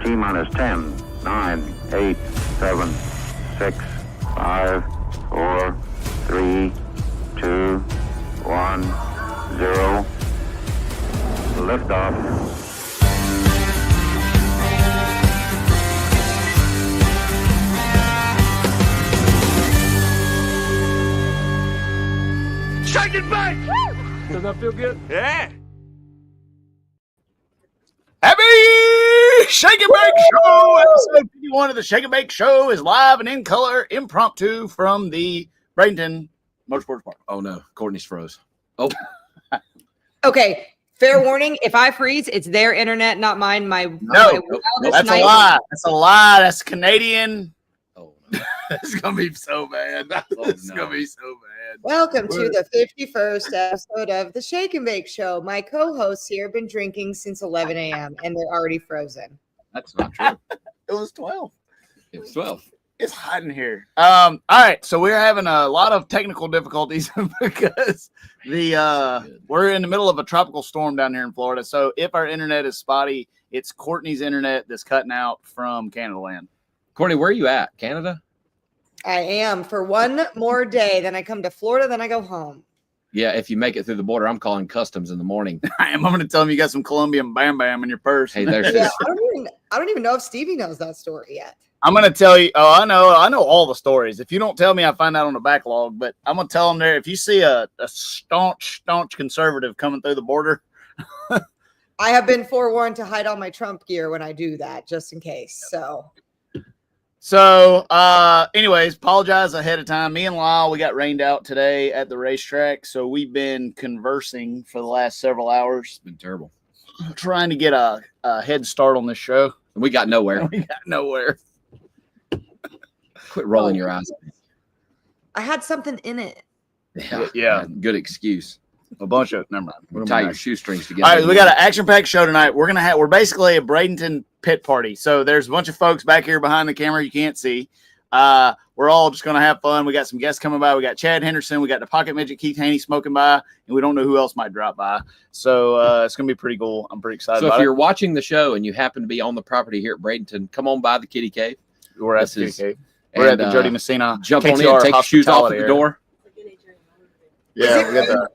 T-minus 10, 9, 8, 7, 6, 5, 4, 3, 2, 1, 0. Liftoff. Shake it back! Does that feel good? Yeah. Happy Shake and Bake Show! Episode 51 of the Shake and Bake Show is live and in color, impromptu from the Bradenton Motorsports Park. Oh no, Courtney's froze. Oh. Okay, fair warning. If I freeze, it's their internet, not mine. No, that's a lie. That's a lie. That's Canadian. Oh no. It's going to be so bad. It's going to be so bad. Welcome to the 51st episode of the Shake and Bake Show. My co-hosts here have been drinking since 11 a.m. and they're already frozen. That's not true. It was 12. It was 12. It's hot in here. All right, so we're having a lot of technical difficulties because we're in the middle of a tropical storm down here in Florida. So if our internet is spotty, it's Courtney's internet that's cutting out from Canada land. Courtney, where are you at? Canada? I am for one more day. Then I come to Florida. Then I go home. Yeah, if you make it through the border, I'm calling customs in the morning. I'm going to tell them you got some Colombian Bam Bam in your purse. Hey, there's Yeah, I don't even know if Stevie knows that story yet. I'm going to tell you. Oh, I know all the stories. If you don't tell me, I find out on the backlog. But I'm going to tell them there. If you see a staunch conservative coming through the border. I have been forewarned to hide all my Trump gear when I do that, just in case. So, anyways, apologize ahead of time. Me and Lyle, we got rained out today at the racetrack. So we've been conversing for the last several hours. It's been terrible. Trying to get a head start on this show. We got nowhere. We got nowhere. Quit rolling your eyes. I had something in it. Yeah. Good excuse. A bunch of, never mind. Tie your shoestrings together. All right, we got an action-packed show tonight. We're basically a Bradenton pit party. So there's a bunch of folks back here behind the camera you can't see. We're all just going to have fun. We got some guests coming by. We got Chad Henderson. We got the pocket midget Keith Haney smoking by, and we don't know who else might drop by. So it's going to be pretty cool. I'm pretty excited about it. So if you're watching the show and you happen to be on the property here at Bradenton, come on by the Kitty Cave. We're at the Kitty Cave. We're at the Jody Messina. Jump on in, take your shoes off at the door. Yeah, we got the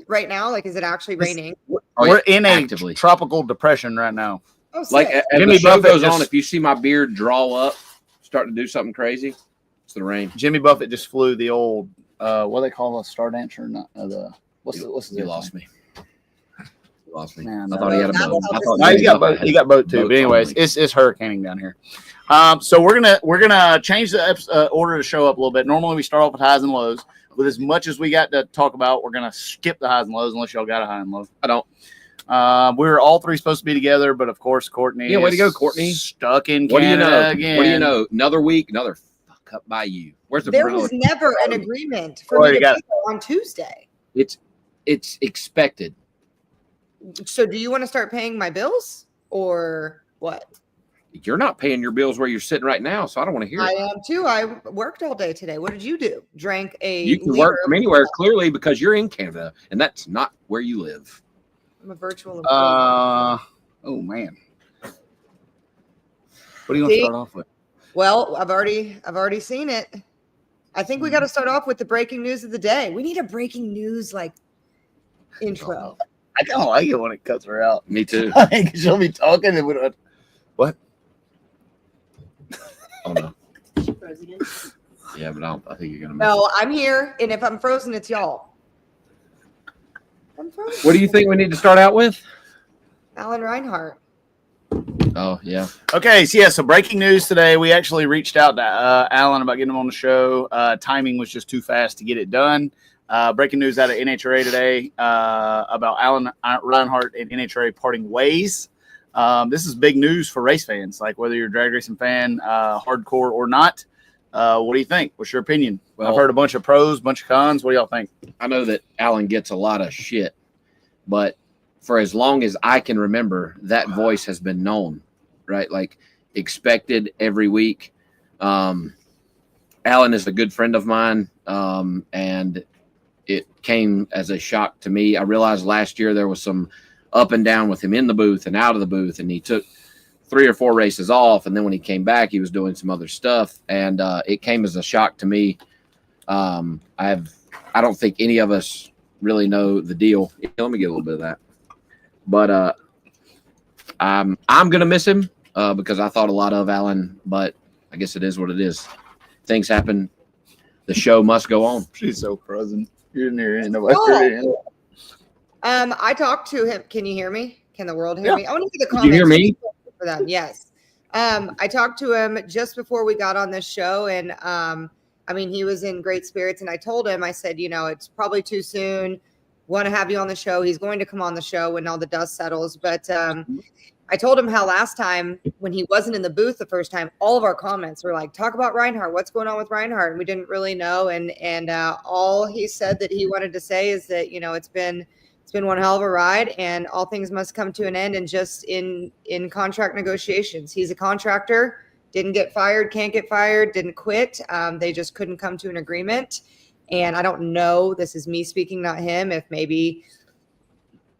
right now. Like, is it actually raining? We're in a tropical depression right now. Oh, like as the show goes on, if you see my beard draw up, start to do something crazy, it's the rain. Jimmy Buffett just flew the old what do they call a star dancer? Not what's you lost me. You lost me. Man, I thought he had a boat. He got boat too. But anyways, it's hurricaning down here. So we're gonna change the order to show up a little bit. Normally we start off with highs and lows. With as much as we got to talk about, we're going to skip the highs and lows unless y'all got a high and low. I don't. We were all three supposed to be together, but of course, Courtney. Yeah, way to go, Courtney. Stuck in Canada again. What do you know? Another week, another fuck up by you. Where's the There was never an agreement for me to be on Tuesday. It's expected. So do you want to start paying my bills or what? You're not paying your bills where you're sitting right now, so I don't want to hear it. I am too. I worked all day today. What did you do? Drank a. You can work from anywhere, clearly, because you're in Canada, and that's not where you live. I'm a virtual employee. Oh man. What do you want to start off with? Well, I've already seen it. I think we got to start off with the breaking news of the day. We need a breaking news intro. I kind of like it when it cuts her out. Me too. Because she'll be talking and we don't. What? Oh no. Yeah, but I think you're gonna. No, I'm here, and if I'm frozen, it's y'all. I'm frozen. What do you think we need to start out with? Alan Reinhart. Oh yeah. Okay, so breaking news today. We actually reached out to Alan about getting him on the show. Timing was just too fast to get it done. Breaking news out of NHRA today about Alan Reinhart and NHRA parting ways. This is big news for race fans, like whether you're a drag racing fan, hardcore or not. What do you think? What's your opinion? Well, I've heard a bunch of pros, bunch of cons. What do y'all think? I know that Alan gets a lot of shit, but for as long as I can remember, that voice has been known, right? Like expected every week. Alan is a good friend of mine, and it came as a shock to me. I realized last year there was some up and down with him in the booth and out of the booth, and he took 3 or 4 races off, and then when he came back, he was doing some other stuff, and it came as a shock to me. I don't think any of us really know the deal. Let me get a little bit of that. But I'm gonna miss him because I thought a lot of Alan, but I guess it is what it is. Things happen. The show must go on. She's so present. You didn't hear anything. I talked to him. Can you hear me? Can the world hear me? I want to see the comments. Did you hear me? For them. Yes. I talked to him just before we got on this show, and I mean, he was in great spirits, and I told him, I said, you know, it's probably too soon. Want to have you on the show. He's going to come on the show when all the dust settles. But I told him how last time when he wasn't in the booth the first time, all of our comments were like, talk about Reinhardt. What's going on with Reinhardt? And we didn't really know. And all he said that he wanted to say is that, you know, it's been one hell of a ride, and all things must come to an end. And just in contract negotiations, he's a contractor. Didn't get fired, can't get fired, didn't quit. They just couldn't come to an agreement. And I don't know, this is me speaking, not him, if maybe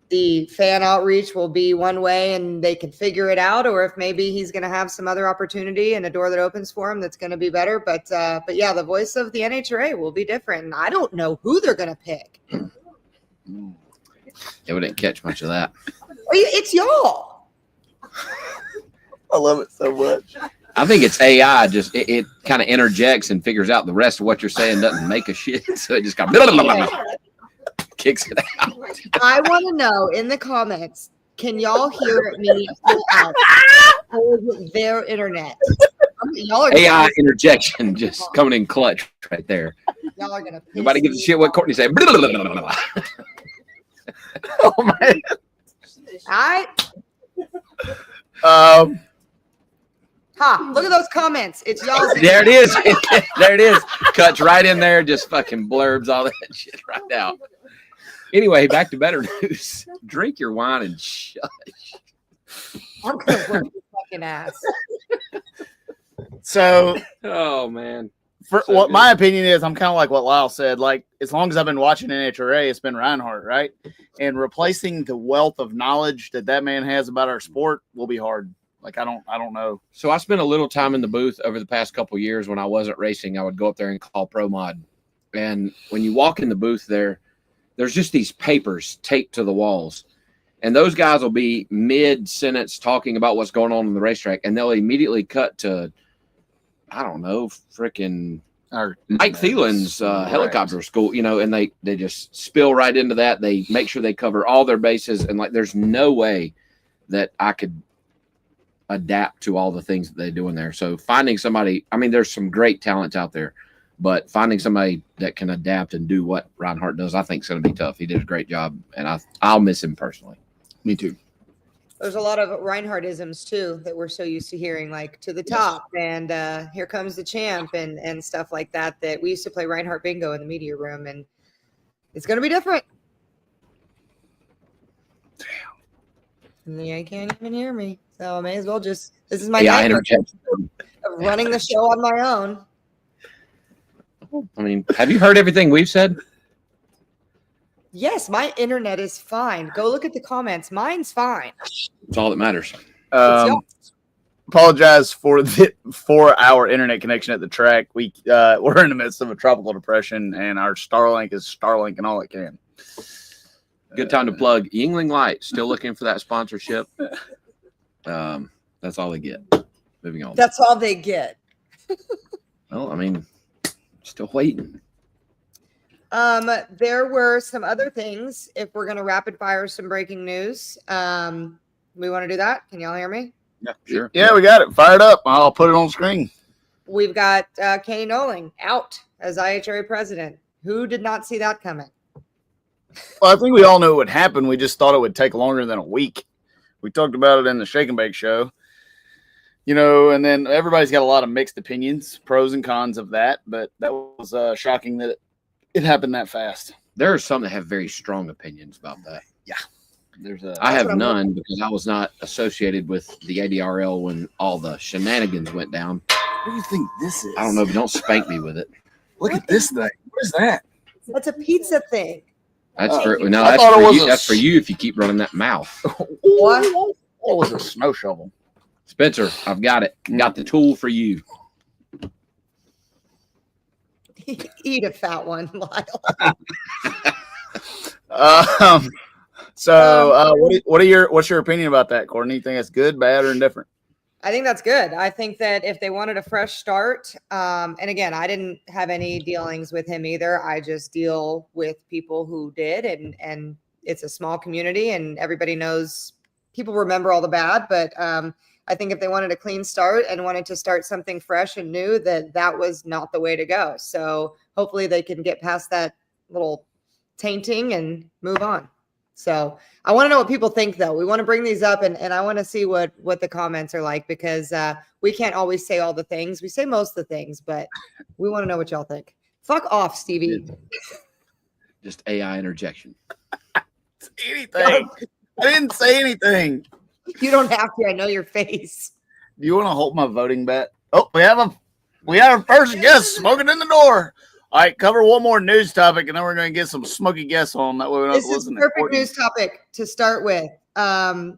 the fan outreach will be one way and they can figure it out, or if maybe he's going to have some other opportunity and a door that opens for him that's going to be better. But yeah, the voice of the NHRA will be different. And I don't know who they're going to pick. Yeah, we didn't catch much of that. It's y'all. I love it so much. I think it's AI. Just it kind of interjects and figures out the rest of what you're saying doesn't make a shit. So it just kind of kicks it out. I want to know in the comments, can y'all hear me out? Or is it their internet? Y'all are AI interjection just coming in clutch right there. Y'all are gonna. Nobody gives a shit what Courtney said. Oh man. Look at those comments. It's y'all. There it is. There it is. Cuts right in there. Just fucking blurbs all that shit right out. Anyway, back to better news. Drink your wine and shush. I'm gonna work your fucking ass. So, oh man. For So what good. my opinion is, I'm kind of like what Lyle said. Like, as long as I've been watching NHRA, it's been Reinhardt, right? And replacing the wealth of knowledge that man has about our sport will be hard. Like, I don't know. So I spent a little time in the booth over the past couple of years. When I wasn't racing, I would go up there and call Pro Mod. And when you walk in the booth there's just these papers taped to the walls. And those guys will be mid-sentence talking about what's going on the racetrack, and they'll immediately cut to, I don't know, freaking Mike Thielen's helicopter school, you know, and they just spill right into that. They make sure they cover all their bases, and like there's no way that I could adapt to all the things that they do in there. So finding somebody, I mean, there's some great talent out there, but finding somebody that can adapt and do what Reinhardt does, I think is going to be tough. He did a great job, and I'll miss him personally. Me too. There's a lot of Reinhardt-isms too that we're so used to hearing, like to the top and here comes the champ and stuff like that. That we used to play Reinhardt bingo in the media room, and it's going to be different. Damn. Yeah, you can't even hear me, so I may as well just. This is my nightmare of running the show on my own. I mean, have you heard everything we've said? Yes, my internet is fine. Go look at the comments. Mine's fine. It's all that matters. Apologize for the 4-hour internet connection at the track. We're in the midst of a tropical depression, and our Starlink is Starlinking all it can. Good time to plug Yingling Light. Still looking for that sponsorship. That's all they get. Moving on. That's all they get. Well, I mean, still waiting. There were some other things. If we're going to rapid fire some breaking news, we want to do that. Can y'all hear me? Yeah, sure. Yeah, we got it. Fire it up. I'll put it on screen. We've got Kenny Noling out as IHRA president. Who did not see that coming? Well, I think we all knew it would happen. We just thought it would take longer than a week. We talked about it in the Shake and Bake show. You know, and then everybody's got a lot of mixed opinions, pros and cons of that. But that was shocking that it happened that fast. There are some that have very strong opinions about that. Yeah. I have none because I was not associated with the ADRL when all the shenanigans went down. What do you think this is? I don't know, but don't spank me with it. Look at this thing. What is that? That's a pizza thing. That's for no. I That's thought for it was you. That's for you if you keep running that mouth. What? What was a snow shovel? Spencer, I've got it. Got the tool for you. Eat a fat one, Lyle. What's your opinion about that, Courtney? You think that's good, bad, or indifferent? I think that's good. I think that if they wanted a fresh start, and again, I didn't have any dealings with him either. I just deal with people who did, and it's a small community, and everybody knows. People remember all the bad, but I think if they wanted a clean start and wanted to start something fresh and new, that was not the way to go. So hopefully they can get past that little tainting and move on. So I want to know what people think, though. We want to bring these up, and I want to see what the comments are like, because we can't always say all the things. We say most of the things, but we want to know what y'all think. Fuck off, Stevie. Just AI interjection. Anything. I didn't say anything. You don't have to. I know your face. Do you want to hold my voting bet? Oh, we have our first guest smoking in the door. All right, cover one more news topic, and then we're going to get some smoky guests on. That way we don't This have to is listen a to perfect news topic to start with.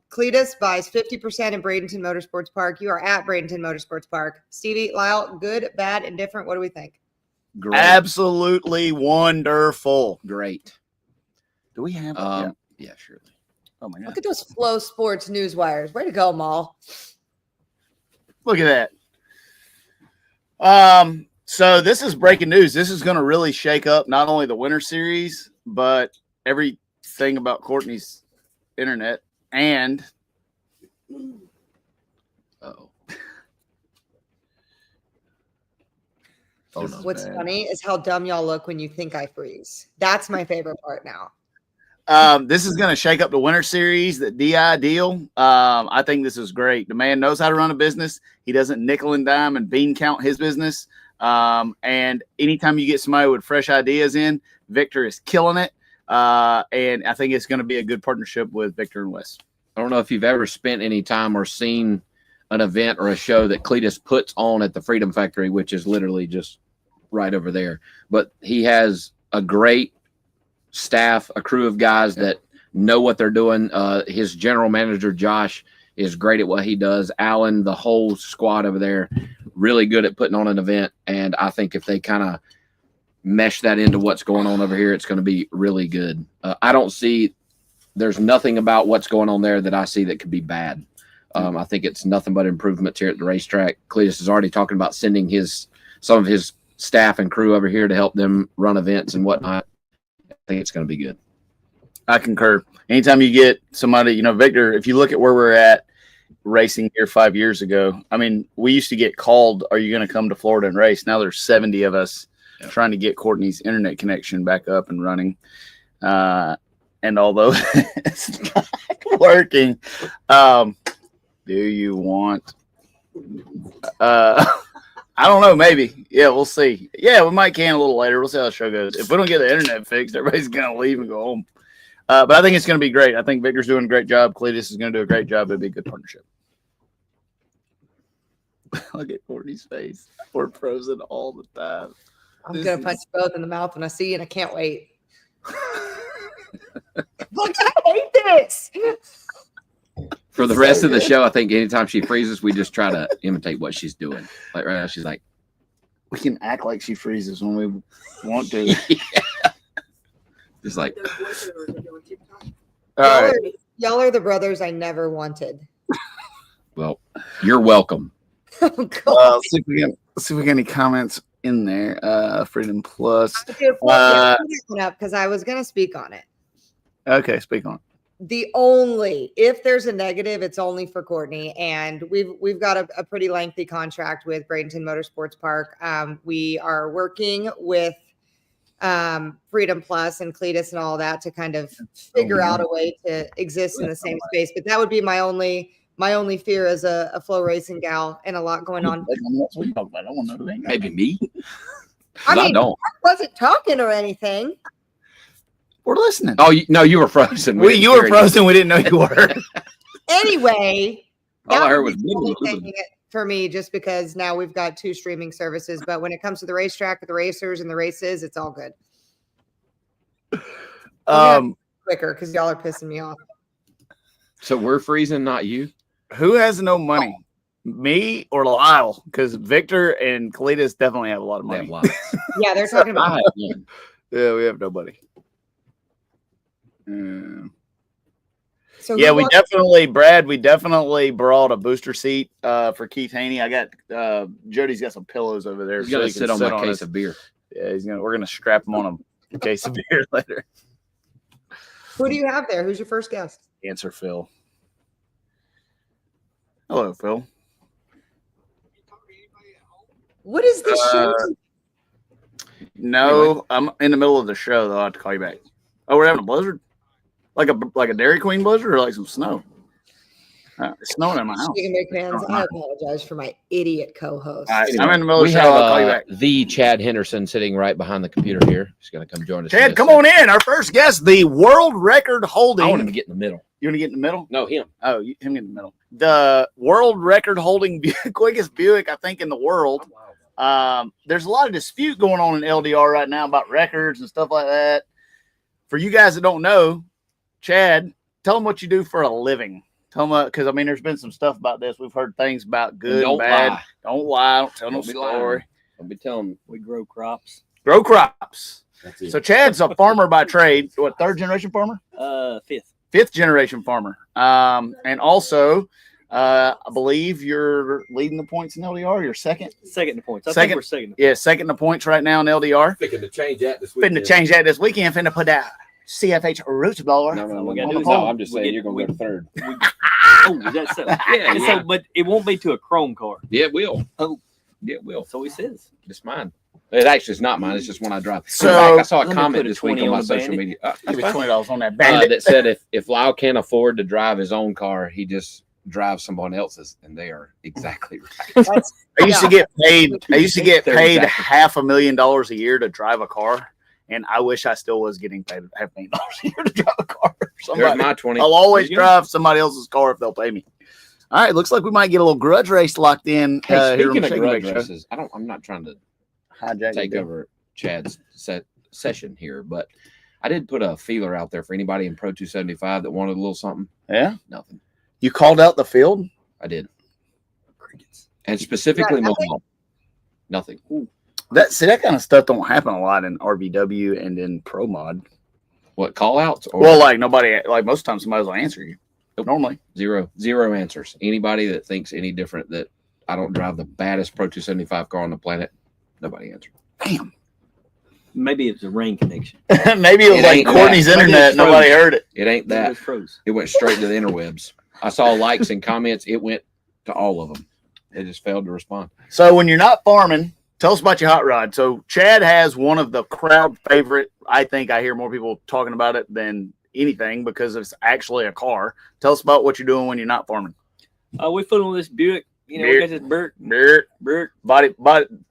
Cleetus buys 50% in Bradenton Motorsports Park. You are at Bradenton Motorsports Park. Stevie, Lyle, good, bad, indifferent. What do we think? Great. Absolutely wonderful. Great. Do we have Yeah, surely. Oh, my God. Look at those Flow Sports news wires. Way to go, Maul. Look at that. So this is breaking news. This is going to really shake up not only the Winter Series, but everything about Courtney's internet. And What's funny is how dumb y'all look when you think I freeze. That's my favorite part now. This is going to shake up the Winter Series, the DI deal. I think this is great. The man knows how to run a business. He doesn't nickel and dime and bean count his business. And anytime you get somebody with fresh ideas in, Victor is killing it. And I think it's going to be a good partnership with Victor and Wes. I don't know if you've ever spent any time or seen an event or a show that Cleetus puts on at the Freedom Factory, which is literally just right over there. But he has a great staff, a crew of guys that know what they're doing. His general manager, Josh, is great at what he does. Alan, the whole squad over there, really good at putting on an event. And I think if they kind of mesh that into what's going on over here, it's going to be really good. There's nothing about what's going on there that I see that could be bad. I think it's nothing but improvements here at the racetrack. Cleetus is already talking about sending some of his staff and crew over here to help them run events and whatnot. I think it's going to be good. I concur. Anytime you get somebody, Victor, if you look at where we're at racing here 5 years ago, I mean, we used to get called, are you going to come to Florida and race? Now there's 70 of us trying to get Courtney's internet connection back up and running. And although it's not working, do you want, I don't know, maybe. Yeah, we'll see. Yeah, we might can a little later. We'll see how the show goes. If we don't get the internet fixed, everybody's going to leave and go home. But I think it's going to be great. I think Victor's doing a great job. Cleetus is going to do a great job. It'll be a good partnership. Look at Courtney's face. We're frozen all the time. I'm going to punch you both in the mouth when I see you, and I can't wait. Look, I hate this. For the rest of the show, I think anytime she freezes, we just try to imitate what she's doing. Like right now, she's like, we can act like she freezes when we want to. Yeah. Just like, y'all are the brothers I never wanted. Well, you're welcome. See if we get any comments in there. Freedom Plus. Because I was going to speak on it. Okay, speak on it. If there's a negative, it's only for Courtney, and we've got a pretty lengthy contract with Bradenton Motorsports Park. We are working with Freedom Plus and Cleetus and all that to kind of figure out a way to exist in the same space. But that would be my only fear as a flow racing gal, and a lot going on. Maybe me. I wasn't talking or anything. We're listening. Oh, no, you were frozen. You were frozen. We didn't know you were. Anyway, all I heard was for me, just because now we've got 2 streaming services. But when it comes to the racetrack, with the racers and the races, it's all good. Quicker, because y'all are pissing me off. So we're freezing, not you. Who has no money? Me or Lyle? Because Victor and Cleetus definitely have a lot of money. Yeah, they're talking about. I have none. Yeah, we have nobody. So Yeah, who we walked- definitely brought a booster seat for Keith Haney. I got Jody's got some pillows over there. He's gonna he can sit on my us. case of beer. Yeah, we're gonna strap him on a case of beer later. Who do you have there? Who's your first guest? Answer Phil. Hello, Phil. What is this show? No, Anyway. I'm in the middle of the show though. I have to call you back. Oh, we're having a blizzard? Like a Dairy Queen blizzard or like some snow? It's snowing in my house. Chicken Bake fans, I apologize for my idiot co-host. All right, Anyway, I'm in the middle of we the show. have I'll call you back. the Chad Henderson sitting right behind the computer here. He's going to come join us. in Chad, just come a on in. Our first guest, the world record holding. I want him to get in the middle. You want to get in the middle? No, him. Oh, him get in the middle. The world record holding quickest Buick, I think, in the world. There's a lot of dispute going on in LDR right now about records and stuff like that. For you guys that don't know, Chad, tell them what you do for a living. Tell them, because I mean, there's been some stuff about this. We've heard things about good Don't and bad. lie. Don't lie. Don't tell no Don't be story. lying. Don't be telling. We grow crops. Grow crops. That's it. So Chad's a farmer by trade. What, third generation farmer? Fifth. Generation farmer. And also, I believe you're leading the points in LDR. You're second. Second to points. I Second. think we're second. Yeah, second in the points right now in LDR. Thinking to change that this Finna change that this weekend. Finna put that CFH roots blower. No, we gotta on do the is pole. I'm just saying you're going to go third. Oh, is that so? Yeah. So, but it won't be to a chrome car. Yeah, it will. Oh. Yeah, it will. So he says. It's mine. It actually is not mine. It's just one I drive. So- In fact, I saw a Let me comment put a this week 20 on my on the social bandit. media. Give me $20 on that bandit. That said if Lyle can't afford to drive his own car, he just drives someone else's, and they are exactly right. That's, I used to get paid. I used to get They're paid exactly- $500,000 a year to drive a car, and I wish I still was getting paid $500,000 a year to drive a car. There's Somebody, my 20. I'll always There you go. drive somebody else's car if they'll pay me. All right, looks like we might get a little grudge race locked in. Hey, Here on speaking the of Chicken grudge Bake Show. races, I'm not trying to Hijack take it. over Chad's session here, but I did put a feeler out there for anybody in Pro 275 that wanted a little something. Yeah, Nothing. you called out the field. I did. Crickets. And specifically Yeah, nothing. Mohawk. Nothing. That kind of stuff don't happen a lot in RBW and in Pro Mod. What, call outs? Or Well, like nobody, like most times somebody will answer you. Nope. Normally, zero answers. Anybody that thinks any different that I don't drive the baddest Pro 275 car on the planet, nobody answered. damn. Maybe it's a rain connection. Maybe it was It like ain't Courtney's that. Maybe internet. it's Nobody frozen. heard it. It ain't It that. was froze. It went straight to the interwebs. I saw likes and comments. It went to all of them. It just failed to respond. So when you're not farming, tell us about your hot rod. So Chad has one of the crowd favorite. I think I hear more people talking about it than anything because it's actually a car. Tell us about what you're doing when you're not farming. We put on this Buick. You know, we got this Burt. Body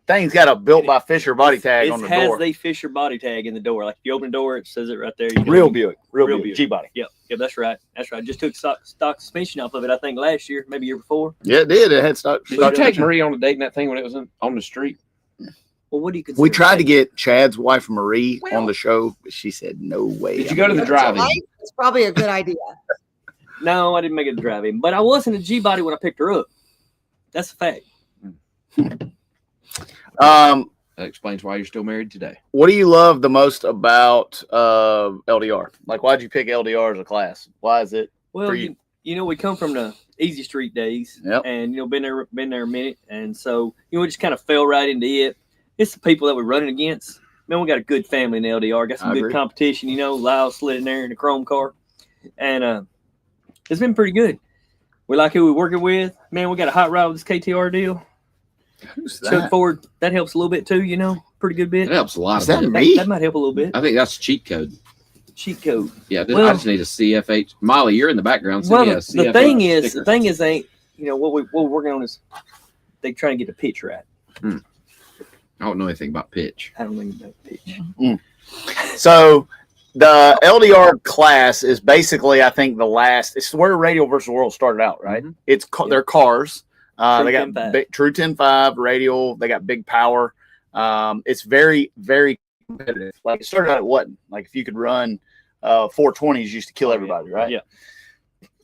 thing's got a built by Fisher body tag on the It has door. the Fisher body tag in the door. Like if you open the door, it says it right there. You know, Real Buick, real Real Buick, Buick. G body. Yep, that's right. That's right. Just took stock suspension off of it. I think last year, maybe year before. Yeah, it did. It had stock. Did stock you take suspension. Marie on a date in that thing when it was on the street? Well, what do you consider? We tried to safe? get Chad's wife Marie Well- on the show, but she said no way. Did you go to the that's drive-in? right. It's probably a good idea. No, I didn't make it a drive-in, but I wasn't a G body when I picked her up. That's a fact. That explains why you're still married today. What do you love the most about LDR? Like, why'd you pick LDR as a class? Why is it? Well, For you. you know, we come from the Easy Street days, Yep. and you know, been there a minute, and so you know, we just kind of fell right into it. It's the people that we're running against. Man, we got a good family in LDR. Got some I good agree. competition. You know, Lyle slid in there in the chrome car, and it's been pretty good. We like who we're working with. Man, we got a hot rod with this KTR deal. Who's Chuck Ford, that helps a little bit too. You know, pretty good bit. It helps a lot. Is of that it. me? That might help a little bit. I think that's cheat code. Cheat code. Yeah, I Well- just need a CFH. Molly, you're in the background. Well, me a the CFH thing is, sticker. ain't, you know, what we're working on is they trying to get the pitch right. I don't know anything about pitch. I don't think about pitch. So the LDR class is basically, I think, the last. It's where Radio versus World started out, right? Mhm. It's their cars. True They got 10.5. big, True 10.5 radial. They got big power. It's very, very competitive. Like it started out at what? Like if you could run 420s, used to kill everybody, right? Yeah.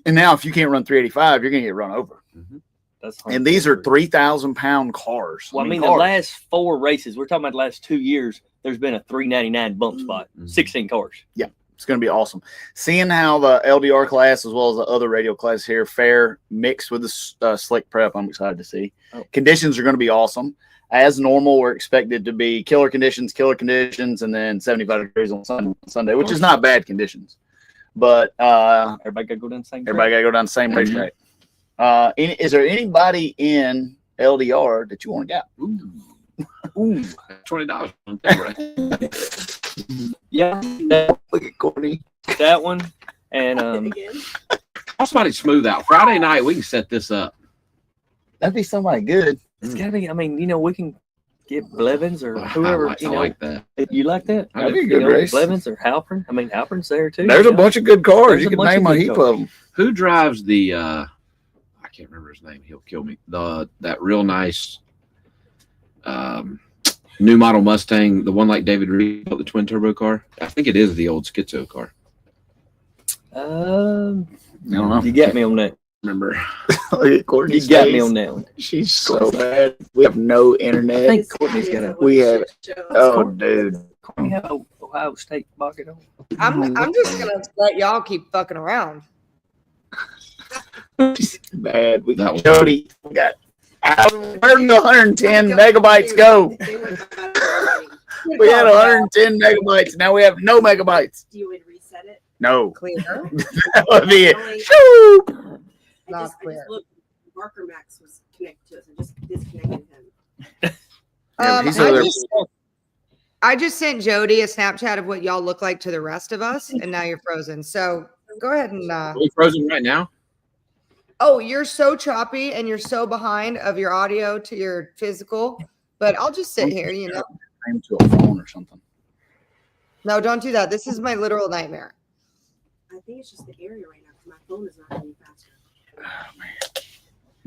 And now if you can't run 385, you're gonna get run over. Mhm. That's And these are 3,000-pound cars. Well, I mean, cars. the last 4 races, we're talking about the last 2 years, there's been a 399 bump spot, 16 cars. Yeah, it's going to be awesome. Seeing how the LDR class as well as the other radio class here fare mixed with the slick prep, I'm excited to see. Oh. Conditions are going to be awesome. As normal, we're expected to be killer conditions, and then 75 degrees on Sunday, which is not bad conditions. But Everybody got to go down the same track. everybody got to go down the same racetrack. Is there anybody in LDR that you want to get? Ooh, $20. Yeah, Look at Courtney. that one. And Somebody smooth out. Friday night, we can set this up. That'd be somebody good. it's got to be, I mean, we can get Blevins or whoever. I like that. You like that? That'd be a good race. Blevins or Halpern. I mean, Halpern's there too. There's a bunch of good cars. There's You a can bunch name of a good heap cars. of them. Who drives the I can't remember his name. He'll kill me. That real nice new model Mustang, the one like David Reed built, the twin turbo car. I think it is the old Schizo car. I don't know. You got me on that. Remember? Look at Courtney's You got me face. on that one. She's so bad. We have no I internet. think Courtney's got a. We have. Oh, dude. Courtney have a Ohio State bucket on. I'm just gonna let y'all keep fucking around. She's bad. We That got was- Jody. We got. Where did the 110 megabytes go? We had 110 megabytes. Now we have no megabytes. You would reset it. No. Clear. That would be it. Shoo! Not I clear. just looked. Marker Max was connected to us. I just disconnected him. Yeah, he's over there. I just sent Jody a Snapchat of what y'all look like to the rest of us, and now you're frozen. So go ahead and. Are we frozen right now? Oh, you're so choppy and you're so behind of your audio to your physical. But I'll just sit here, Aim to a phone or something. No, don't do that. This is my literal nightmare. I think it's just the area right now because my phone is not any faster.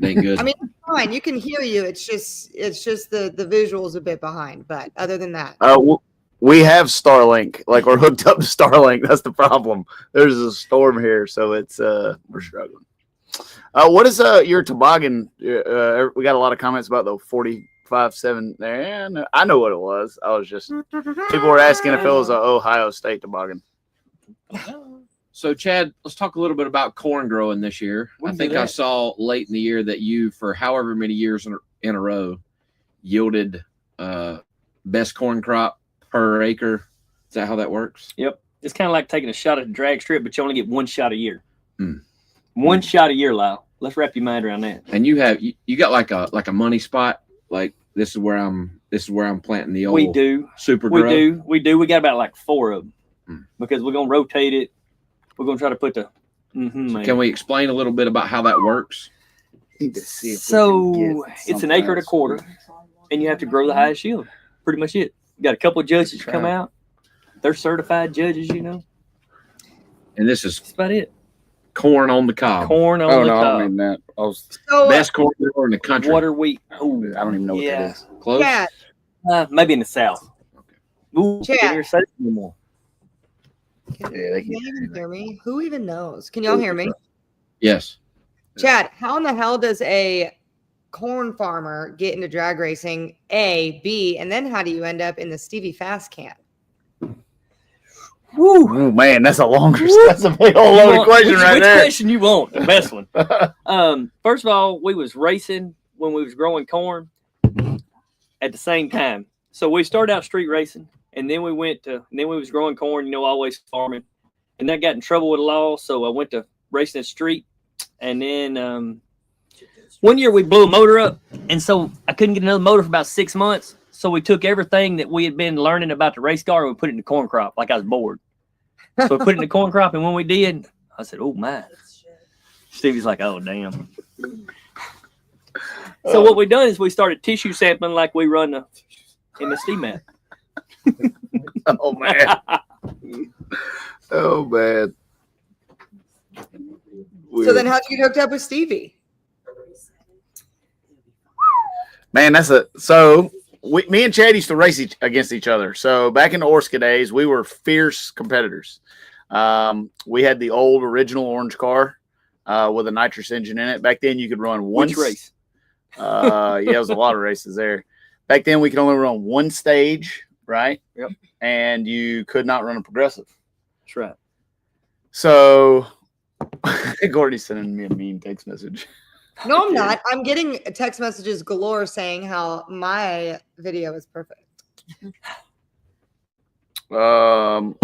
Ain't good. I mean, it's fine. You can hear you. It's just the visuals a bit behind. But other than that, We have Starlink. Like we're hooked up to Starlink. That's the problem. There's a storm here, so it's we're struggling. What is your toboggan? We got a lot of comments about the 45.7 there. Yeah, I know what it was. I was just people were asking if it was an Ohio State toboggan. So, Chad, let's talk a little bit about corn growing this year. We I can think do I that. saw late in the year that you, for however many years in a row, yielded best corn crop per acre. Is that how that works? Yep. It's kind of like taking a shot at a drag strip, but you only get one shot a year. Hmm. One shot a year, Lyle. Let's wrap your mind around that. And you got like a money spot. Like this is where I'm planting the old We do. super We grow. do. We do. We got about like 4 of them Hmm. because we're going to rotate it. We're going to try to put the. Can we explain a little bit about how that works? So it's an acre and a quarter, and you have to grow the highest yield. Pretty much it. You got a couple of judges come out. They're certified judges, And this is That's about it. corn on the cob. Corn on Oh the no, I cob. don't mean that. I was. so Best corn grower in the country. Water wheat. Oh, I don't even know what yeah. that is. Close. yeah, Maybe in the south. Ooh, Chad. can't hear say it anymore. Yeah, they can can. you even hear me? Who even knows? Can y'all hear me? Yes. Chad, how in the hell does a corn farmer get into drag racing? A, B, and then how do you end up in the Stevie Fast Camp? Woo. Oh man, that's a longer. That's a big old loaded question right which there. question you want? The best one. First of all, we was racing when we was growing corn at the same time. So we started out street racing, and then we was growing corn. Always farming, and that got in trouble with the law. So I went to racing the street, and then one year we blew a motor up, and so I couldn't get another motor for about 6 months. So we took everything that we had been learning about the race car and we put it in the corn crop. Like I was bored. So we put it in the corn crop, and when we did, I said, "Oh my!" Stevie's like, "Oh damn!" So what we done is we started tissue sampling like we run in the steam Oh man. Oh man. So then how'd you get hooked up with Stevie? Man, me and Chad used to race against each other. So back in the Orska days, we were fierce competitors. We had the old original orange car with a nitrous engine in it. Back then, you could run one Which race? Yeah, it was a lot of races there. Back then, we could only run one stage, right? Yep. And you could not run a progressive. That's right. So, Courtney's sending me a mean text message. No, I'm not. I'm getting text messages galore saying how my video is perfect. And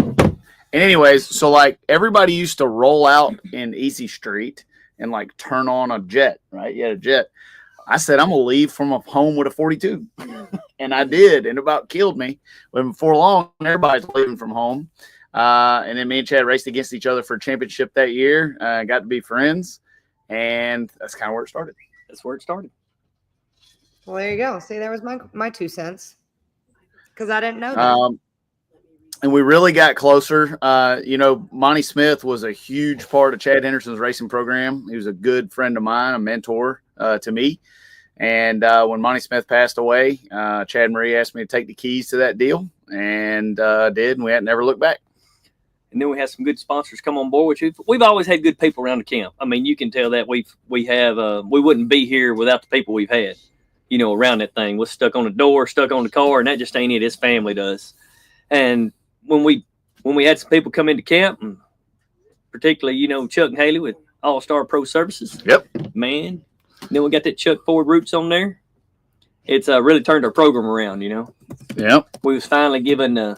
anyways, so like everybody used to roll out in Easy Street and like turn on a jet, right? You had a jet. I said, I'm going to leave from home with a 42. And I did, and it about killed me. But before long, everybody's leaving from home. And then me and Chad raced against each other for a championship that year. Got to be friends. And that's kind of where it started. That's where it started. Well, there you go. See, there was my 2 cents. Because I didn't know that. And we really got closer. Monty Smith was a huge part of Chad Henderson's racing program. He was a good friend of mine, a mentor to me. And when Monty Smith passed away, Chad and Marie asked me to take the keys to that deal, and did, and we had never looked back. And then we had some good sponsors come on board, which we've always had good people around the camp. I mean, you can tell that we wouldn't be here without the people we've had, around that thing. We're stuck on the door, stuck on the car, and that just ain't it. His family does. And when we had some people come into camp, and particularly, Chuck and Haley with All-Star Pro Services. Yep. Man. Then we got that Chuck Ford Roots on there. It's really turned our program around, Yep. We was finally given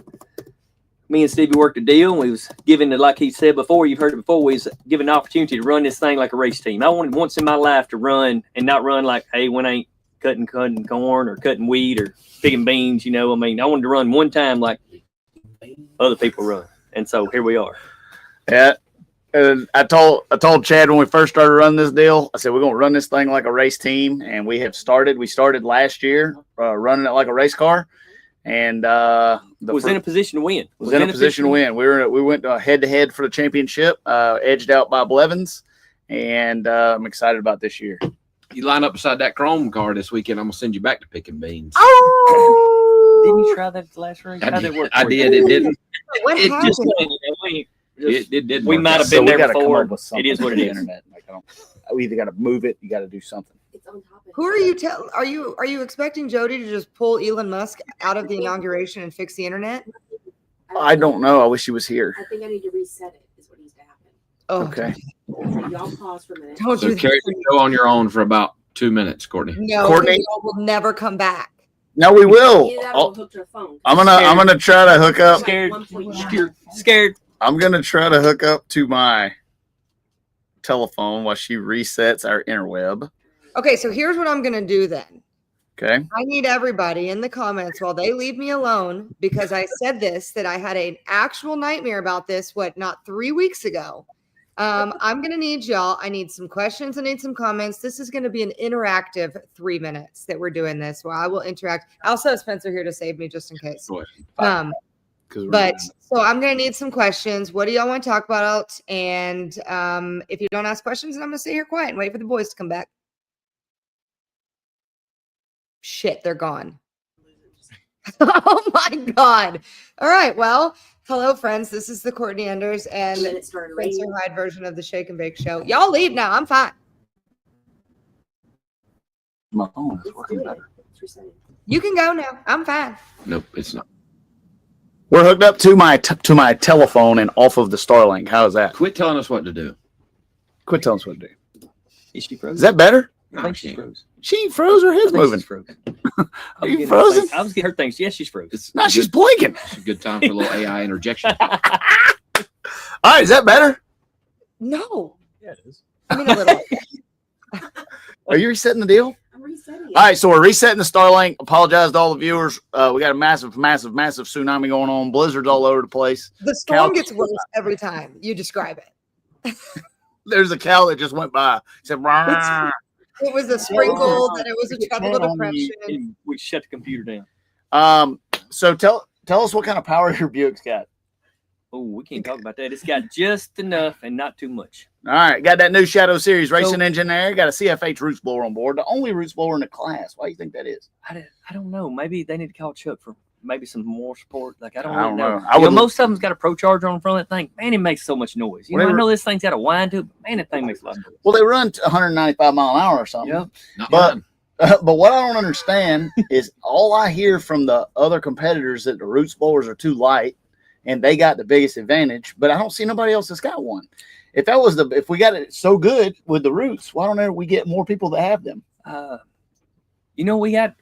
me and Stevie worked a deal. We was given, like he said before, you've heard it before, we was given the opportunity to run this thing like a race team. I wanted once in my life to run and not run like, hey, when I ain't cutting corn or cutting weed or picking beans, I wanted to run one time like other people run. And so here we are. Yeah. And I told Chad when we first started running this deal, I said, we're going to run this thing like a race team. And we started last year running it like a race car. And was in a position to win. Was in a position to win. We went head to head for the championship, edged out by Blevins. And I'm excited about this year. You line up beside that Chrome car this weekend, I'm going to send you back to picking beans. Oh! Didn't you try that last race? How did it work? I did. It didn't. What It happened? It didn't. We work might out. have been there gotta come before. up with something It is what for it the is. internet. We either got to move it, you got to do something. It's on topic. Who are you are you expecting Jody to just pull Elon Musk out of the inauguration and fix the internet? I don't know. I wish he was here. I think I need to reset it, is what needs to happen. Oh, Okay. So y'all pause for a minute. Don't So do carry that. the show on your own for about 2 minutes, Courtney. No, Courtney? the dog will never come back. No, we will. Either that or hook to a phone. I'm gonna try to hook up. Scared. I'm gonna try to hook up to my telephone while she resets our interweb. Okay, so here's what I'm gonna do then. Okay. I need everybody in the comments while they leave me alone, because I said that I had an actual nightmare about this, not 3 weeks ago. I'm going to need y'all. I need some questions. I need some comments. This is going to be an interactive 3 minutes that we're doing this, where I will interact. I also have Spencer here to save me just in case. But so I'm going to need some questions. What do y'all want to talk about? And if you don't ask questions, then I'm going to sit here quiet and wait for the boys to come back. Shit, they're gone. Oh my God. All right. Well, hello, friends. This is the Courtney Enders and And then it started Spencer raining. Hyde version of the Shake and Bake Show. Y'all leave now. I'm fine. My phone is It's working good. better. It's resetting. You can go now. I'm fine. Nope, it's not. We're hooked up to my telephone and off of the Starlink. How is that? Quit telling us what to do. Quit telling us what to do. Is she frozen? Is that better? I think she's frozen. She froze. Her head's moving. Frozen. Are you frozen? I was getting her things. Yes, she's frozen. It's No, she's blinking. It's a good time for a little AI interjection. All right, is that better? No. Yeah, it is. I mean, a little. Are you resetting the deal? I'm resetting it. All right, so we're resetting the Starlink. Apologize to all the viewers. We got a massive tsunami going on. Blizzards all over the place. The storm gets worse every time you describe it. There's a cow that just went by. He said, "Rah." It was a sprinkle, then it was a tropical depression. We shut the computer down. So tell us what kind of power your Buick's got. Oh, we can't talk about that. It's got just enough and not too much. All right, got that new Shadow Series racing engine there. Got a CFH roots blower on board. The only roots blower in the class. Why do you think that is? I don't know. Maybe they need to call Chuck for maybe some more support. Like, I don't I really don't know. know. I would- Most of them's got a Pro Charger on the front of that thing. Man, it makes so much noise. I Whatever. know this thing's got a whine to it, but man, that thing makes a lot of noise. Well, they run 195 mile an hour or something. Yep. Not But- mine. But what I don't understand is all I hear from the other competitors that the root spoilers are too light and they got the biggest advantage, but I don't see nobody else that's got one. If we got it so good with the roots, why don't we get more people that have them? We got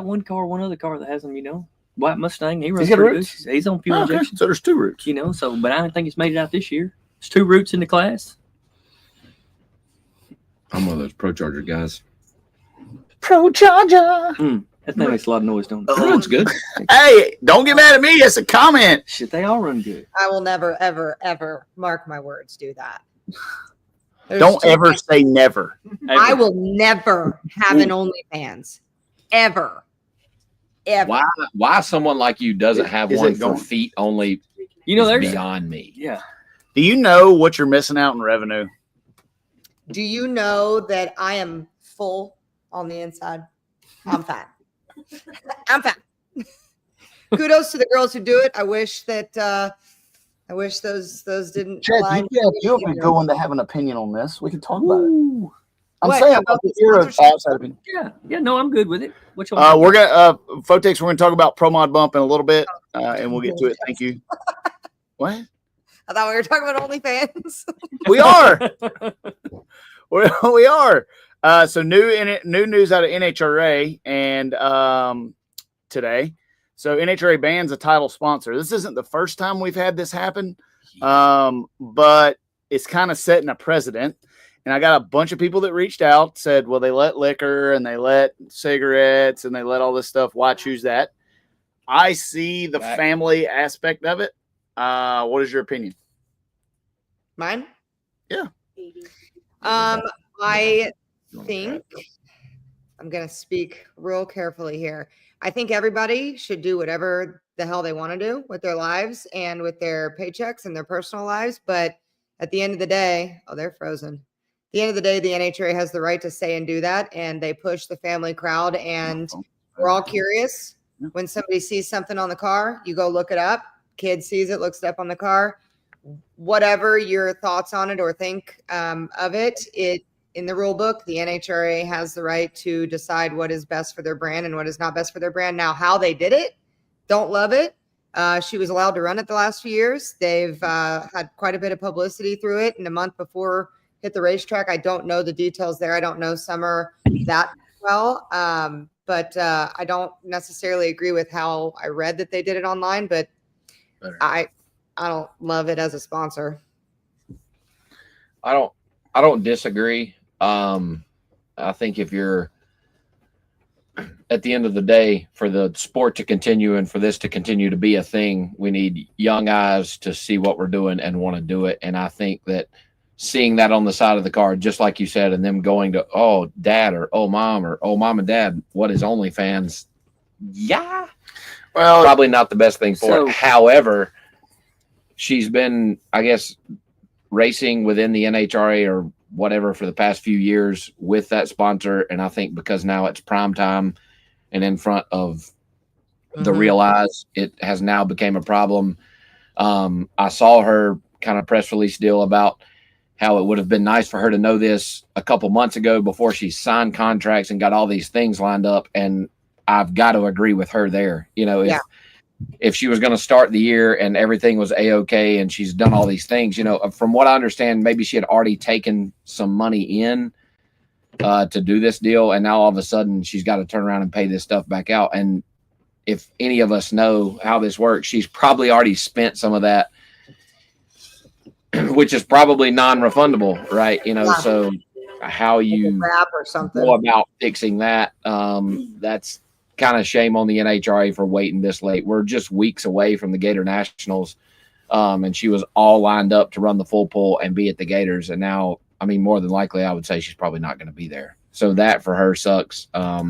one other car that has them, White Mustang. He runs got pretty roots? good. He's on fuel injection. So there's two roots. But I don't think it's made it out this year. There's 2 roots in the class. I'm one of those Pro Charger guys. Pro Charger. That thing makes a lot of noise, don't it? It runs good. Hey, don't get mad at me. It's a comment. Shit, they all run good. I will never, ever, ever, mark my words, do that. Don't ever say never. I will never have an OnlyFans. Ever. Ever. Why someone like you doesn't have one for going? feet only there's beyond me. Yeah. Do you know what you're missing out in revenue? Do you know that I am full on the inside? I'm fat. I'm fat. Kudos to the girls who do it. I wish that those didn't. Chad, you have a good one to have an opinion on this. We can talk about it. I'm What, saying about the your sponsorship? outside opinion. Yeah. No, I'm good with it. Which one? We're gonna Fotex. We're gonna talk about Pro Mod Bump in a little bit, and we'll get to it. Thank you. What? I thought we were talking about OnlyFans. We are. we are. So new news out of NHRA and today. So NHRA bans a title sponsor. This isn't the first time we've had this happen, but it's kind of setting a precedent. And I got a bunch of people that reached out, said, well, they let liquor and they let cigarettes and they let all this stuff. Why choose that? I see the family aspect of it. What is your opinion? Mine? Yeah. I think I'm going to speak real carefully here. I think everybody should do whatever the hell they want to do with their lives and with their paychecks and their personal lives. But at the end of the day, they're frozen. At the end of the day, the NHRA has the right to say and do that. And they push the family crowd. And we're all curious. When somebody sees something on the car, you go look it up. Kid sees it, looks it up on the car. Whatever your thoughts on it or think of it, in the rule book, the NHRA has the right to decide what is best for their brand and what is not best for their brand. Now, how they did it, don't love it. She was allowed to run it the last few years. They've had quite a bit of publicity through it. And a month before hit the racetrack, I don't know the details there. I don't know Summer that well. But I don't necessarily agree with how I read that they did it online. But I don't love it as a sponsor. I don't disagree. I think if you're at the end of the day, for the sport to continue and for this to continue to be a thing, we need young eyes to see what we're doing and want to do it. And I think that seeing that on the side of the car, just like you said, and them going to, oh, dad, or oh, mom, or oh, mom and dad, what is OnlyFans? Yeah. Well, probably not the best thing for it. However, she's been, I guess, racing within the NHRA or whatever for the past few years with that sponsor. And I think because now it's prime time and in front of the real eyes, it has now became a problem. I saw her kind of press release deal about how it would have been nice for her to know this a couple months ago before she signed contracts and got all these things lined up. And I've got to agree with her there. If she was going to start the year and everything was A-okay and she's done all these things, from what I understand, maybe she had already taken some money in to do this deal. And now all of a sudden she's got to turn around and pay this stuff back out. And if any of us know how this works, she's probably already spent some of that, which is probably non-refundable, right? So how you go about fixing that, that's kind of shame on the NHRA for waiting this late. We're just weeks away from the Gator Nationals, and she was all lined up to run the full pull and be at the Gators. And now, more than likely, I would say she's probably not going to be there. So that for her sucks. I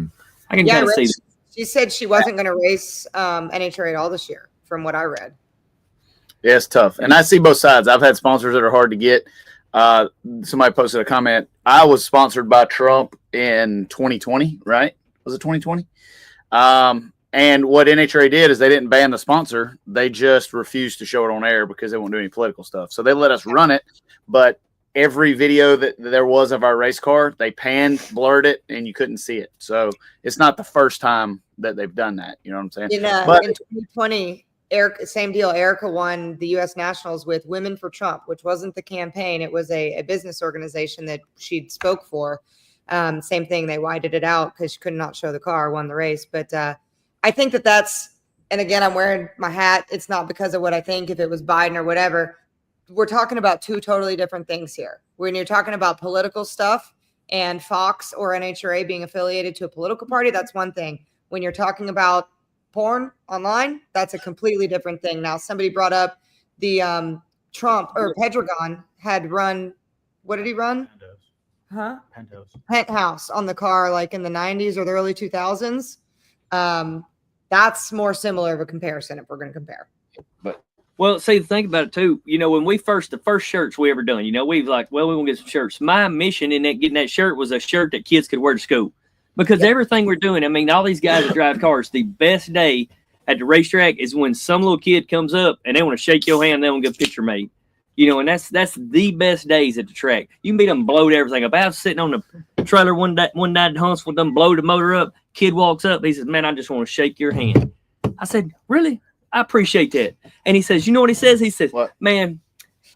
can kind of see that. She said she wasn't going to race NHRA at all this year, from what I read. Yeah, it's tough. And I see both sides. I've had sponsors that are hard to get. Somebody posted a comment. I was sponsored by Trump in 2020, right? Was it 2020? And what NHRA did is they didn't ban the sponsor. They just refused to show it on air because they won't do any political stuff. So they let us run it, but every video that there was of our race car, they panned, blurred it, and you couldn't see it. So it's not the first time that they've done that. You know what I'm saying? In But 2020, same deal. Erica won the U.S. Nationals with Women for Trump, which wasn't the campaign. It was a business organization that she spoke for. Same thing. They widened it out because she could not show the car, won the race. But I think that's, and again, I'm wearing my hat. It's not because of what I think, if it was Biden or whatever. We're talking about two totally different things here. When you're talking about political stuff and Fox or NHRA being affiliated to a political party, that's one thing. When you're talking about porn online, that's a completely different thing. Now, somebody brought up the Trump or Pedregon had run, what did he run? Penthouse on the car, like in the 90s or the early 2000s. That's more similar of a comparison if we're going to compare. Well, see, think about it too. You know, when the first shirts we ever done, you know, we've like, well, we want to get some shirts. My mission in getting that shirt was a shirt that kids could wear to school, because everything we're doing, I mean, all these guys that drive cars, the best day at the racetrack is when some little kid comes up and they want to shake your hand, they want to get a picture made. You know, and that's the best days at the track. You can be done blowed everything up. I was sitting on the trailer one night at Huntsville, done blow the motor up. Kid walks up, he says, "Man, I just want to shake your hand." I said, "Really? I appreciate that." And he says, you know what he says? He says, "What? Man,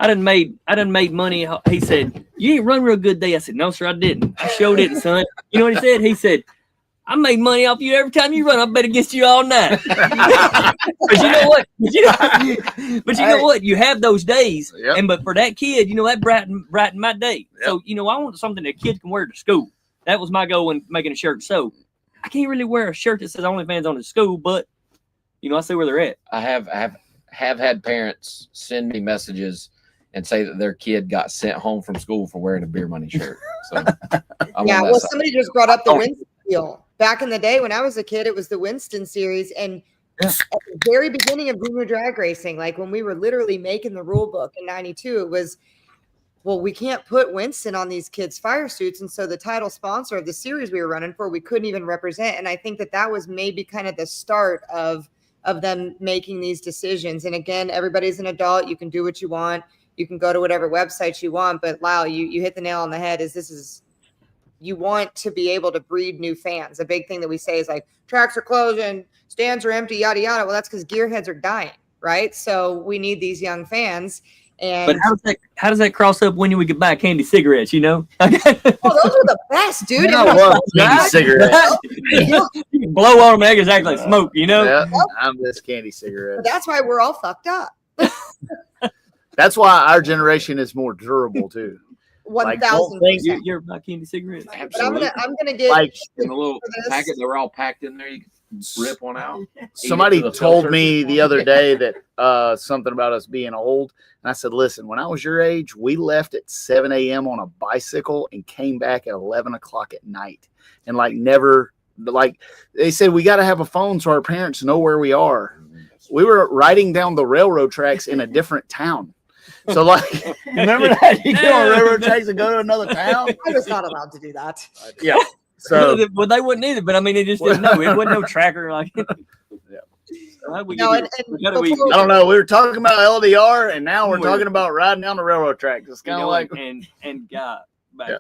I done made money." He said, "You ain't run real good day." I said, "No, sir, I didn't. I sure didn't, son." You know what he said? He said, "I made money off you every time you run. I bet against you all night." But you know what? But you know what? You have those days. Yep. But for that kid, you know, that brightened my day. Yep. So, you know, I want something that kids can wear to school. That was my goal when making a shirt. So I can't really wear a shirt that says OnlyFans on the school, but you know, I see where they're at. I have had parents send me messages and say that their kid got sent home from school for wearing a Beer Money shirt. So yeah, well, somebody just brought up the Winston deal. Back in the day when I was a kid, it was the Winston series, and at the very beginning of junior drag racing, like when we were literally making the rule book in '92, it was, well, we can't put Winston on these kids' fire suits. And so the title sponsor of the series we were running for, we couldn't even represent. And I think that was maybe kind of the start of them making these decisions. And again, everybody's an adult. You can do what you want. You can go to whatever websites you want. But Lyle, you hit the nail on the head. You want to be able to breed new fans. A big thing that we say is like, tracks are closing, stands are empty, yada, yada. Well, that's because gearheads are dying, right? So we need these young fans. And but how does that cross up when we could buy candy cigarettes, you know? Oh, those are the best, dude. I love candy cigarettes. You can blow on them, they exactly like smoke, you know? Yeah, I'm this candy cigarette. But that's why we're all fucked up. That's why our generation is more durable too. 1,000%. You're about candy cigarettes. Absolutely. But I'm gonna get like in a little packet that were all packed in there. You can rip one out. Somebody told me the other day that something about us being old, and I said, "Listen, when I was your age, we left at 7 a.m. on a bicycle and came back at 11 o'clock at night, and they said we got to have a phone so our parents know where we are. We were riding down the railroad tracks in a different town." So, remember that? You get on railroad tracks and go to another town? I was not allowed to do that. Yeah. So, well, they wouldn't either, but I mean, they just didn't know. It wasn't no tracker. Like, yeah. So I don't know. We were talking about LDR, and now we're talking about riding down the railroad tracks. It's kind of like. And God,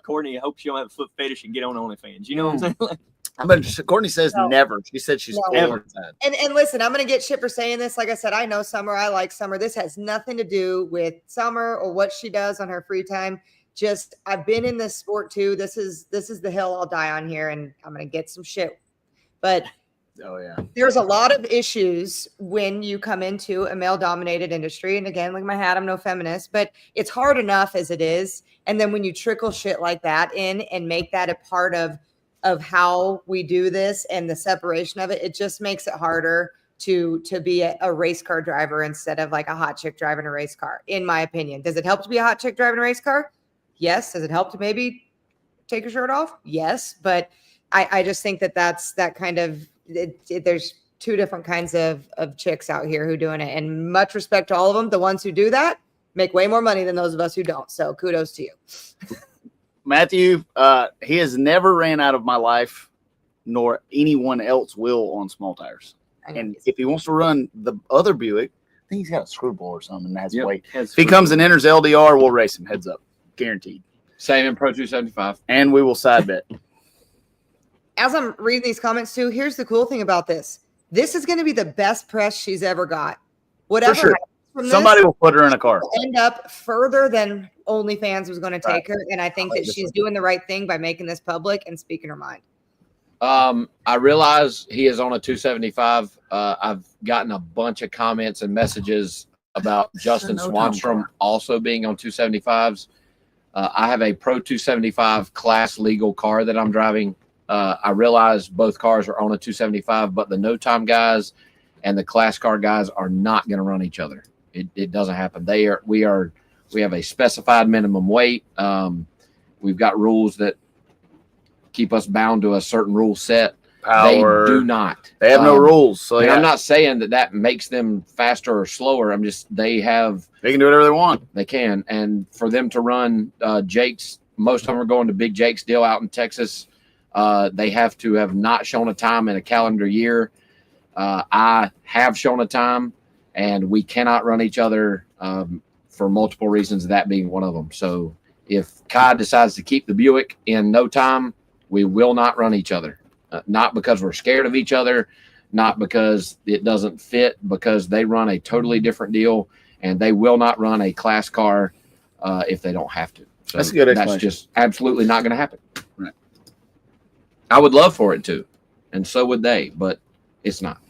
Courtney, I hope she don't have a foot fetish and get on OnlyFans. You know what I'm saying? But Courtney says never. She said she's cool. And listen, I'm going to get shit for saying this. Like I said, I know Summer. I like Summer. This has nothing to do with Summer or what she does on her free time. Just I've been in this sport too. This is the hill I'll die on here, and I'm going to get some shit. But there's a lot of issues when you come into a male-dominated industry. And again, like my hat, I'm no feminist, but it's hard enough as it is. And then when you trickle shit like that in and make that a part of how we do this and the separation of it, it just makes it harder to be a race car driver instead of like a hot chick driving a race car, in my opinion. Does it help to be a hot chick driving a race car? Yes. Does it help to maybe take your shirt off? Yes. But I just think that's that kind of, there's two different kinds of chicks out here who are doing it, and much respect to all of them. The ones who do that make way more money than those of us who don't. So kudos to you. Matthew, he has never ran out of my life, nor anyone else will on small tires. And if he wants to run the other Buick, I think he's got a screwball or something that has weight. If he comes and enters LDR, we'll race him. Heads up. guaranteed. Same in Pro 275. And we will side bet. As I'm reading these comments too, here's the cool thing about this. This is going to be the best press she's ever got. Whatever sure. happens from Somebody this will put her in a car. will end up further than OnlyFans was going to take her. And I think that she's doing the right thing by making this public and speaking her mind. I realize he is on a 275. I've gotten a bunch of comments and messages about Justin Swanstrom also being on 275s. I have a Pro 275 class legal car that I'm driving. I realize both cars are on a 275, but the no time guys and the class car guys are not going to run each other. It doesn't happen. We have a specified minimum weight. We've got rules that keep us bound to a certain rule set. Power. They do not. They have no rules. So and I'm not saying that makes them faster or slower. I'm just they can do whatever they want. They can. And for them to run Jake's, most of them are going to Big Jake's deal out in Texas. They have to have not shown a time in a calendar year. I have shown a time, and we cannot run each other for multiple reasons, that being one of them. So if Kai decides to keep the Buick in no time, we will not run each other. Not because we're scared of each other, not because it doesn't fit, because they run a totally different deal, and they will not run a class car if they don't have to. So that's a good explanation. That's just absolutely not going to happen. Right. I would love for it to, and so would they, but it's not.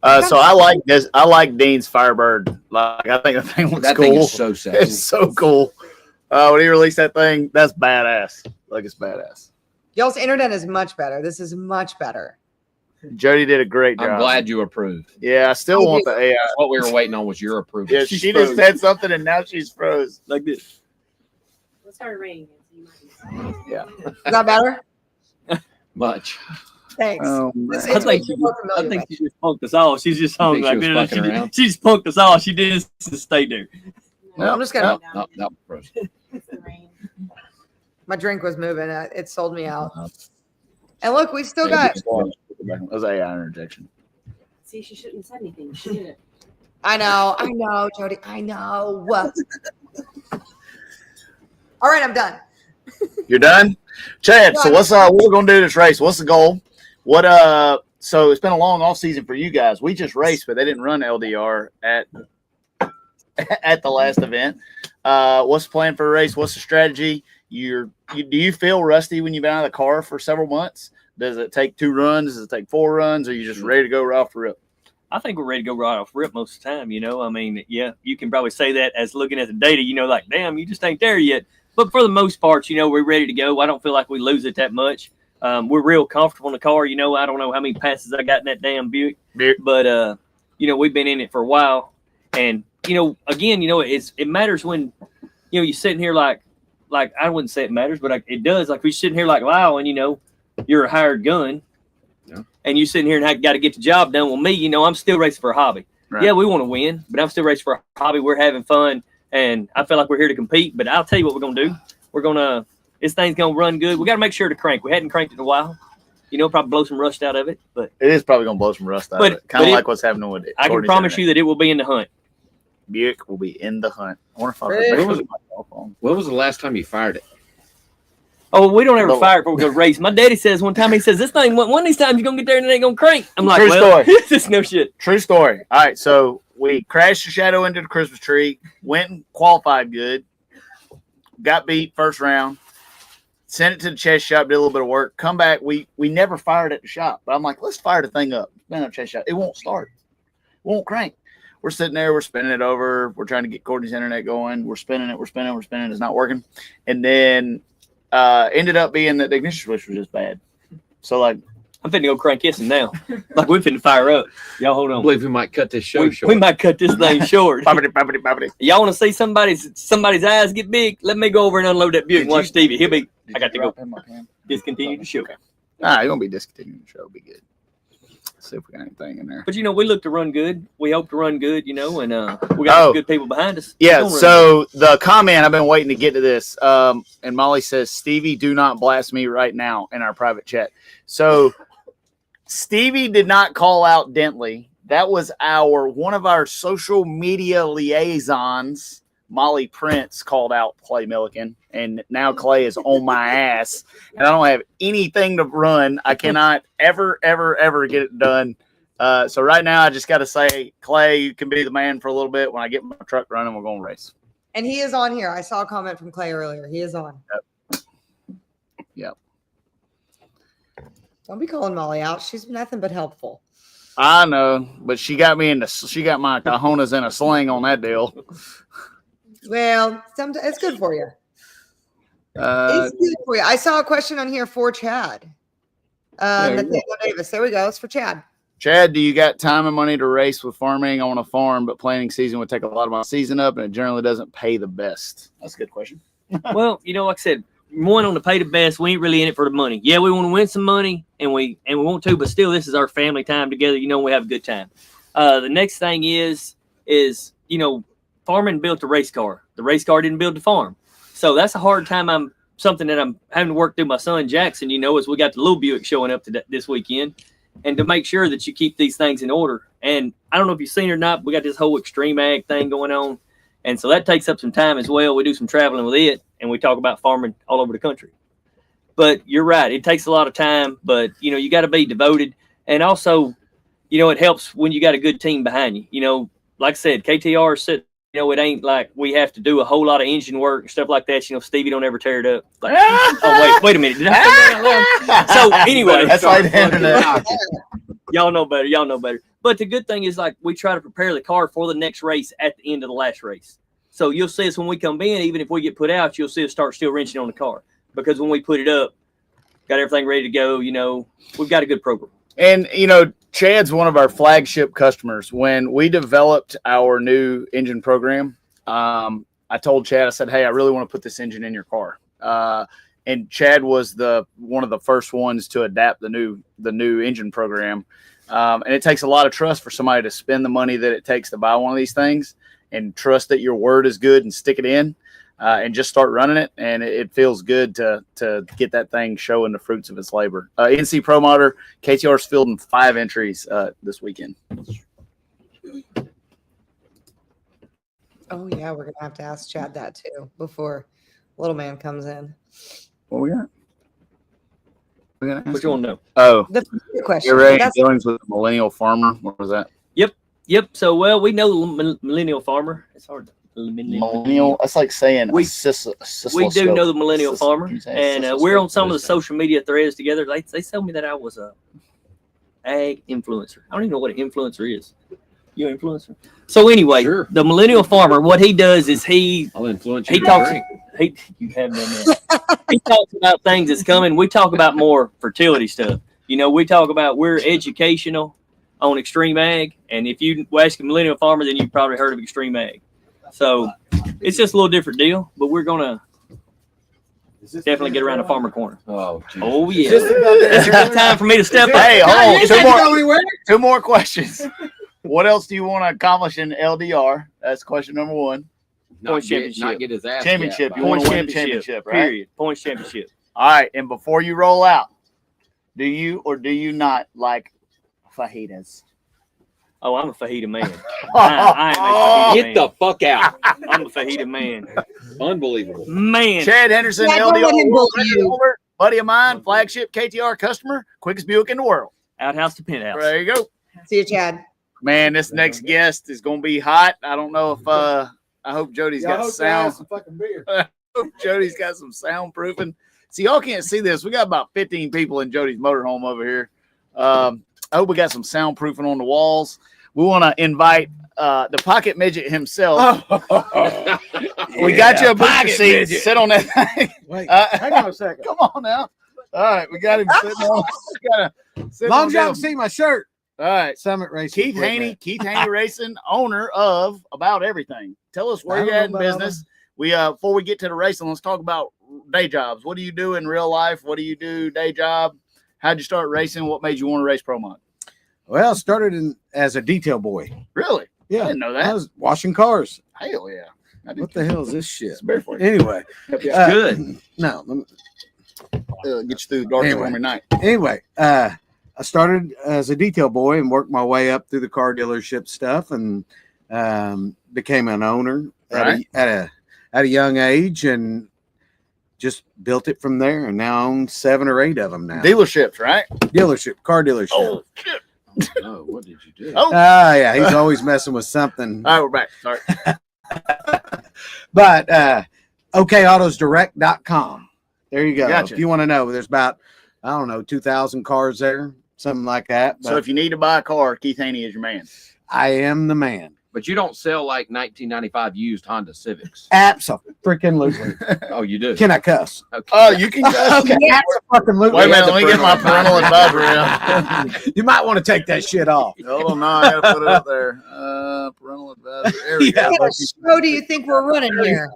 So I like this. I like Dean's Firebird. Like, I think the thing looks That cool. thing is so sexy. It's so cool. When he released that thing, that's badass. Like, it's badass. Y'all's internet is much better. This is much better. Jody did a great job. I'm glad you approved. Yeah, I still want the AI. What we were waiting on was your approval. Yeah, she just said something and now she's froze. Like this. It started raining. Yeah. Is that better? Much. Thanks. Oh, man. I think she just punked us all. She's just hung like she was fucking around? She just punked us all. She did to stay there. No, I'm just gonna. No, that was frozen. It's the rain. My drink was moving. It sold me out. And look, we've still got. That was AI interjection. See, she shouldn't have said anything. She did it. I know, Jody. I know. All right, I'm done. You're done? Chad, so what's what we're gonna do this race? What's the goal? So it's been a long off season for you guys. We just raced, but they didn't run LDR at the last event. What's the plan for a race? What's the strategy? Do you feel rusty when you've been out of the car for several months? Does it take 2 runs? Does it take 4 runs? Or are you just ready to go right off the rip? I think we're ready to go right off rip most of the time. I mean, yeah, you can probably say that as looking at the data, like, damn, you just ain't there yet. But for the most part, we're ready to go. I don't feel like we lose it that much. We're real comfortable in the car. I don't know how many passes I got in that damn Buick. But, we've been in it for a while. And, again, it matters when, you're sitting here like I wouldn't say it matters, but it does. Like, we're sitting here like Lyle and, you're a hired gun. Yeah. And you're sitting here and got to get the job done. Well, me, I'm still racing for a hobby. Right. Yeah, we want to win, but I'm still racing for a hobby. We're having fun. And I feel like we're here to compete, but I'll tell you what we're going to do. This thing's going to run good. We got to make sure to crank. We hadn't cranked it in a while. Probably blow some rust out of it, but it is probably going to blow some rust out of it. Kind of like what's happening with it. I can promise you that it will be in the hunt. Buick will be in the hunt. I wonder if when was the last time you fired it? Oh, we don't ever fire it before we go race. My daddy says one time, he says, this thing, one of these times you're going to get there and it ain't going to crank. I'm like, True story. This is no shit. True story. All right, so we crashed the Shadow into the Christmas tree, went and qualified good, got beat first round, sent it to the chest shop, did a little bit of work, come back. We never fired at the shop, but I'm like, let's fire the thing up. Man, up chest shop. It won't start. It won't crank. We're sitting there, we're spinning it over. We're trying to get Courtney's internet going. We're spinning it. It's not working. And then ended up being that the ignition switch was just bad. So, like, I'm finna go crank this now. Like, we're finna fire up. Y'all hold on. I believe we might cut this show short. We might cut this thing short. Boppity. Y'all want to see somebody's eyes get big? Let me go over and unload that Buick and watch Stevie. I got to go. Discontinue the show. Okay. Nah, you won't be discontinuing the show. It'll be good. Let's see if we got anything in there. But, we look to run good. We hope to run good, and we got some good people behind us. Yeah, so the comment, I've been waiting to get to this. And Molly says, Stevie, do not blast me right now in our private chat. So Stevie did not call out Dentley. That was one of our social media liaisons Molly Prince called out Clay Milliken, and now Clay is on my ass, and I don't have anything to run. I cannot ever get it done. So right now, I just got to say, Clay, you can be the man for a little bit. When I get my truck running, we're going to race. And he is on here. I saw a comment from Clay earlier. He is on. Yep. Don't be calling Molly out. She's nothing but helpful. I know, but she got my cojones in a sling on that deal. Well, it's good for you. It's good for you. I saw a question on here for Chad. Nathaniel Davis. There we go. It's for Chad. Chad, do you got time and money to race with farming on a farm, but planting season would take a lot of my season up, and it generally doesn't pay the best? That's a good question. Well, like I said, one on to pay the best. We ain't really in it for the money. Yeah, we want to win some money, and we want to, but still, this is our family time together. We have a good time. The next thing is farming built a race car. The race car didn't build the farm, so that's a hard time. Something that I'm having to work through my son Jackson. Is we got the little Buick showing up this weekend, and to make sure that you keep these things in order. And I don't know if you've seen it or not, but we got this whole extreme ag thing going on. And so that takes up some time as well. We do some traveling with it, and we talk about farming all over the country. But you're right. It takes a lot of time, but, you got to be devoted. And also, it helps when you got a good team behind you. Like I said, KTR said, it ain't like we have to do a whole lot of engine work and stuff like that. Stevie don't ever tear it up. Like, oh, wait a minute. Did I say that out loud? So anyway. That's like the internet. Y'all know better. But the good thing is, we try to prepare the car for the next race at the end of the last race. So you'll see us when we come in, even if we get put out, you'll see us start still wrenching on the car. Because when we put it up, got everything ready to go, we've got a good program. And, Chad's one of our flagship customers. When we developed our new engine program, I told Chad, I said, hey, I really want to put this engine in your car. And Chad was one of the first ones to adapt the new engine program. And it takes a lot of trust for somebody to spend the money that it takes to buy one of these things and trust that your word is good and stick it in and just start running it. And it feels good to get that thing showing the fruits of its labor. NC Pro Motor, KTR's fielding 5 entries this weekend. Oh, yeah. We're going to have to ask Chad that too before little man comes in. What we got? What you want to know? Oh, the question. You're ready. Dealings with the millennial farmer. What was that? Yep. So, we know the millennial farmer. It's hard. Millennial. That's like saying we do know the millennial farmer, and we're on some of the social media threads together. They tell me that I was a ag influencer. I don't even know what an influencer is. You an influencer? So anyway, Sure. The millennial farmer, what he does is I'll influence you. he talks. You have done that. He talks about things that's coming. We talk about more fertility stuff. We talk about we're educational on extreme ag, and if you ask a millennial farmer, then you've probably heard of extreme ag. So it's just a little different deal, but we're gonna definitely get around the farmer corner. Oh, geez. Oh yeah, that's a good time for me to step up. Hey, hold on. Two more questions. What else do you want to accomplish in LDR? That's question number 1. Not get his ass Championship. You want to win the championship, right? Period. Points championship. All right. And before you roll out, do you or do you not like fajitas? Oh, I'm a fajita man. I am a fajita Get man. the fuck out. I'm a fajita man. Unbelievable. Man. Chad Henderson, Yeah, don't let him bully you. LDR, buddy of mine, flagship KTR customer, quickest Buick in the world. Outhouse to penthouse. There you go. See you, Chad. Man, this next guest is going to be hot. I don't know if I hope Jody's got sound. Some fucking beer. Jody's got some soundproofing. See, y'all can't see this. We got about 15 people in Jody's motorhome over here. I hope we got some soundproofing on the walls. We want to invite the pocket midget himself. We got you a pocket seat. Midget. Sit on that thing. Wait, hang on a second. Come on now. All right, we got him sitting on. As long as y'all can see my shirt. All right. Summit Racing. Keith Haney Racing, owner of About Everything. Tell us where you're at in business. Before we get to the racing, let's talk about day jobs. What do you do in real life? What do you do day job? How'd you start racing? What made you want to race Pro Mod? Well, started as a detail boy. Really? Yeah. I didn't know I that. was washing cars. Hell yeah. What the hell is this shit? It's a beer for you. Anyway. Good. No. let me- Get you through the dark stormy night. Anyway, I started as a detail boy and worked my way up through the car dealership stuff and became an owner. at a young age, and just built it from there. And now I own 7 or 8 of them now. Dealerships, right? Car dealership. Oh, shit. Oh, what did you do? Oh, Yeah, he's always messing with something. all right, we're back. Sorry. But okautosdirect.com. There you go. Gotcha. If you want to know, there's about, I don't know, 2,000 cars there, something like that. But So if you need to buy a car, Keith Haney is your man. I am the man. But you don't sell like 1995 used Honda Civics. Absolutely. Oh, you do? Can I cuss? Okay. Oh, you can go. Okay. Absolutely. Wait a minute, let me get my parental advisory out. You might want to take that shit off. Hold on, no, I gotta put it up there. Parental advisory. There we go. What show do you think we're running here?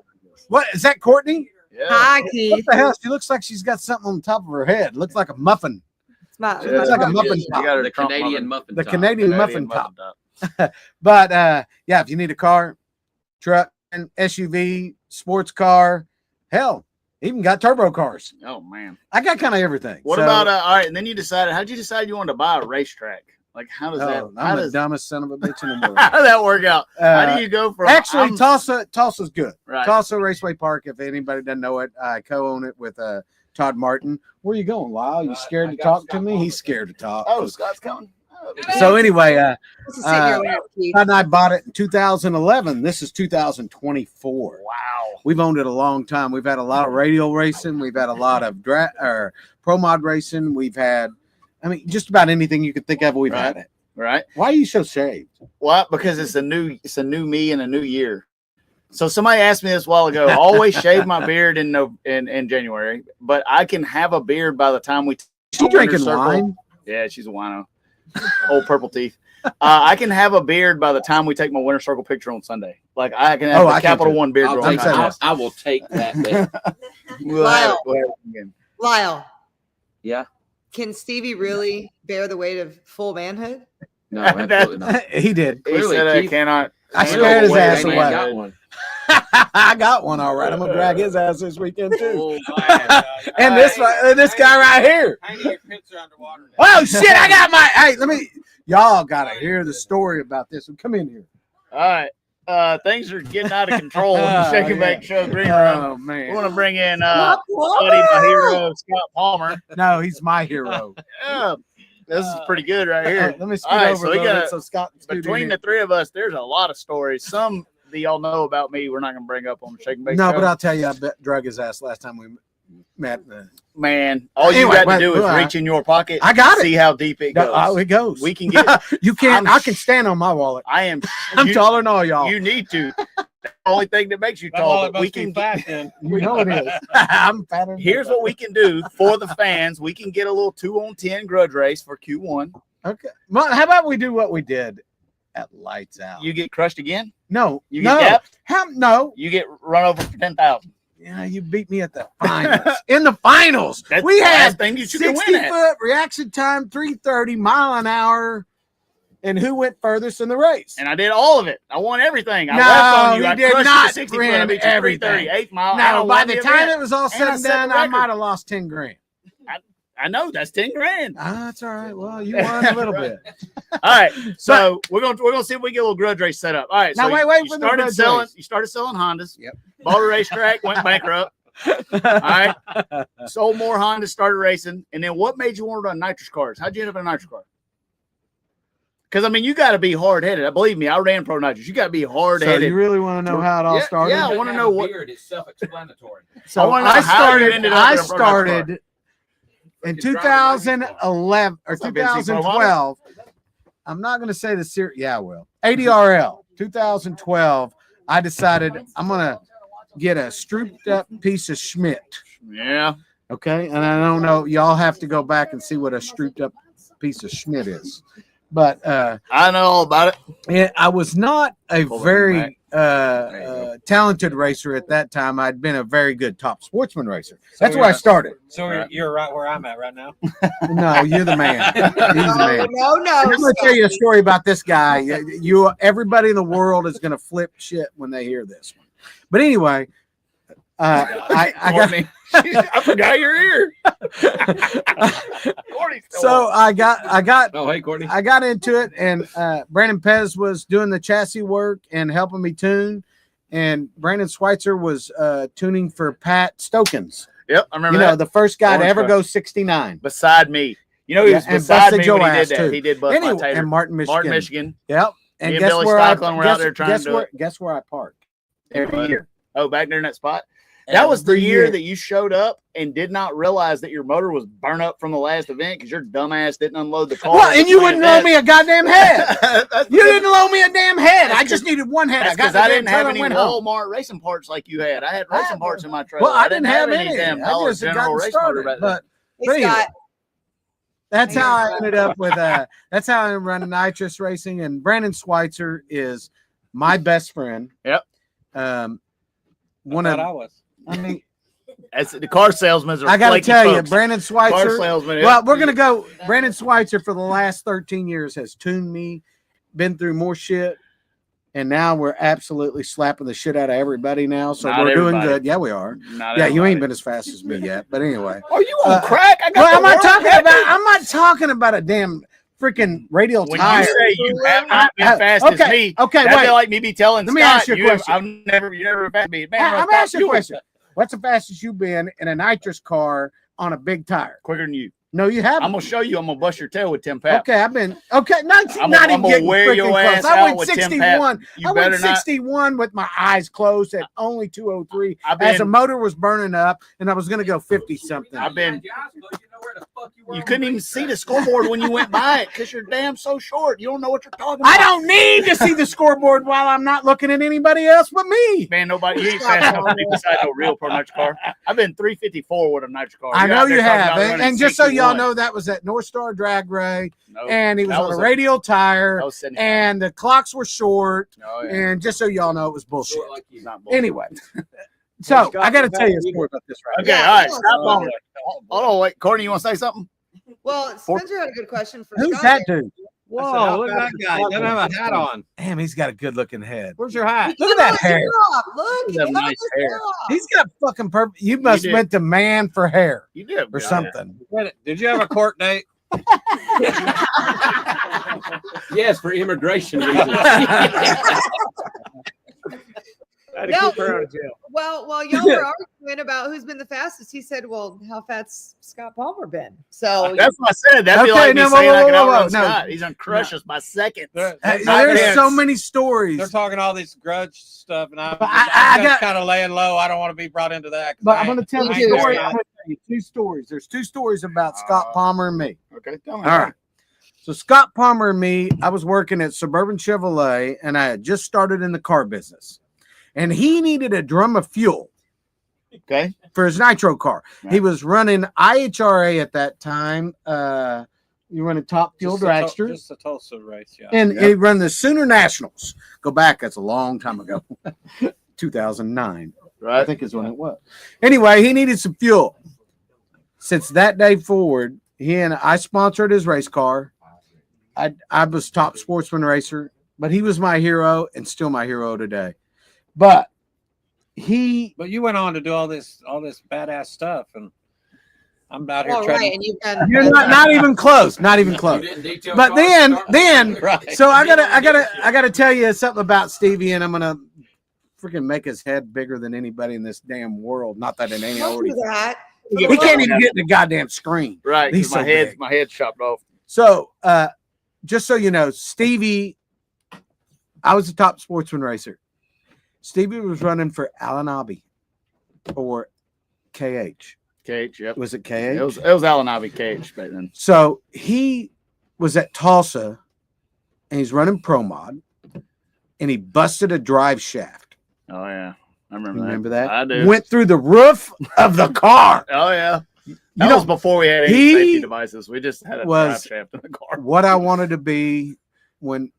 What is that, Courtney? Yeah. Hi, What Keith. the hell? She looks like she's got something on top of her head. Looks like a muffin. It's my, Yeah, Looks like a muffin you top. got her The Trump Canadian muffin. muffin. The top. Canadian muffin top. But yeah, if you need a car, truck, and SUV, sports car, hell, even got turbo cars. Oh man. I got kind of everything. What So- about all right? And then you decided. How'd you decide you wanted to buy a racetrack? Like, how does that? Oh, How I'm the does dumbest son of a bitch in the world. how does that work out? How do you go from Actually, Tulsa's good. Right. Tulsa Raceway Park. If anybody doesn't know it, I co-own it with Todd Martin. Where you going, Lyle? You scared to talk to me? He's scared to talk. Oh, Scott's coming. Oh, So anyway, This is in your lap, Keith. Todd and I bought it in 2011. This is 2024. wow. We've owned it a long time. We've had a lot of radial racing. We've had a lot of pro mod racing. We've had, I mean, just about anything you could think of. We've had it. Right. Why are you so shaved? What? Because it's a new me and a new year. So somebody asked me this a while ago. I always shave my beard in January, but I can have a beard by the time we. She drinking wine? Yeah, she's a wino. Old purple teeth. I can have a beard by the time we take my winter circle picture on Sunday. Like I can have I the can Capital too. One beard. I'll growing take, out. I will take that bet. We'll have it again. Lyle, Yeah. can Stevie really bear the weight of full manhood? No, absolutely not. He did. He Clearly, said I Keith- cannot. I handle scared the his weight ass of away. man. Got one. I got one all right. I'm gonna drag his ass this weekend too. Oh, my And this guy right here. Haney, your pits are underwater now. Oh shit! I got my. Hey, let me. Y'all gotta hear the story about this. Come in here. All right. Things are getting out of control in the Shake and Bake Show green room. Oh We man. want to bring in Scott buddy, my hero, Scott Palmer. No, he's my hero. Yeah, this is pretty good right here. Let me scoot All right, over so we a little got bit so Scott can scoot between in the three of us, there's a lot of stories. Some that y'all know about me, we're not going to bring up on the Shake and here. Bake No, Show. but I'll tell you, I drug his ass last time we met. Man, all you Anyway, got to do is well, reach in your pocket. I got see how deep it goes. Oh, it goes. We can get. You can't. I'm I can stand on my wallet. I am. I'm you, taller than all y'all. You need to. The only thing that makes you That tall, wallet but we must be can. fat then. You know it is. I'm fatter. Here's what we can do for the fans. We can get a little 2-on-10 grudge race for Q1. Okay. Well, how about we do what we did at Lights Out? You get crushed again. No. You no. get gapped. How? No. You get run over for 10,000. Yeah, you beat me at the finals. In the finals, That's we the last had thing you should win 60 at. foot reaction time, 330 mile an hour, and who went furthest in the race? And I did all of it. I won everything. I No, left on you. he I did crushed not you to 60 foot. I win beat you 330. everything. 8th mile. I No, don't by won the the time event. it was all And said I and set the done, I record. might have lost 10 grand. I know that's 10 grand. That's all right. Well, you won a little bit. All right, so we're gonna see if we get a little grudge race set up. All right, Now, so wait you for the started grudge selling. race. You started selling Hondas. Yep. Bought a racetrack, went bankrupt. All right, sold more Hondas, started racing, and then what made you want to run nitrous cars? How'd you end up in a nitrous car? Because I mean, you got to be hard headed. Believe me, I ran pro nitrous. You got to be hard So headed. you really want to know how it all Yeah, started? yeah. I want to know what. Beard is self-explanatory. So I wanna know I how you started. ended up I in a pro started in Freaking driving 2011 or What's up, Vince? You 2012. I'm not going to say the series. Yeah, I will. ADRL 2012. I decided I'm going to get a strooped up piece of Schmidt. Yeah. Okay, and I don't know. Y'all have to go back and see what a strooped up piece of Schmidt is. But I know all about it. yeah, I was not a Pull it very back. talented racer at that time. I'd been a very good top sportsman racer. That's So where I you're- started. So you're right where I'm at right now. No, you're the man. He's the man. No, I'm going to tell you a story about this guy. Everybody in the world is going to flip shit when they hear this one. But anyway, I got. Courtney. I forgot you're here. Courtney's still So on. I got Oh, hey, Courtney. I got into it, and Brandon Pez was doing the chassis work and helping me tune. and Brandon Schweitzer was tuning for Pat Stokins. Yep, I remember You know, that. the first guy to Orange ever car. go 69. Beside me. You know, he was and beside busted me your when he ass, did that. too. He did bust my Anyway, tater. and Martin, Michigan. Michigan. Yep. And Me and guess Billy where Stocklin were out guess, there trying guess to do where, it. Guess where I park every year? Oh, back there in that spot? That was the Every year year. that you showed up and did not realize that your motor was burnt up from the last event because your dumbass didn't unload the car. Well, and you wouldn't loan me a goddamn head. That's You didn't loan me a damn head. I That's just needed one head. That's I got because the I damn didn't have trailer any and went home. Walmart racing parts like you had. I had racing parts in my trailer. Well, I didn't have any any. damn I Dollar just had General gotten race motor started. back then. But Hey, anyway, Scott. that's how I ended up with that's how I'm running nitrous racing. And Brandon Schweitzer is my best friend. Yep. One I of thought I was. I mean, That's the car salesmen are I got to flaky tell you, folks. Brandon Car Schweitzer. salesman. Well, we're gonna go. Brandon Schweitzer for the last 13 years has tuned me, been through more shit, and now we're absolutely slapping the shit out of everybody now. So Not we're doing everybody. good. Yeah, we are. Not Yeah, you everybody. ain't been as fast as me yet. But anyway, Are you on crack? I got well, the I'm not world talking record. about. I'm not talking about a damn freaking radial When tire. you say you have not been fast as okay, me, okay, that'd wait. be like me be telling Let me Scott, ask you a question. you never been fast me. Man, I'm stop asking you a fueling. question. What's the fastest you've been in a nitrous car on a big tire? Quicker than you. No, you haven't. I'm gonna show you. I'm gonna bust your tail with 10 pounds. Okay, I've been okay. Not I'm even gonna getting wear your freaking ass close. I out went with 10 61. You I went better not. 61 with my eyes closed at only 203 I've as the been. motor was burning up, and I was going to go 50 something. I've been. You couldn't even see the scoreboard when you went by it because you're damn so short. You don't know what you're talking about. I don't need to see the scoreboard while I'm not looking at anybody else but me. Man, nobody. You ain't fast enough to be beside no real pro nitro car. I've been 354 with a nitro car. I You're know out there you talking have, about running and just so y'all 61. know, that was at North Star Drag Ray, No, and he was that on was a radial tire, that was 75. and the clocks were short, Oh, yeah. and just so y'all know, it was bullshit. It's not bullshit. Anyway, so I got to tell you a story about this, right? Okay, Yeah, all right. hold Stop on. on. Hold on, wait. Courtney, you want to say something? Well, Spencer had a good question for Who's Scott. that dude? Whoa, look at that guy. He doesn't have a hat on. Damn, he's got a good-looking head. Where's your hat? Look at that hair. Look, He has he nice got his hair. hair off. He's got fucking perfect. You must did. meant to man for hair You did. or something. Did you have a court date? Yes, for immigration reasons. No, well, while y'all were arguing about who's been the fastest, he said, "Well, how fat's Scott Palmer been?" So That's what I said. That'd be Okay, like me no, saying whoa, I can whoa, whoa, outrun no. Scott. He's gonna crush us by seconds. There's so many stories. They're talking all this grudge stuff, and I'm But I just got- kind of laying low. I don't want to be brought into that. 'cause But I I'm going to ain't- tell I you ain't a story. there I'm yet. going to tell you two stories. There's two stories about Scott Palmer and me. Okay, tell me. All right. So Scott Palmer and me, I was working at Suburban Chevrolet, and I had just started in the car business. And he needed a drum of fuel Okay. for his nitro car. Right. He was running IHRA at that time. You running Top Fuel Dragster. Just a Tulsa race, yeah. And he run the Sooner Nationals. Go back, that's a long time ago. 2009, I Right. think is when it was. Anyway, he needed some fuel. Since that day forward, I sponsored his race car. I was top sportsman racer, but he was my hero and still my hero today. But But you went on to do all this badass stuff, and I'm out here all trying. right, and you've done. you're not even close, not even close. But then, Right. so I gotta tell you something about Stevie, and I'm gonna freaking make his head bigger than anybody in this damn world. Not that it ain't Don't already. do that. He can't even get in the goddamn screen. Right. 'cause He's so big. my head's chopped off. So, just so you know, Stevie, I was a top sportsman racer. Stevie was running for Alan Abbey or KH. Cage. Yep. Was it KH? It was Alan Ivy Cage back then. So he was at Tulsa and he's running Pro Mod and he busted a drive shaft. Oh yeah, I You remember remember that. that? I do. Went through the roof of the car. Oh yeah. You That know, was before we had any he safety devices. We just had a drive was- shaft in the car. what I wanted to be when.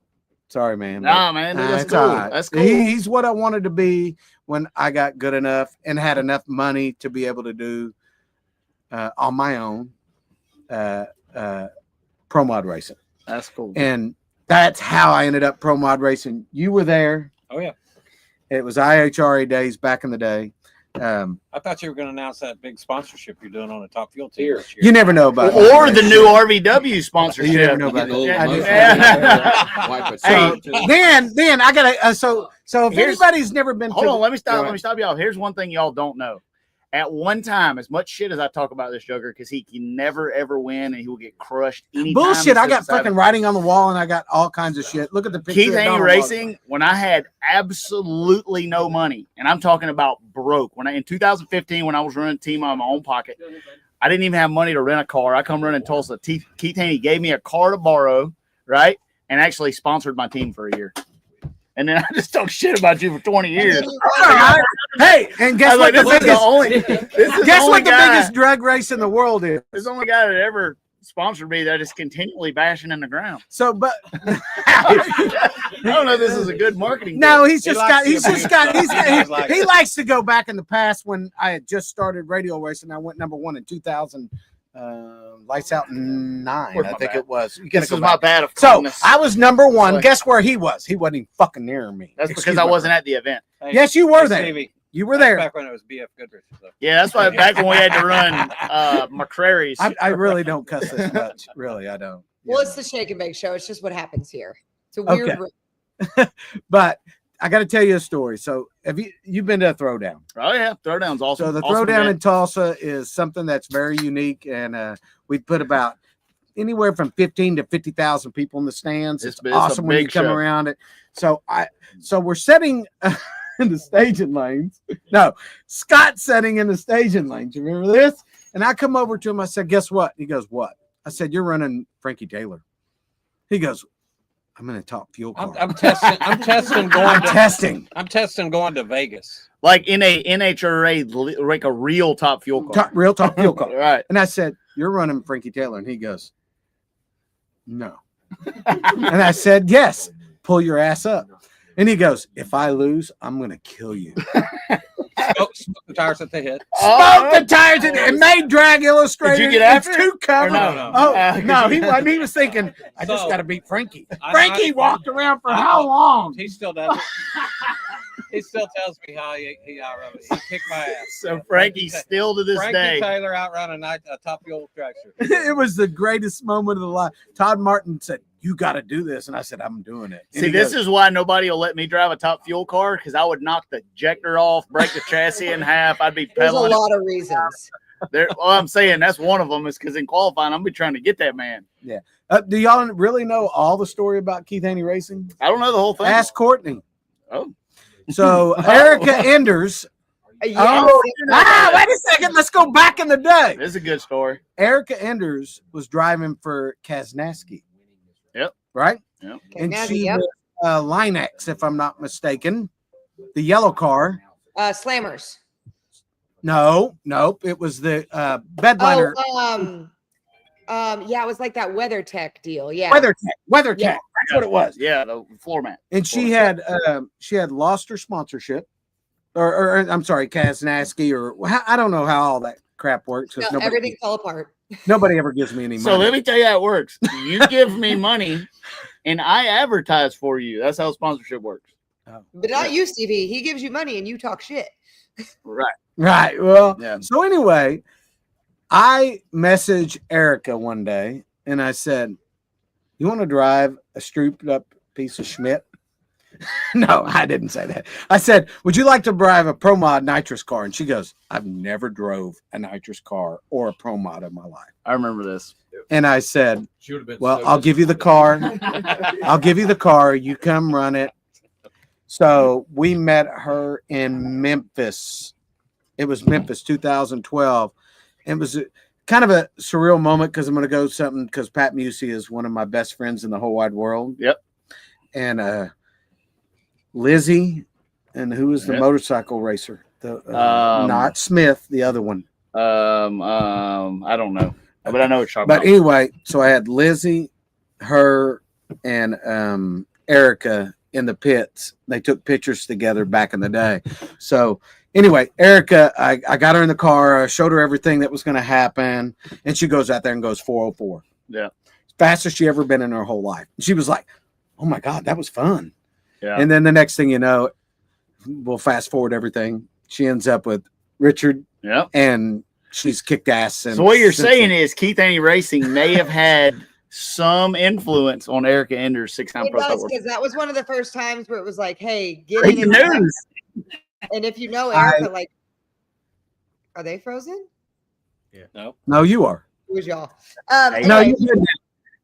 Sorry, man. but- Nah, man, dude, that's it's cool. all right. That's cool. He's what I wanted to be when I got good enough and had enough money to be able to do on my own pro mod racing. That's cool. And that's how I ended up pro mod racing. You were there. Oh yeah. It was IHRA days back in the day. I thought you were going to announce that big sponsorship you're doing on the Top Fuel team this year. You never know about Or that. the new RVW sponsorship. You never know about that. Yeah. I do. Yeah. So then I gotta. So So if Here's- anybody's never been, Hold to on, let me Go ahead. stop y'all. Here's one thing y'all don't know. At one time, as much shit as I talk about this Joker, because he can never ever win and he will get crushed anytime. Bullshit! I got fucking fucking writing on the wall, and I got all kinds of shit. Look at the picture. Keith of Haney Donald Racing, when I had absolutely no money, and I'm talking about broke. When in 2015, when I was running a team out of my own pocket, I didn't even have money to rent a car. I come running Tulsa. Keith Haney gave me a car to borrow, right, and actually sponsored my team for a year. And then I just talk shit about you for 20 years. Hey, and guess I was what? like, The this is the biggest, only. This is guess the only what? The guy, biggest drug race in the world is. This is the only guy that ever sponsored me that is continually bashing in the ground. So, but I don't know if this is a good marketing. no, deal. he's just likes got. to He's just abuse got. stuff. He's, Like he that. likes to go back in the past when I had just started radio racing. I went number 1 in 2000. Lights Out 9, Where's I my think bat? it was. You gotta This go is my back. bad of So kindness. I was number 1. Like- Guess where he was? He wasn't even fucking near me. That's Excuse because I my wasn't at the event. Hey, Yes, you were hey, there. Stevie, You were that's there. back when it was BF Goodrich. So. Yeah, that's why back when we had to run McCrary's. I really don't cuss this much. Really, I don't. Well, it's the Shake and Bake show. It's just what happens here. It's a weird. Okay. But I got to tell you a story. So have you've been to a throwdown? Oh yeah, throwdown's awesome. So the Awesome throwdown in event. Tulsa is something that's very unique, and we put about anywhere from 15 to 50,000 people in the stands. It's It's a awesome when you big come show. around it. So we're setting in the staging lanes. No, Scott's setting in the staging lanes. You remember this? And I come over to him. I said, "Guess what?" He goes, "What?" I said, "You're running Frankie Taylor." He goes, "I'm in a top fuel car." I'm testing. I'm testing going. I'm To, testing. I'm testing going to Vegas. Like in a NHRA, like a real top fuel car. Real top fuel car. Right. And I said, "You're running Frankie Taylor." And he goes, "No." And I said, "Yes, pull your ass up." And he goes, "If I lose, I'm going to kill you." Smoke the tires that they hit. Smoke the tires and made Drag Illustrated. Did you get It's after it? two cover. Or no? No. Oh, no, he wasn't. He was thinking, I just So- got to beat Frankie. I- Frankie walked around for how long? He still does it. He still tells me how he outrun me. He kicked my ass. So Frankie still to this Frankie day. Taylor outrun a top fuel tractor. It was the greatest moment of the life. Todd Martin said, "You got to do this." And I said, "I'm doing it." And See, he this goes, is why nobody will let me drive a top fuel car, because I would knock the ejector off, break the chassis in half. I'd be There's a pedaling. lot of reasons. There, well, I'm saying that's one of them is because in qualifying, I'm be trying to get that man. do y'all really know all the story about Keith Haney Racing? I don't know the whole thing. Ask Courtney. Oh. So Erica Enders. Yes. Wait a second. Let's go back in the day. This is a good story. Erica Enders was driving for Kaznaski. Yep. Right? Yep. And Kaznaski, she yep. was Linex, if I'm not mistaken. The yellow car. Slammers. No, nope. It was the Bedliner Yeah, it was like that WeatherTech deal. Yeah. WeatherTech. Yeah. That's what it was. Yeah, the floor mat. And she had lost her sponsorship, or I'm sorry, Kaznaski, or I don't know how all that crap works. 'Cause No, everything fell apart. nobody ever gives me any So money. let me tell you how it works. You give me money, and I advertise for you. That's how sponsorship works. But not you, Stevie. He gives you money and you talk shit. Right. Right. Well, Yeah. so anyway, I messaged Erica one day and I said, "You want to drive a strooped up piece of Schmidt?" No, I didn't say that. I said, "Would you like to drive a Pro Mod nitrous car?" And she goes, "I've never drove a nitrous car or a Pro Mod in my life." I remember this. And I said, She would have been. "Well, so I'll give you the car. I'll give you the car. You come run it." So we met her in Memphis. It was Memphis 2012. It was kind of a surreal moment because I'm going to go something because Pat Musey is one of my best friends in the whole wide world. Yep. And Lizzie, and who was the Yep. motorcycle racer? The not Smith, the other one. I don't know, but I know what you're talking But about. anyway, so I had Lizzie, her, and Erica in the pits. They took pictures together back in the day. So anyway, Erica, I got her in the car. I showed her everything that was going to happen. And she goes out there and goes 404. Yeah. Fastest she ever been in her whole life. She was like, "Oh my God, that was fun." Yeah. And then the next thing you know, we'll fast forward everything. She ends up with Richard Yep. and she's kicked ass. And So what you're saying is Keith Haney Racing may have had some influence on Erica Ender's 6-time It pro does, football. because that was one of the first times where it was like, hey, get in Breaking and out. news. And if you know Erica, like, are they frozen? No, you are. Who was y'all? No, Anyway, you didn't.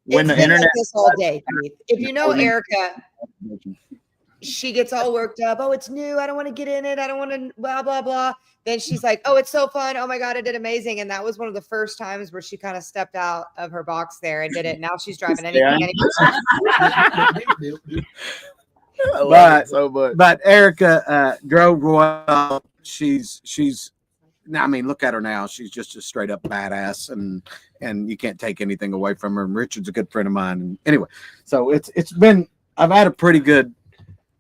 When it's the been internet like this all day, Keith. If you know Erica, she gets all worked up. Oh, it's new. I don't want to get in it. I don't want to blah, blah, blah. Then she's like, oh, it's so fun. Oh my God, I did amazing. And that was one of the first times where she kind of stepped out of her box there and did it. Now she's driving anything. I love But- it so much. But Erica drove well. She's. I mean, look at her now. She's just a straight up badass, and you can't take anything away from her. And Richard's a good friend of mine. And anyway, so it's been. I've had a pretty good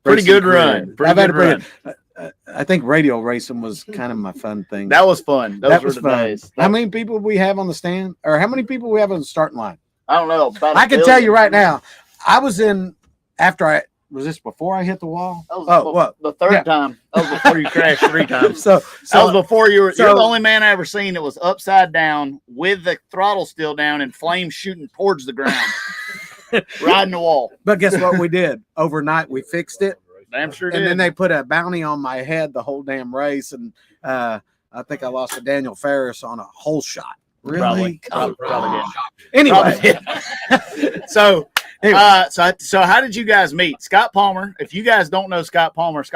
racing career. run. Pretty I've had good a pretty. I think radio racing was kind of my fun thing. That was fun. Those That were was the fun. days. How many people we have on the stand, or how many people we have on the starting line? I don't know. About I can tell you right now. I was in after I was this before I hit the wall. That was Oh, what? the third Yeah. time. That was before you crashed 3 times. So That was before you're the so- only man I ever seen that was upside down with the throttle still down and flames shooting towards the ground, riding the wall. But guess what we did? Overnight we fixed it. Damn sure And did. then they put a bounty on my head the whole damn race. And I think I lost to Daniel Ferris on a hole shot. Really? Probably did. Anyway. Probably did. So how did you guys meet? Scott Palmer. If you guys don't know Scott Palmer's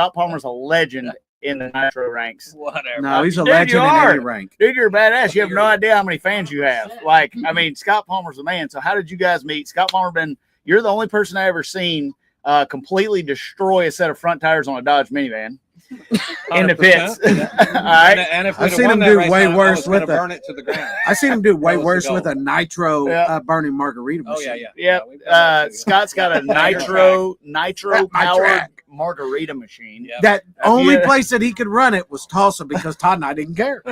a legend in the Nitro ranks. Whatever. No, he's a Dude, you legend in are. any rank. Dude, you're a badass. You have no idea how many fans you have. Like, I mean, Scott Palmer's the man. So how did you guys meet? Scott Palmer you're the only person I ever seen completely destroy a set of front tires on a Dodge minivan in the pits. All right. And if I've we'd seen have him won do that race, way I worse was gonna with it. burn it to the ground. I seen him do way That was the worse goal. with a nitro Yeah. burning margarita Oh machine. yeah. Yep. we've done that too. Scott's got a nitro My powered track. margarita machine. Yeah. That only you- place that he could run it was Tulsa because Todd and I didn't care.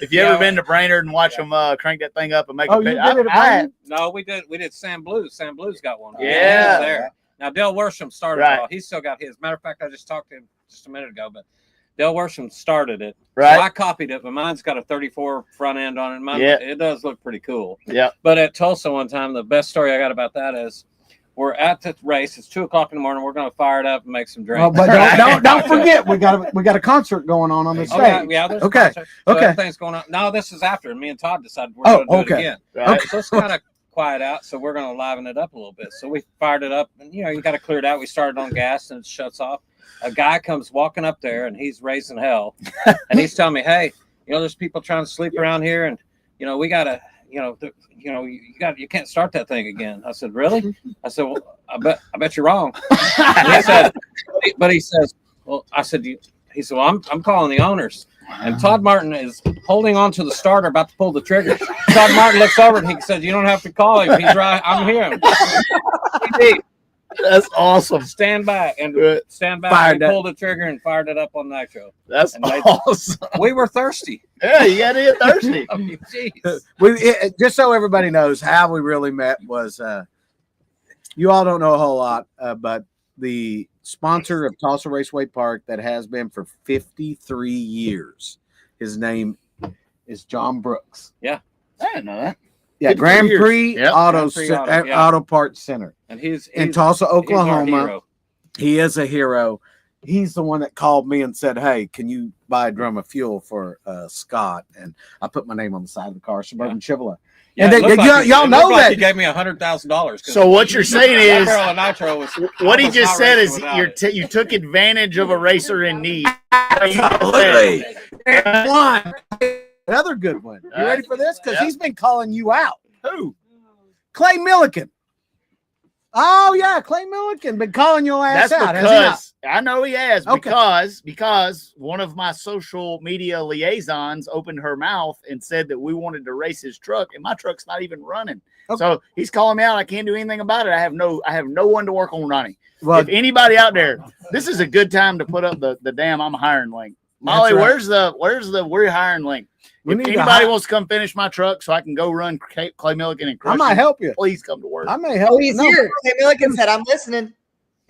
If you Yeah. ever been to Brainerd and watch them crank that thing up and make Oh, it you big, did it at I Brainerd? No, we did Sam Blues. Sam Blues got one. Yeah. He was there. Now Dale Worsham started Right. it all. He's still got his. Matter of fact, I just talked to him just a minute ago, but Dale Worsham started it. Right. So I copied it, but mine's got a 34 front end on it. Mine, Yeah. It does look pretty cool. Yep. But at Tulsa one time, the best story I got about that is we're at the race. It's 2:00 in the morning. We're going to fire it up and make some drinks. Oh, but don't forget we got a concert going on the stage. Oh, yeah, there's a Okay, concert. So okay. everything's going on. No, this is after. Me and Todd decided we're Oh, going to do okay. it again. Right. So it's kind of quiet out, so we're going to liven it up a little bit. So we fired it up, and you got to clear it out. We started on gas, and it shuts off. A guy comes walking up there, and he's raising hell, and he's telling me, "Hey, there's people trying to sleep around here, and we got to, you can't start that thing again." I said, "Really?" I said, "Well, I bet you're wrong." He said, but he says, "Well," I said, he said, "Well, I'm calling the owners." And Todd Martin is holding on to the starter, about to pull the trigger. Todd Martin looks over and he says, "You don't have to call him. He's right. I'm here." That's awesome. Stand back and stand back. Fired And that. pulled the trigger and fired it up on nitro. That's And they- awesome. We were thirsty. Yeah, you got to get thirsty. I mean, jeez. Just so everybody knows how we really met was you all don't know a whole lot, but the sponsor of Tulsa Raceway Park that has been for 53 years, his name is John Brooks. I didn't know that. Yeah, 53 Grand years. Prix Yep. Auto, Grand Prix Auto, yeah. Auto Parts Center And he's in Tulsa, he's our Oklahoma. hero. He is a hero. He's the one that called me and said, "Hey, can you buy a drum of fuel for Scott?" And I put my name on the side of the car, Suburban Chevrolet. Yeah, And it looked y'all it looked know like that. he gave me $100,000. So what you're saying that is, barrel of nitro was what I he was just not said racing is without it. you took advantage of a racer in need. Absolutely. One. Another good one. You ready for this? Because Yeah. he's been calling you out. Who? Clay Milliken. Oh yeah, Clay Milliken been calling your ass That's out. has he not? because I know he has Okay. because one of my social media liaisons opened her mouth and said that we wanted to race his truck, and my truck's not even running. Okay. So he's calling me out. I can't do anything about it. I have no one to work on running. Well, If anybody out there, this is a good time to put up the damn I'm hiring link. Molly, right. where's the we're hiring link? we If need to anybody hire- wants to come finish my truck so I can go run Clay Milliken and I crush might him, help you. please come to work. I may help Oh, he's No. here. Clay Milliken said, "I'm listening."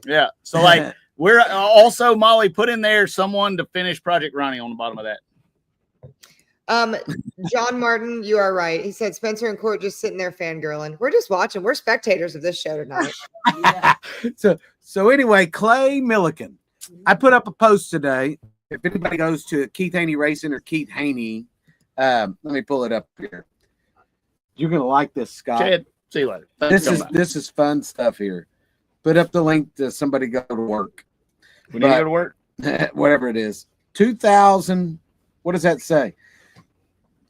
Yeah. So like we're also Molly put in there someone to finish Project Ronnie on the bottom of that. John Martin, you are right. He said Spencer and Court just sitting there fangirling. We're just watching. We're spectators of this show tonight. So anyway, Clay Milliken. I put up a post today. If anybody goes to Keith Haney Racing or Keith Haney, let me pull it up here. You're gonna like this, Scott. Chad, see you later. This is fun stuff here. Put up the link to somebody go to work. We need to go to work. Whatever it is. 2000. What does that say?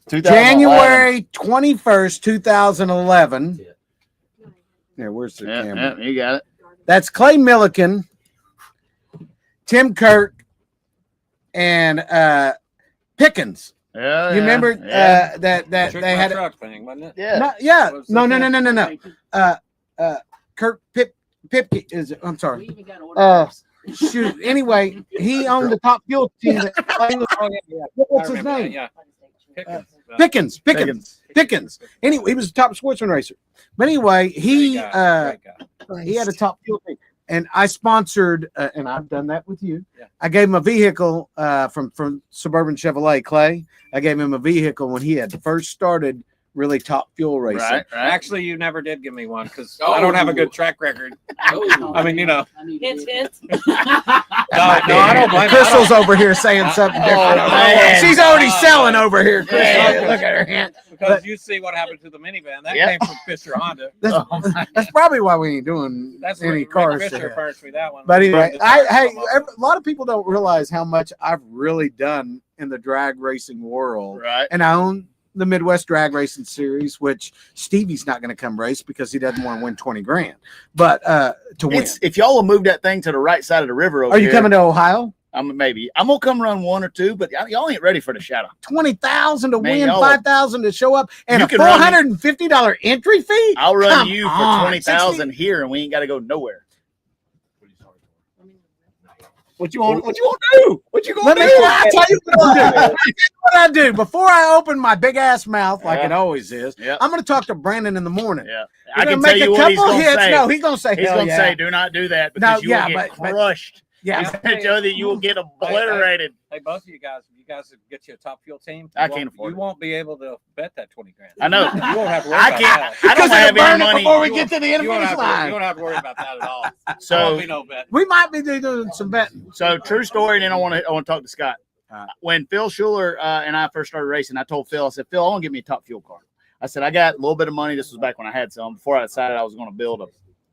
2011. January 21st, 2011. Yeah, where's the camera? Yeah, you got it. That's Clay Milliken, Tim Kirk, and Pickens. Yeah, You remember that Trick they my had truck thing, wasn't it? Yeah. No. Kirk Pipke is. I'm sorry. Shoot. Anyway, he owned the Top Fuel team. What's his name? Yeah. Pickens. Anyway, he was a top sportsman racer. But anyway, he had a Top Fuel team, and I sponsored, and I've done that with you. Yeah. I gave him a vehicle from Suburban Chevrolet, Clay. I gave him a vehicle when he had first started really Top Fuel racing. Right. Actually, you never did give me one because I don't have a good track record. I mean, Hits. No, I don't blame Crystal's over here saying something different. man. She's already selling over here, Crystal. Man. Look at her hand. because you see what happened to the minivan. That came from Fisher Honda. That's probably why we ain't doing That's any Rick cars. Fisher furnished me that one. But anyway, Hey, a lot of people don't realize how much I've really done in the drag racing world. Right. And I own the Midwest Drag Racing Series, which Stevie's not going to come race because he doesn't want to win 20 grand. But to win. If y'all will move that thing to the right side of the river over Are you here, coming to Ohio? maybe. I'm going to come run one or two, but y'all ain't ready for the shadow. 20,000 to Man, win, y'all- 5,000 to show up, and You a can run- $450 entry fee? I'll run Come you for on, 20,000 here, and we ain't got to go nowhere. What you want to do? What you Let gonna me do? I'll tell you what I'll do. What I do before I open my big ass mouth, like Yeah. it always is, Yeah. I'm going to talk to Brandon in the morning. Yeah, We're I can gonna tell make you a what he's couple gonna hits. say. No, he's going to say, He's hell gonna yeah. say, "Do not do that because No, you yeah, will get but- crushed." Yeah. He's gonna tell you will get obliterated. Hey, both of you guys get you a Top Fuel team. I can't afford You it. won't be able to bet that 20 grand. I know. You won't have to worry I about can't. that. I don't Because have it'll any burn it money. before we get to the end You of won't, the have to, line. you won't have to worry about that at all. There So, won't be no bet. We might be doing some betting. so true story. And then I want to talk to Scott. All right. When Phil Schuler and I first started racing, I told Phil, I said, "Phil, I want to get me a Top Fuel car." I said, "I got a little bit of money." This was back when I had some. Before I decided I was going to build a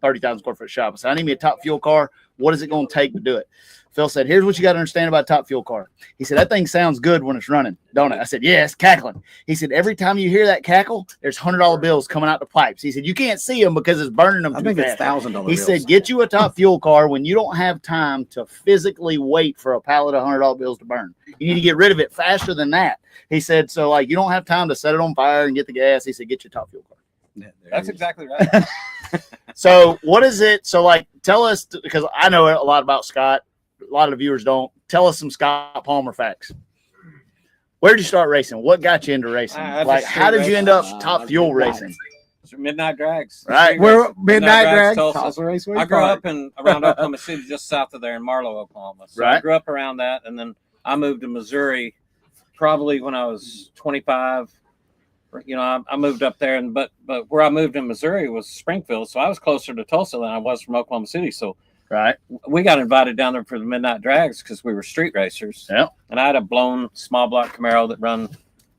30,000 square foot shop. I said, "I need me a Top Fuel car. What is it going to take to do it?" Phil said, "Here's what you got to understand about a Top Fuel car." He said, "That thing sounds good when it's running, don't it?" I said, "Yeah, it's cackling." He said, "Every time you hear that cackle, there's $100 bills coming out the pipes." He said, "You can't see them because it's burning them I too think it's fast." $1,000. He said, "Get you a Top Fuel car when you don't have time to physically wait for a pallet of $100 bills to burn. You need to get rid of it faster than that." He said, "So like you don't have time to set it on fire and get the gas." He said, "Get your Top Fuel car." That's exactly right. So what is it? So like, tell us, because I know a lot about Scott. A lot of the viewers don't. Tell us some Scott Palmer facts. Where did you start racing? What got you into racing? I Like, just how did you end up raced, Top Fuel racing? Midnight Drags. Right. We're Midnight Drag. Tulsa. Tulsa Raceway I grew Park. up around Oklahoma City, just south of there in Marlow, Oklahoma. So I Right. grew up around that, and then I moved to Missouri probably when I was 25. You know, I moved up there, and but where I moved in Missouri was Springfield, so I was closer to Tulsa than I was from Oklahoma City. So Right. we got invited down there for the Midnight Drags because we were street racers. Yeah. And I had a blown small block Camaro that run,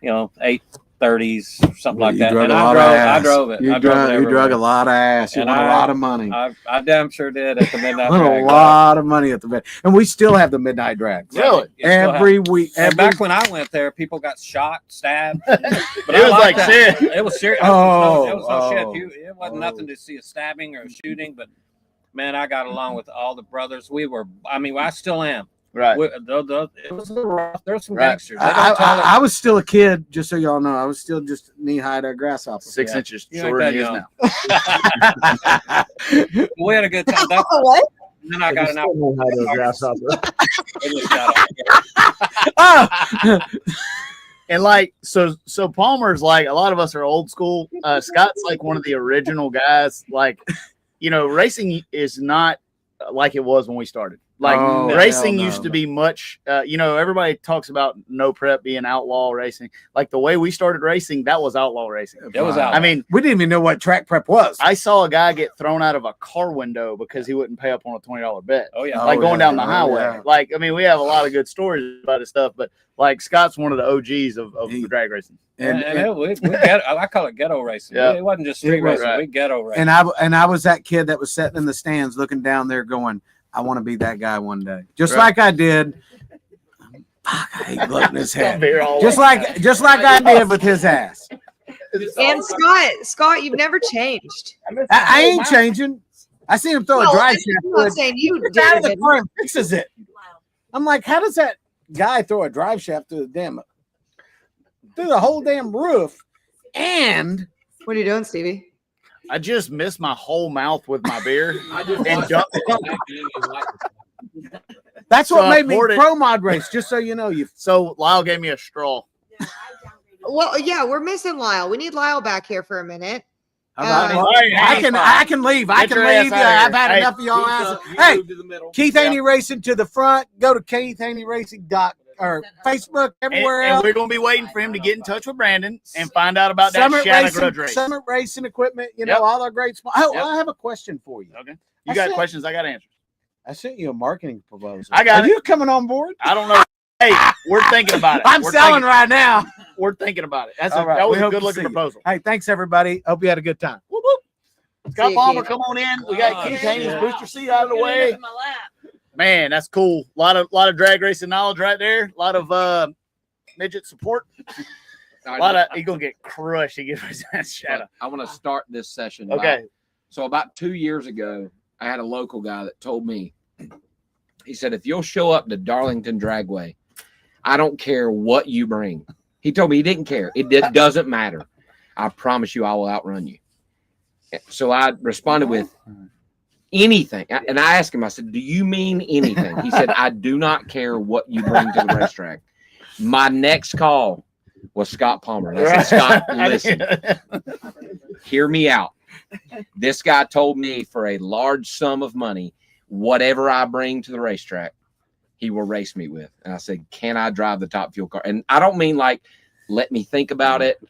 830s, something like You that. drug And a I lot drove, of I ass. drove it. You I drove it drug a everywhere. lot of ass. You And won a lot of money. I damn sure did at the Midnight Won a Drag. lot of money at the vet. And we still have the Midnight Drags. Really? You still have- Every week. And back when I went there, people got shot, stabbed. But It I was liked like that. serious. It was serious. Oh, it was no oh, shit. It wasn't oh. nothing to see a stabbing or a shooting, but man, I got along with all the brothers. I still am. Right. It was a little rough. There's some Right. gangsters. They don't tolerate- I was still a kid, just so y'all know. I was still just knee high to a grasshopper. 6 Yeah. inches You shorter ain't than that he is now. We had a good time. That, What? and then I got an Oh, And like, so Palmer's like, a lot of us are old school. Scott's like one of the original guys. Like, racing is not like it was when we started. Like Oh, racing hell used no. to be much, everybody talks about no prep being outlaw racing. Like the way we started racing, that was outlaw racing. It was Wow. out. I mean, We didn't even know what track prep was. I saw a guy get thrown out of a car window because he wouldn't pay up on a $20 bet. Oh yeah. Like going down the Oh, highway. yeah. Like, I mean, we have a lot of good stories about this stuff, but like Scott's one of the OGs of the drag racing. And, and, we get, I call it ghetto racing. Yeah. It wasn't just street It was, racing. right. We ghetto racing. and I was that kid that was sitting in the stands looking down there going, I want to be that guy one day. Just Right. like I did. Fuck, I hate gloating his head. Beer all Just like like I did with his ass. And Scott, you've never changed. I ain't changing. I see him throw a drive shaft. I'm not saying you Gets out of the did. car and fixes it. I'm like, how does that guy throw a drive shaft through the whole damn roof? And What are you doing, Stevie? I just missed my whole mouth with my beer and dumped it. that's So what I made me poured it- pro mod race. Just so you know, you. So Lyle gave me a straw. Well, yeah, we're missing Lyle. We need Lyle back here for a minute. I can leave. I Get can your ass leave. outta Yeah, here. I've had Hey, enough of y'all asses. Hey, Keith Haney Racing to the front. Go to Keith Haney Racing or Facebook everywhere And else. we're going to be waiting for him to get in touch with Brandon and find out about that Shadow Grudge race. Summit Racing equipment. You Yep. know all our great. Oh, Yep. I have a question for you. Okay. I You got said- questions, I got answers. I sent you a marketing proposal. I got Are it. you coming on board? I don't know. Hey, we're thinking about it. I'm We're selling thinking- right now. We're thinking about it. All right, That was we a hope to good looking see you. proposal. Hey, thanks everybody. Hope you had a good time. Whoop, whoop. See Scott you, Palmer, Keith. come on in. We got Oh, Keith yeah. Haney's booster seat out of the way. Man, that's cool. A lot of drag racing knowledge right there. A lot of midget support. A lot of he's gonna get crushed. He gets that shadow. I want to start this session. Okay. So about 2 years ago, I had a local guy that told me, he said, if you'll show up to Darlington Dragway, I don't care what you bring. He told me he didn't care. It doesn't matter. I promise you I will outrun you. So I responded with anything. And I asked him, I said, do you mean anything? He said, I do not care what you bring to the racetrack. My next call was Scott Palmer. And I said, Scott, listen, hear me out. This guy told me for a large sum of money, whatever I bring to the racetrack, he will race me with. And I said, can I drive the top fuel car? And I don't mean like, let me think about it.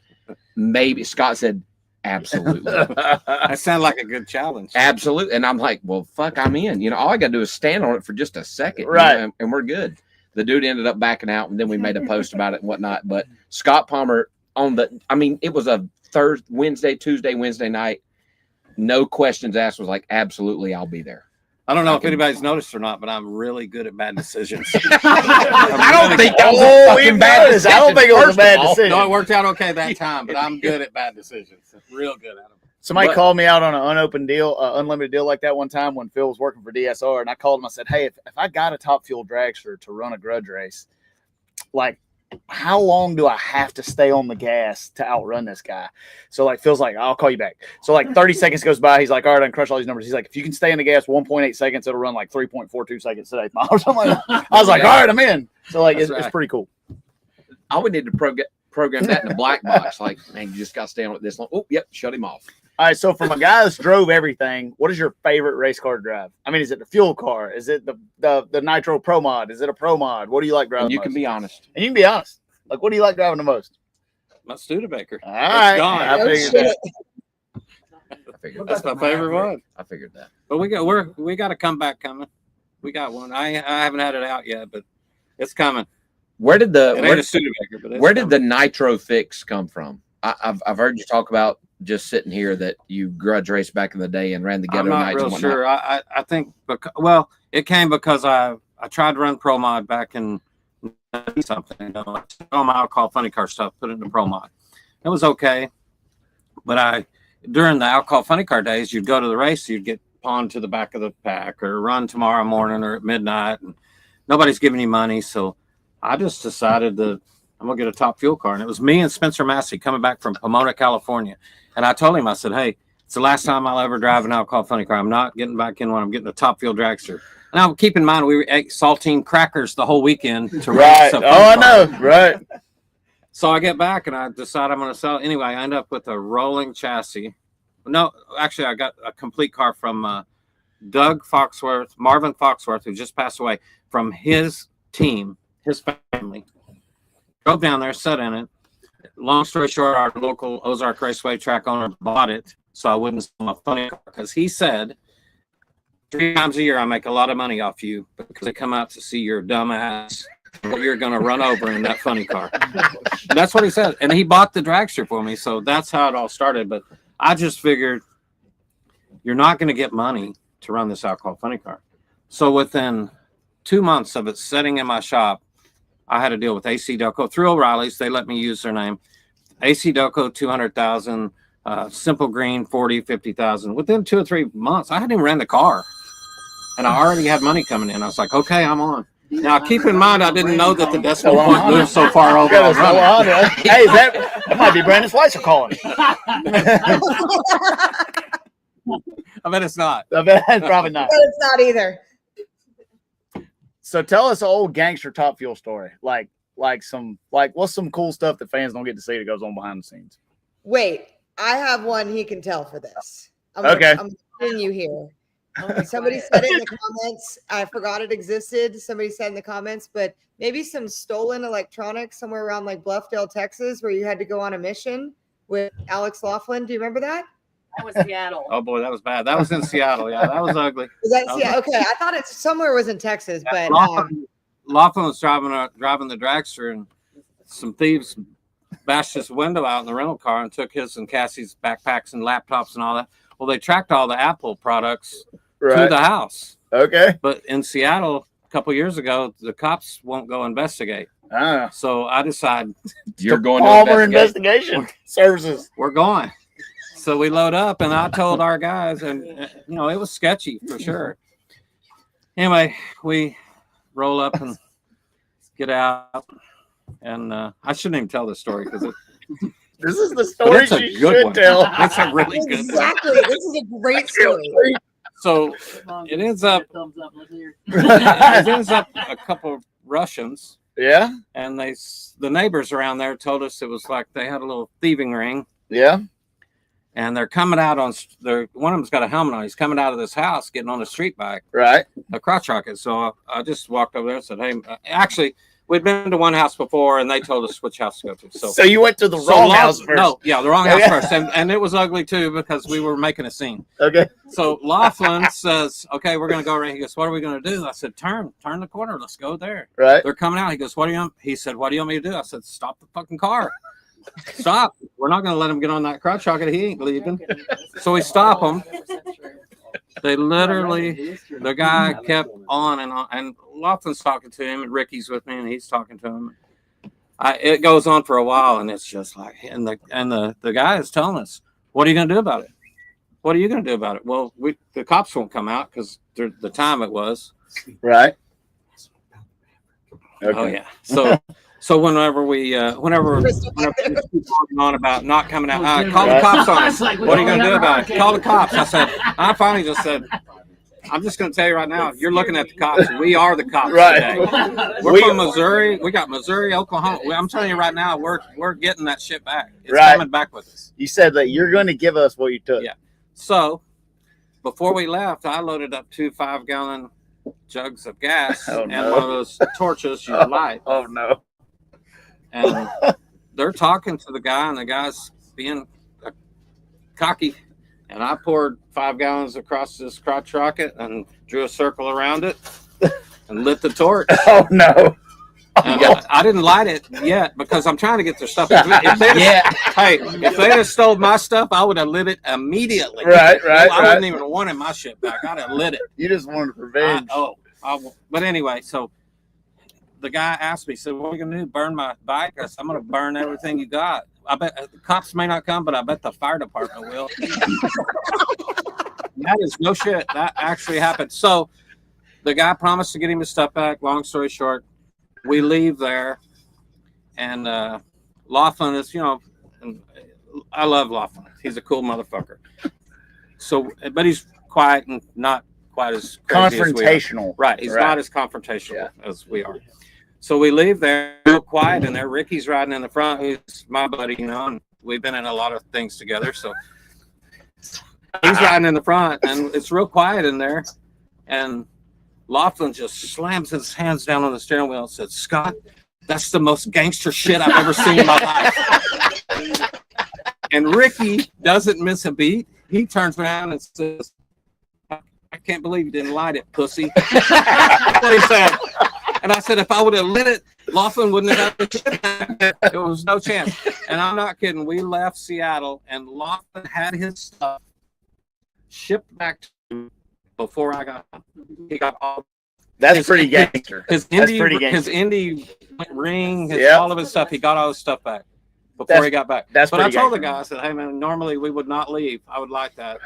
Maybe. Scott said, absolutely. That sounds like a good challenge. Absolutely. And I'm like, well, fuck, I'm in. You know, all I got to do is stand on it for just a second. you Right. know, and we're good. The dude ended up backing out, and then we made a post about it and whatnot. But Scott Palmer it was a Tuesday, Wednesday night. No questions asked, was like, absolutely, I'll be there. I don't know if anybody's noticed or not, but I'm really good at bad decisions. I don't think that was Oh, a we fucking bad noticed. decision. I don't think it was a first bad of all. decision. No, it worked out okay that time, but I'm good at bad decisions. Real good at them. Somebody But- called me out on an unopened deal, unlimited deal like that one time when Phil was working for DSR, and I called him. I said, "Hey, if I got a top fuel dragster to run a grudge race, like, how long do I have to stay on the gas to outrun this guy?" So like Phil's like, "I'll call you back." So like 30 seconds goes by. He's like, "All right, I can crush all these numbers." He's like, "If you can stay in the gas 1.8 seconds, it'll run like 3.42 seconds today." I was like, "All right, I'm in." So like, That's it's right. pretty cool. I would need to program that in a black box. Like, man, you just got to stay on it this long. Oh, yep, shut him off. All right, so from a guy that's drove everything, what is your favorite race car to drive? I mean, is it the fuel car? Is it the Nitro Pro Mod? Is it a Pro Mod? What do you like driving? And you most? can be honest. And you can be honest. Like, what do you like driving the most? My Studebaker. All right, gone. I Oh, figured shit. that. I figured That's that. my favorite one. I figured that. But we got a comeback coming. We got one. I haven't had it out yet, but it's coming. Where did It ain't a Studebaker, but it's where did the coming. Nitro fix come from? I've heard you talk about just sitting here that you grudge raced back in the day and ran the ghetto I'm not nights real and whatnot. sure. I think it came because I tried to run Pro Mod back in something. You know, I took all my alcohol funny car stuff, put it in the Pro Mod. It was okay, but during the alcohol funny car days, you'd go to the race, you'd get pawned to the back of the pack, or run tomorrow morning or at midnight, and nobody's giving you money. So I just decided that I'm gonna get a top fuel car, and it was me and Spencer Massey coming back from Pomona, California. And I told him, I said, "Hey, it's the last time I'll ever drive an alcohol funny car. I'm not getting back in one. I'm getting a top fuel dragster." Now, keep in mind, we ate saltine crackers the whole weekend to Right. race a Oh, I fun car. know. Right. So I get back and I decide I'm going to sell. Anyway, I end up with a rolling chassis. No, actually, I got a complete car from Doug Foxworth, Marvin Foxworth, who just passed away, from his team, his family, drove down there, sat in it. Long story short, our local Ozark Raceway track owner bought it, so I wouldn't sell my funny car, because he said 3 times a year I make a lot of money off you because they come out to see your dumb ass that you're going to run over in that funny car. That's what he said, and he bought the dragster for me, so that's how it all started. But I just figured you're not going to get money to run this alcohol funny car. So within 2 months of it sitting in my shop, I had a deal with AC Delco through O'Reilly's. They let me use their name. AC Delco, 200,000, Simple Green, 40, 50,000. Within 2 or 3 months, I hadn't even ran the car, and I already had money coming in. I was like, okay, I'm on. Now, keep in mind, I didn't know that the decimal point moved so far over. Hey, that might be Brandon Slicer calling. I bet it's not. I bet it's probably not. But it's not either. So tell us an old gangster Top Fuel story. Like what's some cool stuff that fans don't get to see that goes on behind the scenes? Wait, I have one he can tell for this. Okay. I'm putting you here. Somebody said it in the comments. I forgot it existed. Somebody said in the comments, but maybe some stolen electronics somewhere around like Bluffdale, Texas, where you had to go on a mission with Alex Laughlin. Do you remember that? That was Seattle. Oh boy, that was bad. That was in Seattle. Yeah, that was ugly. Was that, yeah, okay. I thought it's somewhere was in Texas, but Laughlin was driving the dragster, and some thieves bashed his window out in the rental car and took his and Cassie's backpacks and laptops and all that. Well, they tracked all the Apple products to the house. Okay. But in Seattle, a couple years ago, the cops won't go investigate. So I decided You're going Palmer to investigation services. we're going. So we load up, and I told our guys, and it was sketchy for sure. Anyway, we roll up and get out, and I shouldn't even tell this story because this is the story you should tell. It's a really good one. exactly. This is a great story. So it ends up a couple of Russians. Yeah. And the neighbors around there told us it was like they had a little thieving ring. Yeah. And they're coming out one of them's got a helmet on. He's coming out of this house, getting on a street bike. Right. A crotch rocket. So I just walked over there and said, hey, actually, we'd been to one house before, and they told us which house to go to. So you went to the wrong house first. No, yeah, the wrong house first. And it was ugly, too, because we were making a scene. Okay. So Laughlin says, okay, we're going to go right. He goes, what are we going to do? I said, turn the corner. Let's go there. Right. They're coming out. He goes, he said, what do you want me to do? I said, stop the fucking car. Stop. We're not going to let him get on that crotch rocket. He ain't leaving. So we stop him. They literally, the guy kept on and on. And Laughlin's talking to him, and Ricky's with me, and he's talking to him. It goes on for a while, and it's just like, and the guy is telling us, what are you going to do about it? What are you going to do about it? Well, the cops won't come out because the time it was. Right. Okay. Oh, yeah. So whenever we're talking on about not coming out, call the cops on us. What are you going to do about it? Call the cops. I finally just said, I'm just going to tell you right now, you're looking at the cops. We are the cops today. We're from Missouri. We got Missouri, Oklahoma. I'm telling you right now, we're getting that shit back. It's coming back with us. You said that you're going to give us what you took. Yeah. So before we left, I loaded up 2 5-gallon jugs of gas and one of those torches you light. Oh, no. And they're talking to the guy, and the guy's being cocky. And I poured 5 gallons across this crotch rocket and drew a circle around it and lit the torch. Oh, no. And I didn't light it yet because I'm trying to get their stuff. If they'd have stole my stuff, I would have lit it immediately. Right. I wouldn't even wanted my shit back. I'd have lit it. You just wanted revenge. But anyway, so the guy asked me, said, what are you going to do? Burn my bike? I said, I'm going to burn everything you got. I bet the cops may not come, but I bet the fire department will. That is no shit. That actually happened. So the guy promised to get him his stuff back. Long story short, we leave there, and Laughlin is, I love Laughlin. He's a cool motherfucker. So, but he's quiet and not quite as crazy confrontational. Right. He's not as confrontational as we are. So we leave there, real quiet, and there Ricky's riding in the front, who's my buddy, and we've been in a lot of things together. So He's riding in the front, and it's real quiet in there. And Laughlin just slams his hands down on the steering wheel and said, "Scott, that's the most gangster shit I've ever seen in my life." And Ricky doesn't miss a beat. He turns around and says, "I can't believe you didn't light it, pussy." That's what he said. And I said, if I would have lit it, Laughlin wouldn't have got the shit back. There was no chance. And I'm not kidding. We left Seattle, and Laughlin had his stuff shipped back to him before I got home. He got all That's pretty gangster. his That's Indy, pretty his gangster. Indy ring, his, Yep. all of his stuff. He got all his stuff back before That's- he got back. that's But I pretty told the gangster. guy, I said, "Hey man, normally we would not leave. I would like that,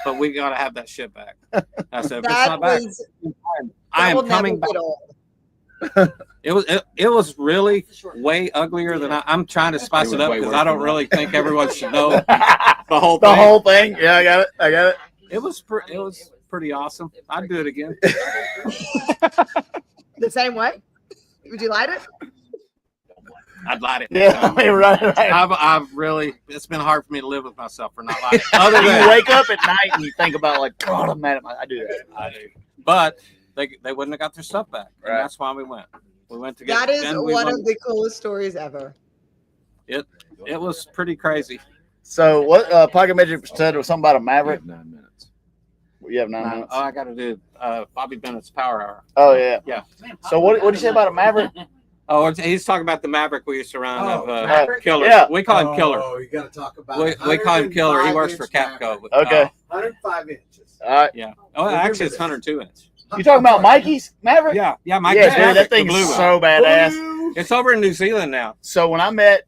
but we got to have that shit back." I said, "If it's That not back, was. I that will am never coming back." get old. It was really way uglier than I'm trying to spice It it was up way because worse I don't than really think everyone should know the whole The thing. whole thing. Yeah, I got it. I got it. It was pretty awesome. I'd do it again. The same way? Would you light it? I'd light it. Yeah, right. I've really. It's been hard for me to live with myself for not lighting it. Other You than wake up at night and you think about like, God, I'm mad at my. I do that. I do, but they wouldn't have got their stuff back, and Right. that's why we went. We went to get. That is then we one went- of the coolest stories ever. It was pretty crazy. So what? Pocket Magic said was something about a Maverick. 9 minutes. You have 9 minutes. Oh, I got to do Bobby Bennett's Power Hour. Oh yeah. Yeah. So what did you say about a Maverick? Oh, he's talking about the Maverick we used to run of Maverick? Killer. Yeah. We call him Killer. Oh, you got to talk about We call him Killer. He works for 105 Capco. inch Okay. 105 inches. All right. Yeah. Oh, actually, it's 102 inch. You talking about Mikey's Maverick? Yeah. Yeah. Mike. Yeah, dude, that Maverick, the thing's blue one. so badass. It's over in New Zealand now. So when I met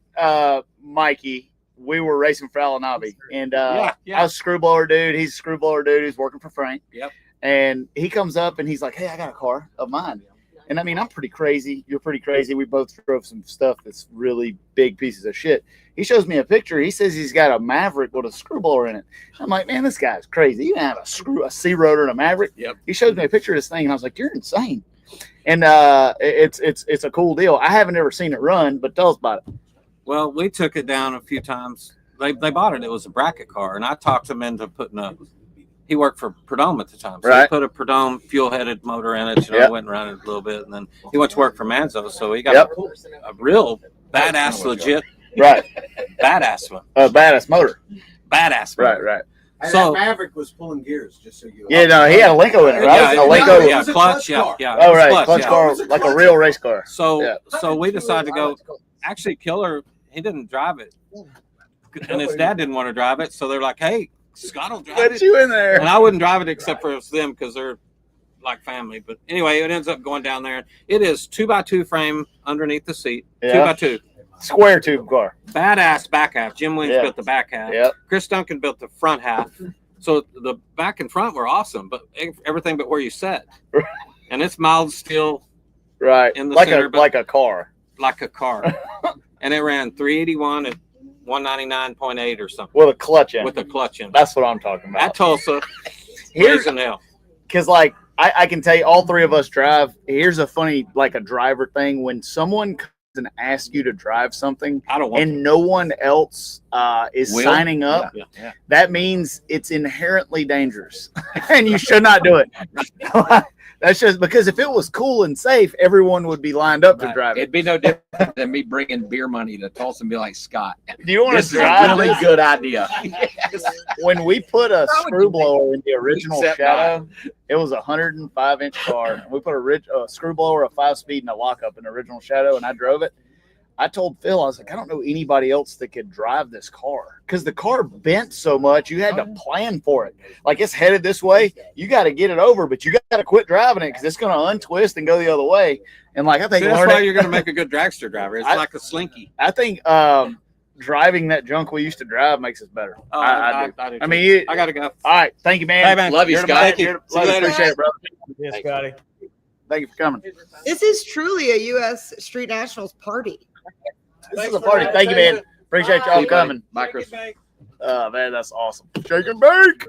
Mikey, we were racing for Alanabi, and Yeah. I was a screwblower dude. He's a screwblower dude. He's working for Frank. Yep. And he comes up and he's like, "Hey, I got a car of mine." And I mean, I'm pretty crazy. You're pretty crazy. We both drove some stuff that's really big pieces of shit. He shows me a picture. He says he's got a Maverick with a screwblower in it. I'm like, man, this guy's crazy. You have a C rotor and a Maverick. Yep. He shows me a picture of this thing, and I was like, you're insane. And it's a cool deal. I haven't ever seen it run, but tell us about it. Well, we took it down a few times. They bought it. It was a bracket car, and I talked him into putting a. He worked for Prudhomme at the time, so he Right. put a Prudhomme fuel-headed motor in it. You know, Yep. went and ran it a little bit, and then he went to work for Manzo, so he got Yep. a real badass, legit Right. badass one, A badass motor. badass. Right, One. right. And So- that Maverick was pulling gears, just so you. Yeah, no, he had a Linko in it, right? Yeah, a Linko. yeah, It was a clutch, clutch yeah, car. yeah. Oh, it was right. Clutch yeah. car, It was a like a clutch real car. race car. So, Yeah. so we decided to go. Actually, Killer, he didn't drive it, and his dad didn't want to drive it. So they're like, "Hey, Scott will drive Put it," you in there. and I wouldn't drive it except for them because they're like family. But anyway, it ends up going down there. It is 2x2 frame underneath the seat, Yeah. 2x2, Square tube car. badass back half. Jim Williams Yeah. built the back half. Yep. Chris Duncan built the front half. So the back and front were awesome, but everything but where you sat. And it's mild steel Right. In the like center, a but- like a car. like a car. And it ran 381 at 199.8 or something With a clutch in. with a clutch in it. That's what I'm talking At about. Tulsa, Here's raising hell. because like I can tell you all three of us drive. Here's a funny like a driver thing. When someone comes and asks you to drive something I don't want and no one else is Will? signing up, to. Yeah. that means it's inherently dangerous and you should not do it. That's just because if it was cool and safe, everyone would be lined up to Right. drive it. It'd be no different than me bringing beer money to Tulsa and be like, Scott, Do you want this to is a drive really this? good idea. When we put a How would screw you blower in the original Except Shadow, it was a 105-inch car. We put a screw blower, a 5-speed, and a lockup in the original Shadow, and I drove it. I told Phil, I was like, I don't know anybody else that could drive this car because the car bent so much. You had to plan for it. Like it's headed this way, you got to get it over, but you got to quit driving it because it's going to untwist and go the other way. And like I think See, that's learning- why you're going to make a good dragster driver. It's like a slinky. I think driving that junk we used to drive makes us better. Oh, I do. I do I too. mean, you- I got to go. All right, thank you, man. Hey, man. Love you, You're the Scott. best. Thank you. You're the- See you later. Appreciate it, brother. Yes, Scotty. Thank you for coming. This is truly a U.S. Street Nationals party. This is a party. Thank you, man. Appreciate y'all Bye. coming. Bye, Chris. Oh man, that's awesome. Shake and bake.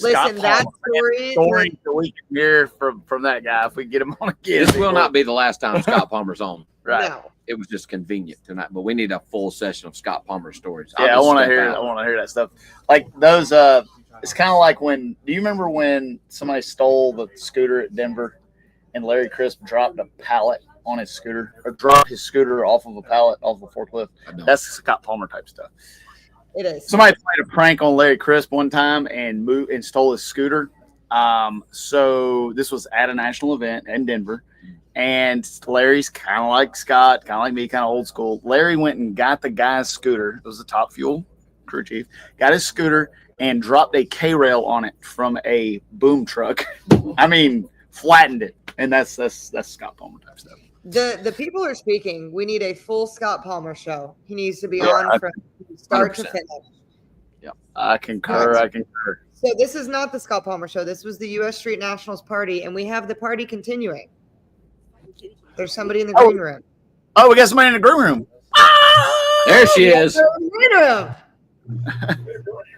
Listen, that story. story that we can hear from that guy if we get him on again. This will not be the last time Scott Palmer's on. right. No. It was just convenient tonight, but we need a full session of Scott Palmer stories. Yeah, I I'll just want to step hear. out. I want to hear that stuff. Like those It's kind of like when. Do you remember when somebody stole the scooter at Denver, and Larry Crisp dropped a pallet on his scooter, or dropped his scooter off of a pallet off of a forklift? That's Scott Palmer type stuff. It is. Somebody played a prank on Larry Crisp one time and stole his scooter. So this was at a national event in Denver, and Larry's kind of like Scott, kind of like me, kind of old school. Larry went and got the guy's scooter. It was the Top Fuel crew chief. Got his scooter and dropped a K-rail on it from a boom truck. I mean, flattened it, and that's Scott Palmer type stuff. The people are speaking. We need a full Scott Palmer show. He needs to be on from start to 100%. finish. Yeah, I concur. So this is not the Scott Palmer show. This was the U.S. Street Nationals party, and we have the party continuing. There's somebody in the green room. Oh, we got somebody in the green room. There she is. Green room.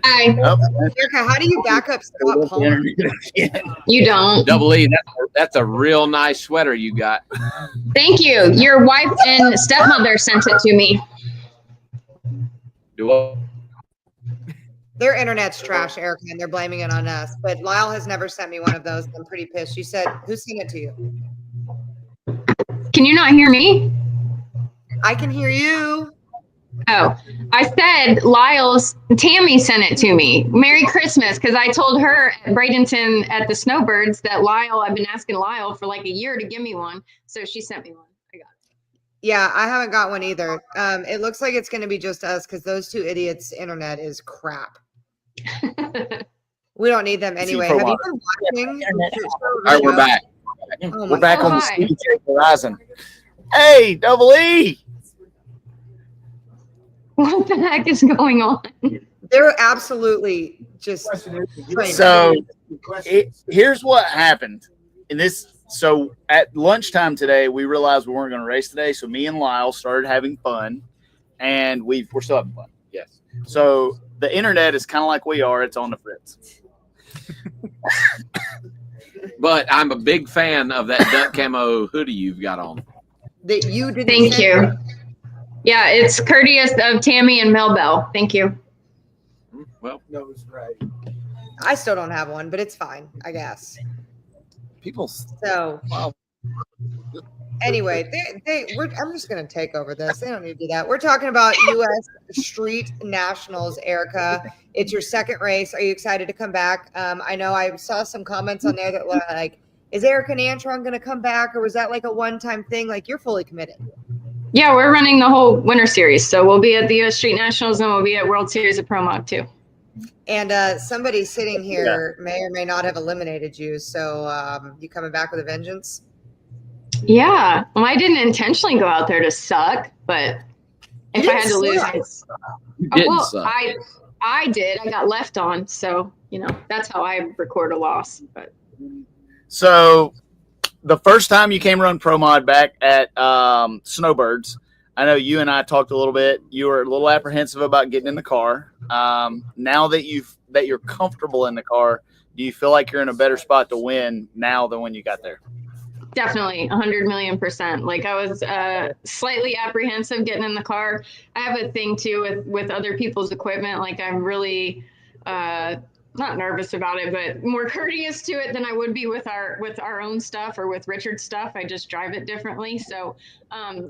Hi. Oh, Erica, how do you back up Scott Palmer? You don't. Double E. That's a real nice sweater you got. Thank you. Your wife and stepmother sent it to me. Do I? Their internet's trash, Erica, and they're blaming it on us. But Lyle has never sent me one of those. I'm pretty pissed. She said, "Who sent it to you?" Can you not hear me? I can hear you. Oh, I said Tammy sent it to me. Merry Christmas, because I told her at Bradenton at the Snowbirds that I've been asking Lyle for like a year to give me one. So she sent me one. I got Yeah, I haven't got one either. It looks like it's going to be just us because those two idiots' internet is crap. it. We don't need them anyway. Have you been watching? All right, we're back. Oh We're my back God. on the Hi. CJ Horizon. Hey, Double E. What the heck is going on? They're absolutely just. So here's what happened. So at lunchtime today, we realized we weren't going to race today. So me and Lyle started having fun, and we're still having fun. Yes. So the internet is kind of like we are. It's on the fritz. But I'm a big fan of that duck camo hoodie you've got on. That you didn't. Thank send you. me. Yeah, it's courteous of Tammy and Mel Bell. Thank you. Well, That was right. I still don't have one, but it's fine, I guess. People. So Wow. anyway, I'm just going to take over this. They don't need to do that. We're talking about U.S. Street Nationals, Erica. It's your second race. Are you excited to come back? I know I saw some comments on there that were like, is Erica and Antron going to come back, or was that like a one-time thing? Like, you're fully committed. Yeah, we're running the whole Winter Series. So we'll be at the U.S. Street Nationals and we'll be at World Series of Pro Mod too. And somebody sitting here may or may not have eliminated you. So you coming back with a vengeance? Yeah. Well, I didn't intentionally go out there to suck, but if I had to lose, you didn't well, suck. I did. I got left on. So, that's how I record a loss. But So the first time you came run Pro Mod back at Snowbirds, I know you and I talked a little bit. You were a little apprehensive about getting in the car. Now that you're comfortable in the car, do you feel like you're in a better spot to win now than when you got there? definitely 100,000,000%. Like, I was slightly apprehensive getting in the car. I have a thing too with other people's equipment. Like, I'm really not nervous about it, but more courteous to it than I would be with our own stuff or with Richard's stuff. I just drive it differently. So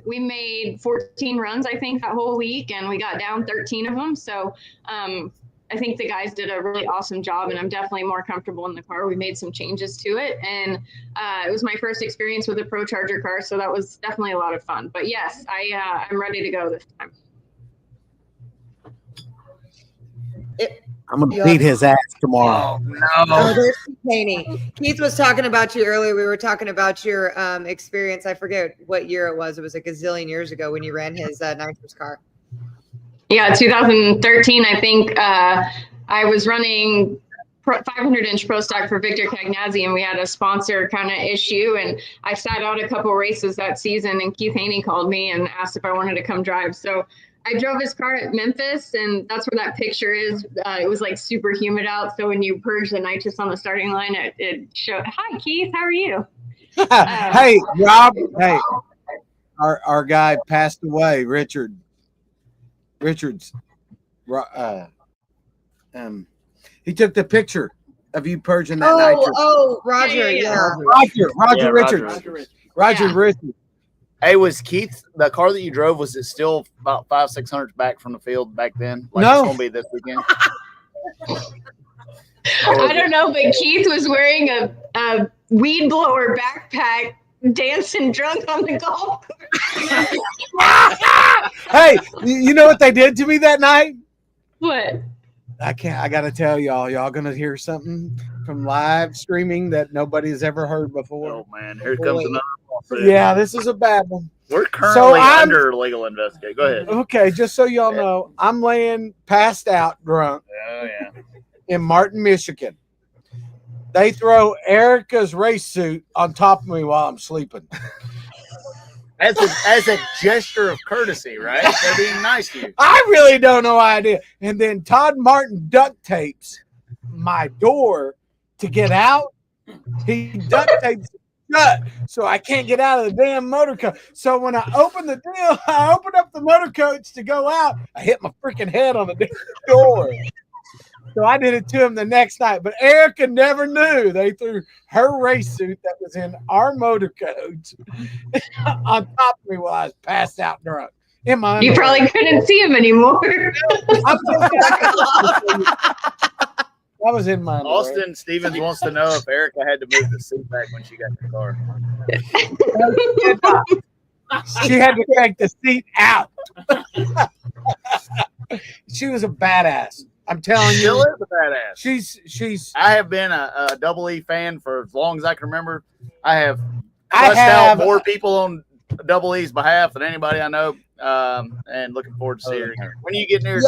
we made 14 runs, I think, that whole week, and we got down 13 of them. So I think the guys did a really awesome job, and I'm definitely more comfortable in the car. We made some changes to it, and it was my first experience with a Pro Charger car, so that was definitely a lot of fun. But yes, I'm ready to go this time. I'm going to beat his ass tomorrow. Oh, there's Haney. Keith was talking about you earlier. We were talking about your experience. I forget what year it was. It was a gazillion years ago when you ran his nitrous car. Yeah, 2013, I think. I was running 500-inch Pro Stock for Victor Cagnazzi, and we had a sponsor kind of issue, and I sat out a couple races that season, and Keith Haney called me and asked if I wanted to come drive. So I drove his car at Memphis, and that's where that picture is. It was like super humid out, so when you purge the nitrous on the starting line, it showed. Hi, Keith. How are you? Hey, Rob. Hey, our guy passed away. Richard's. He took the picture of you purging that nitrous. Roger, yeah. Roger Richards. Roger Yeah. Richards. Hey, was Keith the car that you drove? Was it still about 500-600 back from the field back then? Like No. it's gonna be this weekend. I don't know, but Keith was wearing a weed blower backpack, dancing drunk on the golf course. Hey, you know what they did to me that night? What? I gotta tell y'all. Y'all gonna hear something from live streaming that nobody's ever heard before. Oh man, here comes another lawsuit. Yeah, this is a bad one. We're currently I'm- under legal investigation. Go ahead. Okay, just so y'all know, I'm laying passed out drunk Oh yeah. in Martin, Michigan. They throw Erica's race suit on top of me while I'm sleeping. As a gesture of courtesy, right? They're being nice to you. I really don't know why I did. And then Todd Martin duct tapes my door to get out. He duct tapes it shut so I can't get out of the damn motor coach. So when I open the deal, I open up the motor coach to go out. I hit my freaking head on the damn door. So I did it to him the next night. But Erica never knew they threw her race suit that was in our motor coach on top of me while I was passed out drunk. In my You underwear. probably couldn't see him anymore. I was in my underwear. Austin Stevens wants to know if Erica had to move the seat back when she got in the car. She had to take the seat out. She was a badass. I'm telling Still you. is a badass. She's I have been a Double E fan for as long as I can remember. I have I cussed have out more people on Double E's behalf than anybody I know. And looking forward to seeing her. When you get near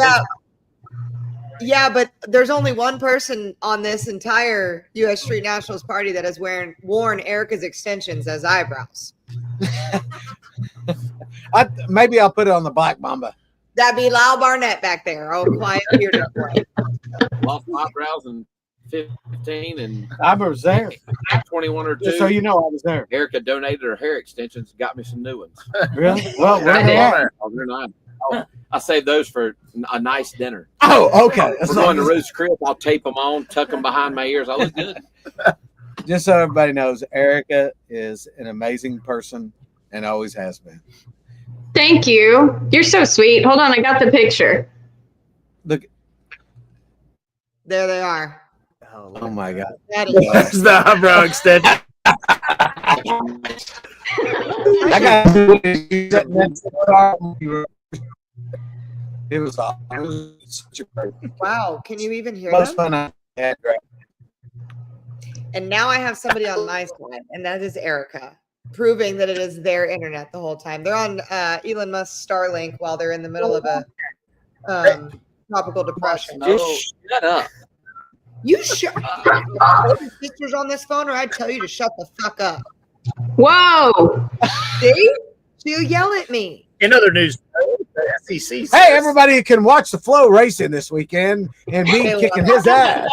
Yeah, but there's only one person on this entire U.S. Street Nationals party that has worn Erica's extensions as eyebrows. maybe I'll put it on the Black Mamba. That'd be Lyle Barnett back there. Oh, quiet bearded boy. Lost eyebrows in 15 and I was there. 21 or 2. Just so you know, I was there. Erica donated her hair extensions, got me some new ones. Really? Well, where I they did. at? Oh, they're nice. Oh, I saved those for a nice dinner. Oh, okay. We're going to Ruth's crib. I'll tape them on, tuck them behind my ears. I look good. Just so everybody knows, Erica is an amazing person and always has been. Thank you. You're so sweet. Hold on, I got the picture. Look. There they are. Oh my God. That is There's the eyebrow extension. I got it was awesome. It was such a great wow. Can you even hear most them? fun I had. And now I have somebody on my side, and that is Erica, proving that it is their internet the whole time. They're on Elon Musk's Starlink while they're in the middle of a tropical depression. Just shut up. You shut sisters on this phone, or I'd tell you to shut the fuck up. Whoa. See? She'll yell at me. In other news, the SEC says, Hey, everybody can watch the Flow racing this weekend and me kicking his ass.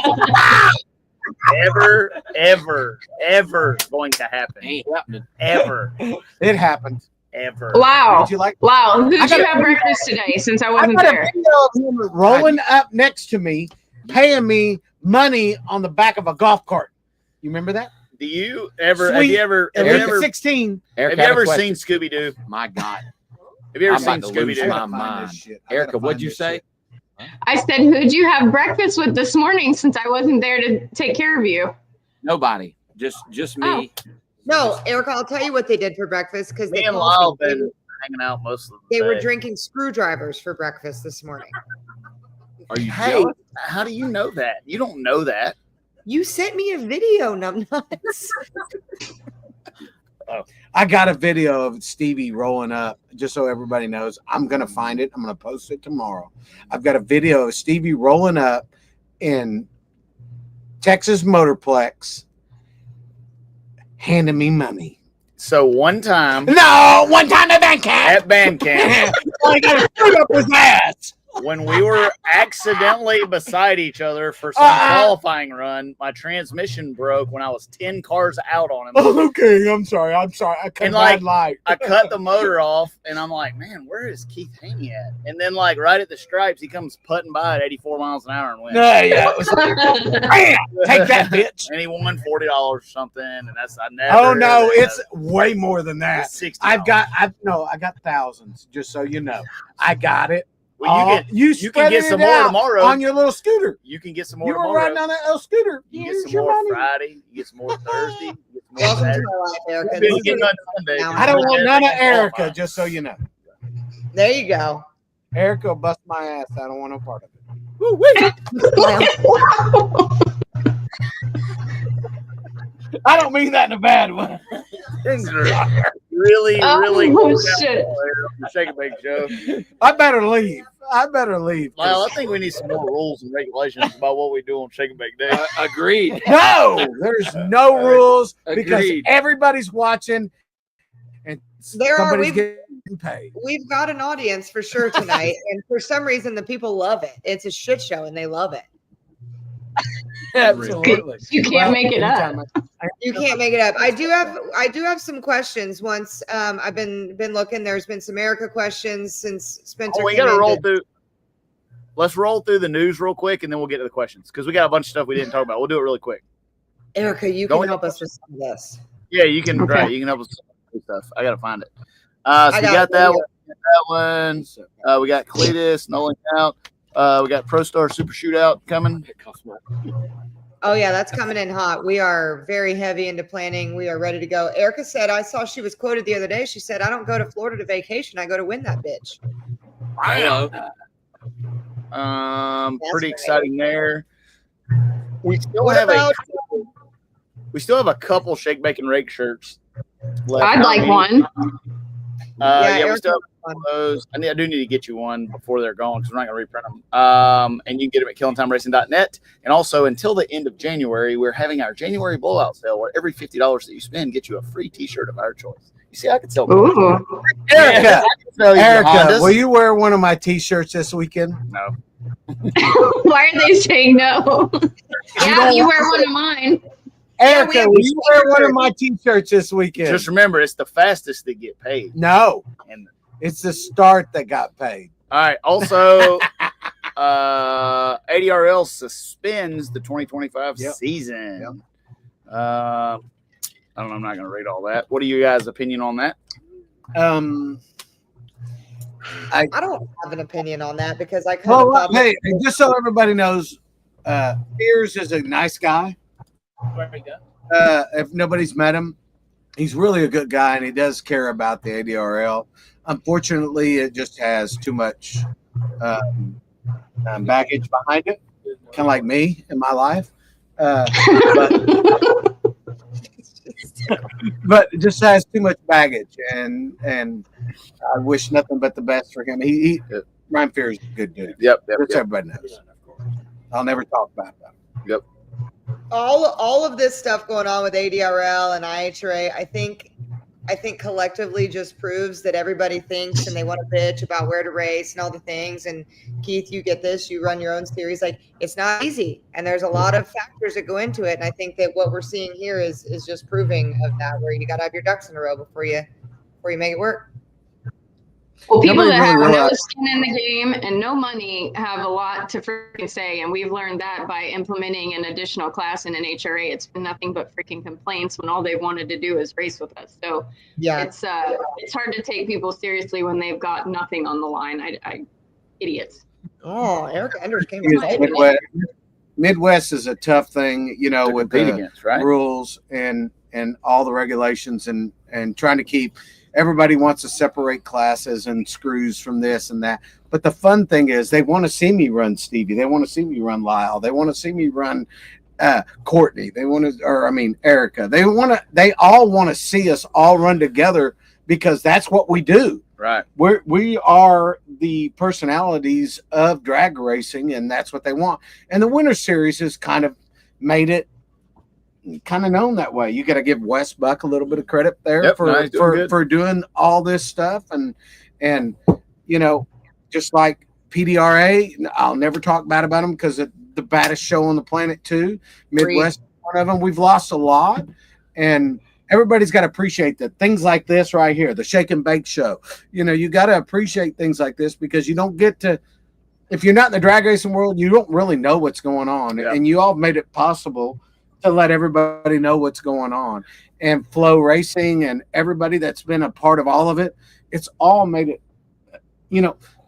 ever going to happen. Ain't happening. Ever. It happened. Ever. Wow. Did you like? Wow. Who'd I got you a- have breakfast today since I I wasn't got a there? video of him rolling up next to me, paying me money on the back of a golf cart. You remember that? Do you ever have Sweet. you ever have It you was ever 16. Erica, have you had a ever question. seen Scooby Doo? My God. Have you ever I'm seen about to lose Scooby Doo? my mind. Erica, what'd you say? I said, who'd you have breakfast with this morning since I wasn't there to take care of you? Nobody. Just me. No, Erica, I'll tell you what they did for breakfast because Me they and told Lyle me been hanging out most of the they were day. drinking screwdrivers for breakfast this morning. Are you Hey, jealous? how do you know that? You don't know that. You sent me a video, numbnuts. I got a video of Stevie rolling up, just so everybody knows. I'm going to find it. I'm going to post it tomorrow. I've got a video of Stevie rolling up in Texas Motorplex, handing me money. So one time No, one time at band camp. at band camp, I got to shoot up his ass. when we were accidentally beside each other for some qualifying run, my transmission broke when I was 10 cars out on him. Oh, okay. I'm sorry. I cut like, light. I cut the motor off, and I'm like, man, where is Keith Haney at? And then, like, right at the stripes, he comes putting by at 84 miles an hour and wins. Yeah. It was like, bam, take that, bitch. And he won $40 or something, and I never. Oh no, it's way more than that. $60. I got thousands. Just so you know, I got it. Well, you can get some more tomorrow on your little scooter. You can get some more You were tomorrow. riding on that little scooter. You get some more Friday. You get some more Thursday. You get some more Welcome Saturday. to my life, Erica. You get none Sunday. I don't want none of Erica. Just so you know, There you go. Erica will bust my ass. I don't want no part of it. Woo-wee. I don't mean that in a bad way. Things are really Oh, shit. Shake and bake show. I better leave. Well, I think we need some more rules and regulations about what we do on Shake and Bake Day. Agreed. No, there's no rules because Agreed. everybody's watching and somebody's getting paid. We've got an audience for sure tonight, and for some reason, the people love it. It's a shit show, and they love it. Absolutely. You can't make it up. You can't make it up. I do have some questions. Once I've been looking. There's been some Erica questions since Spencer. We got to roll through. Let's roll through the news real quick, and then we'll get to the questions because we got a bunch of stuff we didn't talk about. We'll do it really quick. Erica, you can help us with some of this. Yeah, you can. Okay. Right, you can help us with stuff. I got to find it. So we got that one. We got Cleetus, Nolan out. We got Pro Star Super Shootout coming. Oh yeah, that's coming in hot. We are very heavy into planning. We are ready to go. Erica said, I saw she was quoted the other day. She said, I don't go to Florida to vacation. I go to win that bitch. Hello. Pretty exciting there. We still What have about a couple Shake, Bake, and Rake shirts left. I'd like one. Yeah, we Erica still have one of those. I do need to get you one before they're gone because we're not going to reprint them. And you can get them at KillingTimeRacing.net. And also, until the end of January, we're having our January blowout sale where every $50 that you spend gets you a free T-shirt of our choice. You see, I can sell. Ooh. Erica, Erica, Hondas. will you wear one of my T-shirts this weekend? No. Why are they saying no? Yeah, you wear one of mine. Erica, have will a you wear one of my T-shirts this weekend? Just remember, it's the fastest that get paid. No, And it's the start that got paid. all right. Also, ADRL suspends the 2025 season. I don't know. I'm not going to read all that. What are you guys' opinion on that? I don't have an opinion on that because I kind of Well, thought hey, just so everybody knows, Piers is a nice guy. If nobody's met him, he's really a good guy, and he does care about the ADRL. Unfortunately, it just has too much baggage behind it, kind of like me in my life. But it just has too much baggage, and I wish nothing but the best for him. Ryan Fear is a good dude. Yep. Everybody knows. I'll never talk about that. Yep. all of this stuff going on with ADRL and IHRA, I think collectively just proves that everybody thinks and they want to bitch about where to race and all the things. And Keith, you get this, you run your own series. Like, it's not easy. And there's a lot of factors that go into it. And I think that what we're seeing here is just proving of that, where you got to have your ducks in a row before you make it work. Well, people Nobody that have really no realized- skin in the game and no money have a lot to freaking say, and we've learned that by implementing an additional class in NHRA. It's been nothing but freaking complaints when all they've wanted to do is race with us. So Yeah. it's hard to take people seriously when they've got nothing on the line. I idiots. Oh, Eric Enders came Midwest is a tough thing, you know, To with compete the against, right? rules and all the regulations and trying to keep. Everybody wants to separate classes and screws from this and that. But the fun thing is they want to see me run Stevie. They want to see me run Lyle. They want to see me run Courtney. Erica. They all want to see us all run together because that's what we do. Right. We are the personalities of drag racing, and that's what they want. And the Winter Series has kind of made it kind of known that way. You got to give Wes Buck a little bit of credit there Yep, for doing all this stuff, and you know, just like PDRA, I'll never talk bad about them because it's the baddest show on the planet too. Midwest, one of them. We've lost a lot, and everybody's got to appreciate that things like this right here, the Shake and Bake show. You got to appreciate things like this because you don't get to. If you're not in the drag racing world, you don't really know what's going on, and you all made it possible to let everybody know what's going on. And Flow Racing and everybody that's been a part of all of it, it's all made it.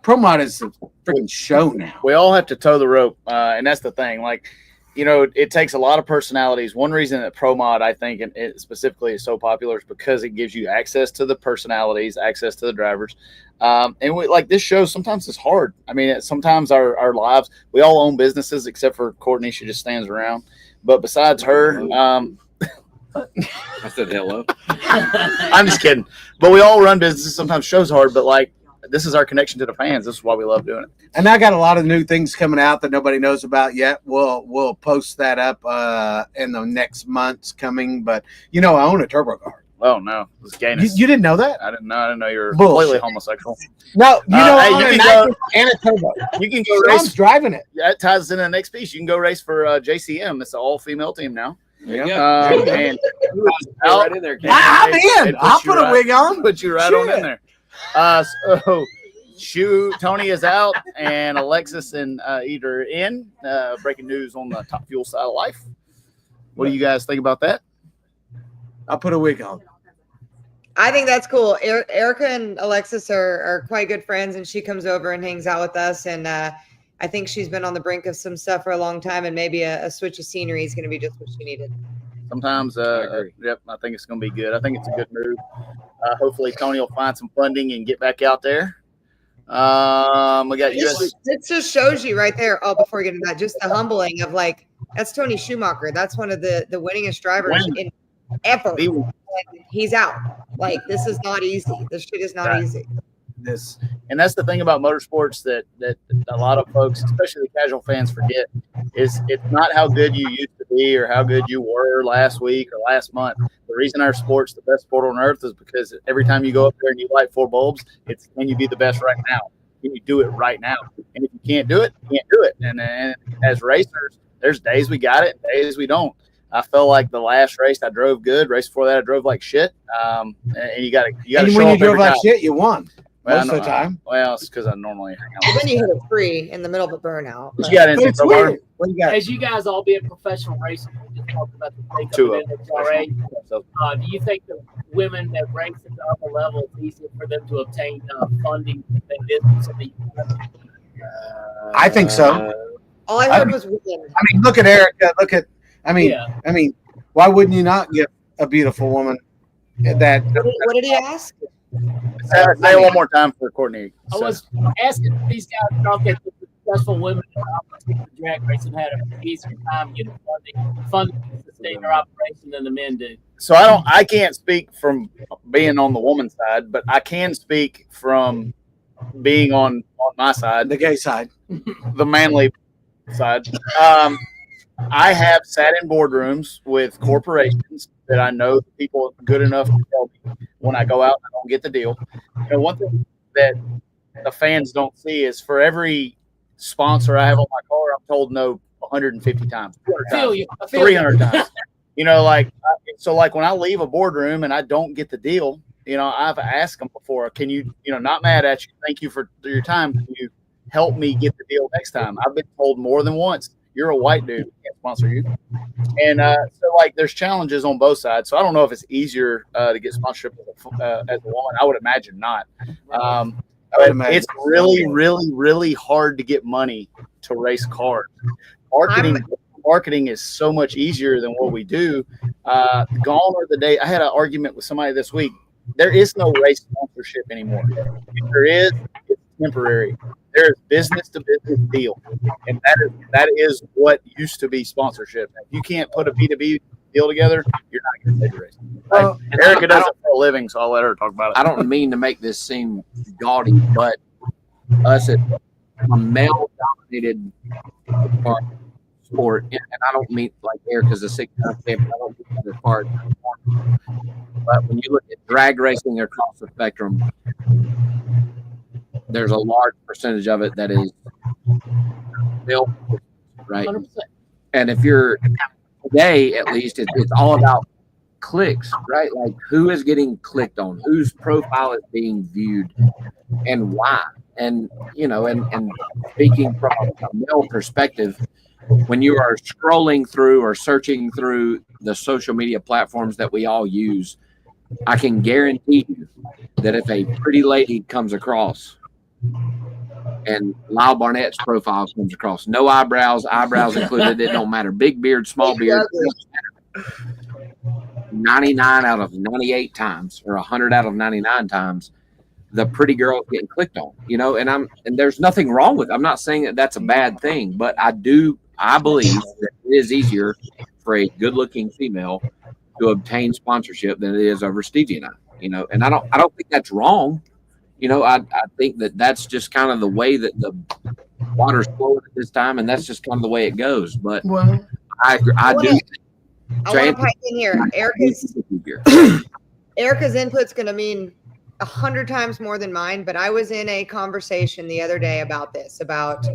Pro Mod is a freaking show now. We all have to toe the rope, and that's the thing. Like, it takes a lot of personalities. One reason that Pro Mod, I think, and it specifically is so popular is because it gives you access to the personalities, access to the drivers. And like this show, sometimes it's hard. I mean, sometimes our lives, we all own businesses except for Courtney. She just stands around. But besides her, I said hello. I'm just kidding. But we all run businesses. Sometimes show's hard, but like, this is our connection to the fans. This is why we love doing it. And I got a lot of new things coming out that nobody knows about yet. We'll post that up in the next months coming. But I own a turbo car. Oh no, it was gayness. You didn't know that? I didn't know you were Bullshit. completely homosexual. No, hey, you can go and a turbo. You can go Tom's race. driving it. Yeah, it ties into the next piece. You can go race for JCM. It's an all-female team now. Yeah. And Right in there, I'm in. I'll put a wig on. Put you right on in there. So Tony is out, and Alexis and Eder are in. Breaking news on the Top Fuel side of life. What do you guys think about that? I'll put a wig on. I think that's cool. Erica and Alexis are quite good friends, and she comes over and hangs out with us. And I think she's been on the brink of some stuff for a long time, and maybe a switch of scenery is going to be just what she needed. Sometimes, yep, I think it's going to be good. I think it's a good move. Hopefully, Tony will find some funding and get back out there. We got US. It just shows you right there. Oh, before we get into that, just the humbling of like, that's Tony Schumacher. That's one of the winningest drivers in ever. And he's out. Like, this is not easy. This shit is not easy. And that's the thing about motorsports that a lot of folks, especially the casual fans, forget is it's not how good you used to be or how good you were last week or last month. The reason our sport's the best sport on earth is because every time you go up there and you light 4 bulbs, it's can you be the best right now? Can you do it right now? And if you can't do it, you can't do it. And as racers, there's days we got it, days we don't. I felt like the last race I drove good. Race before that I drove like shit. And you got to. And when you drove like shit, you won. Most of the time. Well, it's because I normally hang out. But then you hit a free in the middle of a burnout. What you got anything so far? What you got? As you guys all being professional racers, we just talked about the makeup of NHRA. Do you think the women that race at the upper level, it's easier for them to obtain funding than it is in the U.S.? I think so. All I heard was women. I mean, look at Erica. I mean, why wouldn't you not get a beautiful woman that? What did he ask? Say it one more time for Courtney. I was asking these guys thought that the successful women in drag racing had an easier time getting funding to sustain their operation than the men did. So I can't speak from being on the woman's side, but I can speak from being on my side, the gay side, the manly side. I have sat in boardrooms with corporations that I know people good enough to tell me when I go out and I don't get the deal. And one thing that the fans don't see is for every sponsor I have on my car, I'm told no 150 times, 200 times, 300 times. Like when I leave a boardroom and I don't get the deal, I've asked them before, can you, not mad at you, thank you for your time. Can you help me get the deal next time? I've been told more than once, you're a white dude, we can't sponsor you. And there's challenges on both sides. So I don't know if it's easier to get sponsorship as a woman. I would imagine not. It's really, really, really hard to get money to race cars. Marketing is so much easier than what we do. Gone are the day. I had an argument with somebody this week. There is no race sponsorship anymore. If there is, it's temporary. There's business to business deal, and that is what used to be sponsorship. If you can't put a B2B deal together, you're not going to take a race. Erica does it for a living, so I'll let her talk about it. I don't mean to make this seem gaudy, but us at a male-dominated sport, and I don't mean like Erica's a 6-time champion. I don't mean that part. But when you look at drag racing across the spectrum, there's a large percentage of it that is male, right? 100%. And if you're today, at least, it's all about clicks, right? Like who is getting clicked on, whose profile is being viewed, and why. And and speaking from a male perspective, when you are scrolling through or searching through the social media platforms that we all use, I can guarantee you that if a pretty lady comes across and Lyle Barnett's profile comes across, no eyebrows included, it don't matter, big beard, small beard, 99 out of 98 times or 100 out of 99 times, the pretty girl is getting clicked on, and there's nothing wrong with it. I'm not saying that that's a bad thing, but I believe that it is easier for a good-looking female to obtain sponsorship than it is over Stevie and I, and I don't think that's wrong. I think that that's just kind of the way that the water's flowing at this time, and that's just kind of the way it goes. But I do. I want to pipe in here. Erica's input's going to mean 100 times more than mine, but I was in a conversation the other day about this, about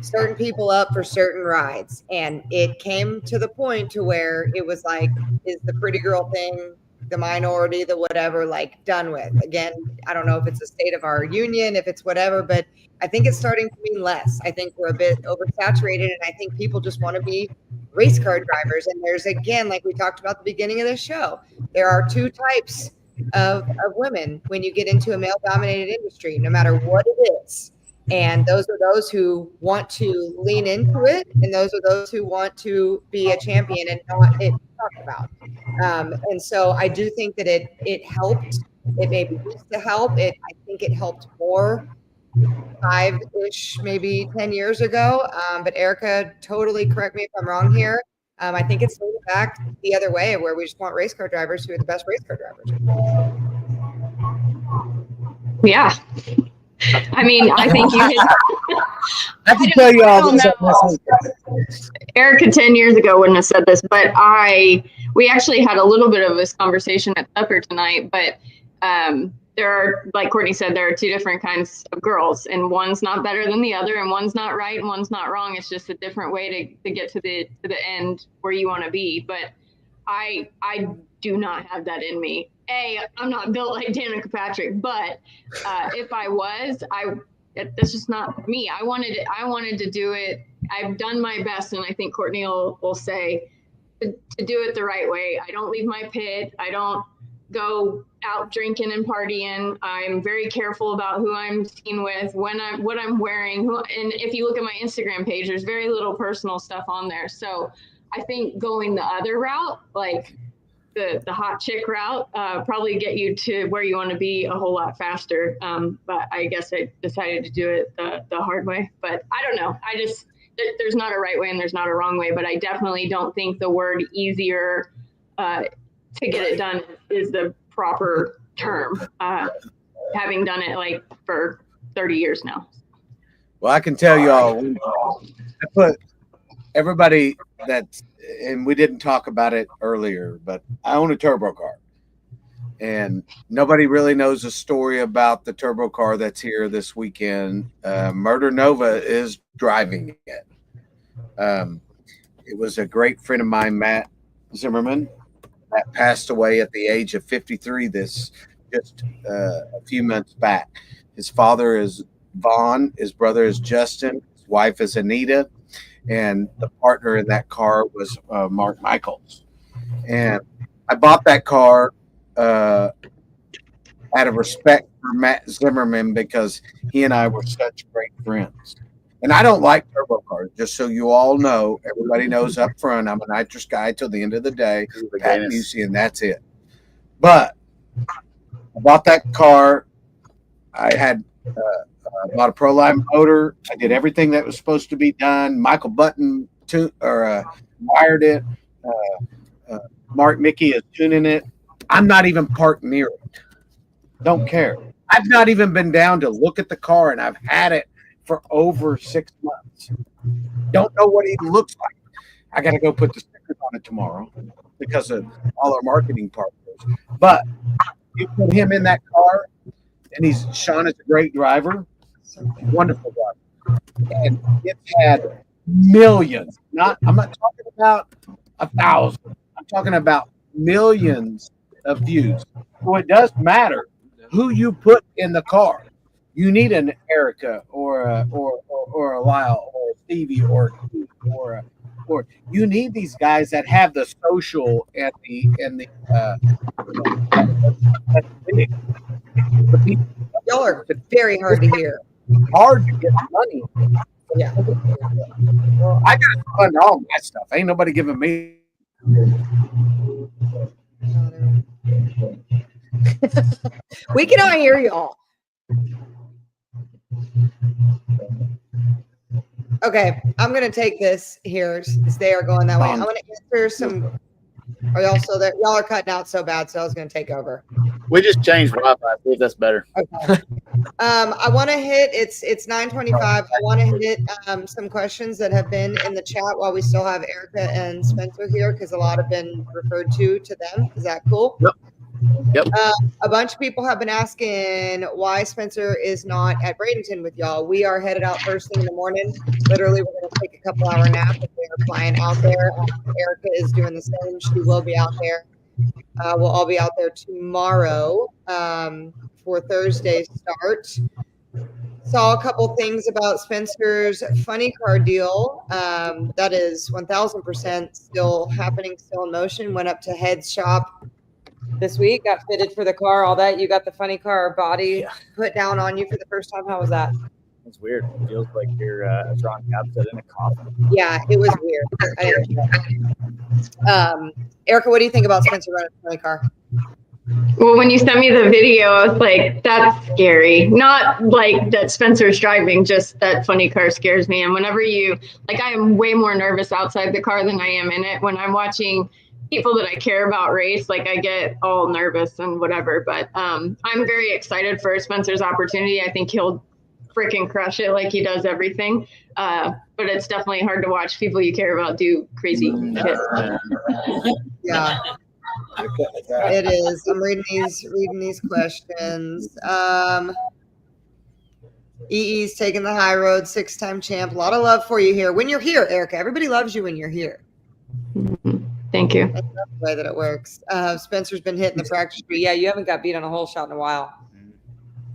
certain people up for certain rides. And it came to the point to where it was like, is the pretty girl thing, the minority, the whatever, like done with? Again, I don't know if it's a state of our union, if it's whatever, but I think it's starting to mean less. I think we're a bit oversaturated, and I think people just want to be race car drivers. And there's, again, like we talked about at the beginning of the show, there are two types of women when you get into a male-dominated industry, no matter what it is. And those are those who want to lean into it, and those are those who want to be a champion and not it talked about. And so I do think that it helped. It maybe used to help. I think it helped more 5-ish, maybe 10 years ago. But Erica, totally correct me if I'm wrong here. I think it's moving back the other way, where we just want race car drivers who are the best race car drivers. Yeah. I mean, I think you hit. I can tell you all this. Erica 10 years ago wouldn't have said this, but we actually had a little bit of this conversation at supper tonight, but there are, like Courtney said, there are two different kinds of girls, and one's not better than the other, and one's not right and one's not wrong. It's just a different way to get to the end where you want to be. But I do not have that in me. I'm not built like Danica Patrick, but if I was, that's just not me. I wanted to do it. I've done my best, and I think Courtney will say to do it the right way. I don't leave my pit. I don't go out drinking and partying. I'm very careful about who I'm seen with, what I'm wearing. And if you look at my Instagram page, there's very little personal stuff on there. So I think going the other route, like the hot chick route, probably get you to where you want to be a whole lot faster. But I guess I decided to do it the hard way. But I don't know. There's not a right way and there's not a wrong way. But I definitely don't think the word easier to get it done is the proper term, having done it like for 30 years now. Well, I can tell you all, I put everybody and we didn't talk about it earlier, but I own a turbo car, and nobody really knows the story about the turbo car that's here this weekend. Murder Nova is driving it. It was a great friend of mine, Matt Zimmerman, that passed away at the age of 53 just a few months back. His father is Vaughn, his brother is Justin, his wife is Anita, and the partner in that car was Mark Michaels. And I bought that car out of respect for Matt Zimmerman, because he and I were such great friends. And I don't like turbo cars, just so you all know. Everybody knows up front, I'm a nitrous guy till the end of the day. Pat Busey, and that's it. But I bought that car. I had bought a Proline motor. I did everything that was supposed to be done. Michael Button wired it. Mark Mickey is tuning it. I'm not even parked near it. Don't care. I've not even been down to look at the car, and I've had it for over 6 months. Don't know what it even looks like. I got to go put the stickers on it tomorrow because of all our marketing partners. But you put him in that car, and Sean is a great driver, wonderful driver, and it's had millions. I'm not talking about 1,000. I'm talking about millions of views. So it does matter who you put in the car. You need an Erica or a Lyle or a Stevie or you need these guys that have the social and the Y'all are very hard to hear. hard to get money. Yeah. I gotta fund all my stuff. Ain't nobody giving me. We cannot hear y'all. Okay, I'm gonna take this here since they are going that way. I'm gonna answer some. Are y'all still there? Y'all are cutting out so bad, so I was gonna take over. We just changed Wi-Fi. See if that's better. Okay. I want to hit. It's 9:25. I want to hit some questions that have been in the chat while we still have Erica and Spencer here because a lot have been referred to them. Is that cool? Yep. A bunch of people have been asking why Spencer is not at Bradenton with y'all. We are headed out first thing in the morning. Literally, we're going to take a couple-hour nap if we are flying out there. Erica is doing the same. She will be out there. We'll all be out there tomorrow for Thursday's start. Saw a couple things about Spencer's funny car deal. That is 1,000% still happening, still in motion. Went up to Head's shop this week, got fitted for the car, all that. You got the funny car body put down on you for the first time. How was that? It's weird. It feels like you're a strong captain in a coffin. Yeah, it was weird. Erica, what do you think about Spencer running a funny car? Well, when you sent me the video, I was like, that's scary. Not like that Spencer's driving, just that funny car scares me. And whenever I am way more nervous outside the car than I am in it. When I'm watching people that I care about race, I get all nervous and whatever. But I'm very excited for Spencer's opportunity. I think he'll freaking crush it like he does everything. But it's definitely hard to watch people you care about do crazy shit. Yeah. It is. I'm reading these questions. EE's taking the high road, 6-time champ. A lot of love for you here. When you're here, Erica, everybody loves you when you're here. Thank you. That's the way that it works. Spencer's been hitting the practice street. Yeah, you haven't got beat on a whole shot in a while.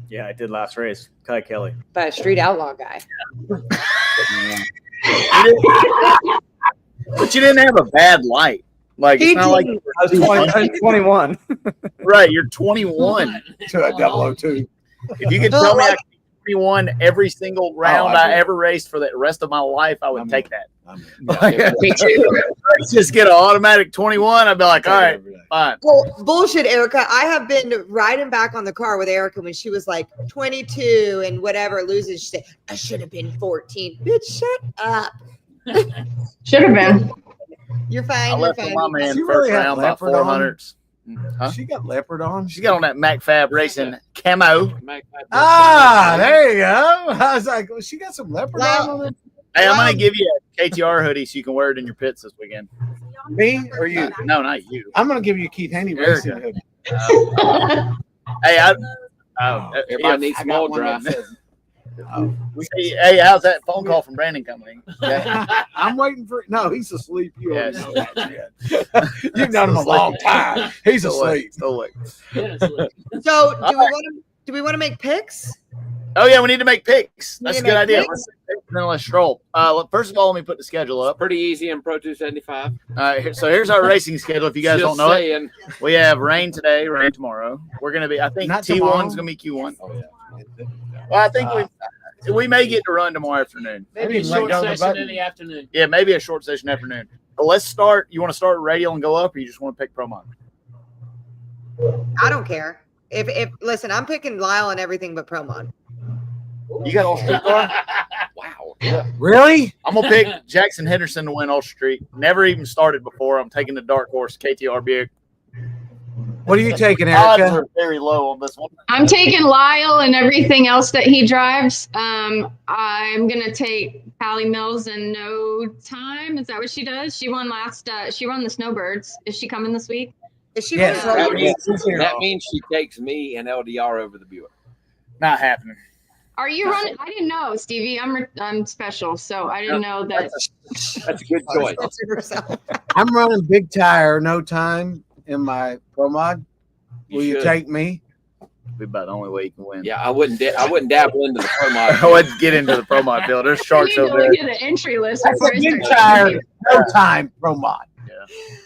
Yeah, I did last race. Kai Kelly. By a street outlaw guy. But you didn't have a bad light. It's not like I was 21. Right, you're 21. To a 002. If you could tell me I could be 21 every single round I ever raced for the rest of my life, I would take that. Me too. Just get an automatic 21. I'd be like, all right, fine. Well, bullshit, Erica. I have been riding back on the car with Erica when she was like 22 and whatever, loses. She said, I should have been 14. Bitch, shut up. Should have been. You're fine. I left with my man first round by 400s. Huh? She got leopard on. She got on that MacFab Racing camo. There you go. I was like, well, she got some leopard on it. Hey, I'm gonna give you a KTR hoodie so you can wear it in your pits this weekend. Me or you? No, not you. I'm gonna give you a Keith Haney racing hoodie. Hey, everybody needs some oil dry. Hey, how's that phone call from Brandon coming? I'm waiting for. No, he's asleep. You Yeah, already know that. You've known him a long time. He's asleep. So do we want to make picks? Oh yeah, we need to make picks. We That's a need to good make idea. picks? Then let's stroll. First of all, let me put the schedule up. Pretty easy in Pro 275. All right, so here's our racing schedule. If you guys don't know it, we have rain today, rain tomorrow. We're gonna be. I think Not T1's tomorrow. gonna be Q1. Well, I think we may get to run tomorrow afternoon. Maybe a short session in the afternoon. Yeah, maybe a short session afternoon. But let's start. You want to start radial and go up, or you just want to pick Pro Mod? I don't care. If listen, I'm picking Lyle and everything but Pro Mod. You got Ultra Street car? Wow. Yeah. Really? I'm gonna pick Jackson Henderson to win Ultra Street. Never even started before. I'm taking the dark horse KTR Buick. What are you taking, Odds Erica? are very low on this one. I'm taking Lyle and everything else that he drives. I'm gonna take Callie Mills in no time. Is that what she does? She won she won the Snowbirds. Is she coming this week? Is she? Yes. That means she takes me and LDR over the Buick. Not happening. Are you running? I didn't know, Stevie. I'm special, so I didn't know that. That's a good choice. I'm running big tire, no time in my pro mod. Will you should. take me? Be about the only way you can win. Yeah, I wouldn't dabble into the pro mod. I wouldn't get into the pro mod field. There's sharks You need over to there. look at the entry list. That's a before you big start tire, shooting. no time pro mod. Yeah.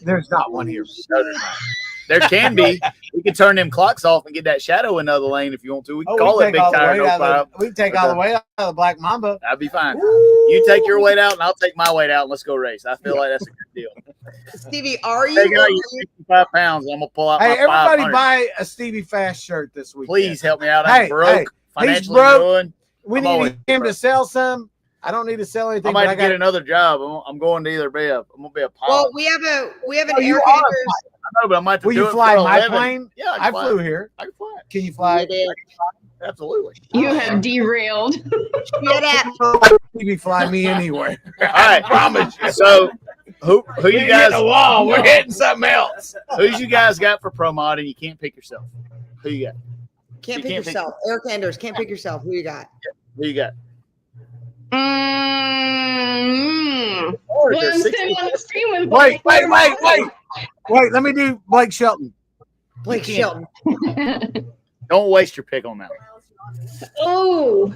There's not one here. No, there's not. There can be. We can turn them clocks off and get that shadow in the other lane if you want to. We can call it big tire, no problem. We can take all the way out of the Black Mamba. That'd be fine. You take your weight out, and I'll take my weight out, and let's go race. I feel like that's a good deal. Stevie, are you? Take out your 65 pounds, and I'm gonna pull out Hey, my everybody 500. buy a Stevie Fast shirt this week. Please help me out. I'm Hey, broke, hey, financially broke. ruined. We I'm always need him to sell some. I don't need to sell anything. I might but I get got another job. I'm going to either be I'm gonna be a pilot. Well, we have an Oh, you Eric are a Andrews. I know, but I might have to Will do you it fly for a my living. plane? Yeah, I flew here. I can fly. Can you fly? You did. Absolutely. You have derailed. Get at Stevie, fly me anywhere. All right, promise you. So, who you guys? the wall. We're hitting something else. Who's you guys got for pro mod, and you can't pick yourself? Who you got? Can't You pick can't pick- yourself. Eric Andrews, can't pick yourself. Who you got? Who you got? Well, I'm sitting on the stream with Wait. Blake. Wait, let me do Blake Shelton. Blake Shelton. Don't waste your pick on that. Oh,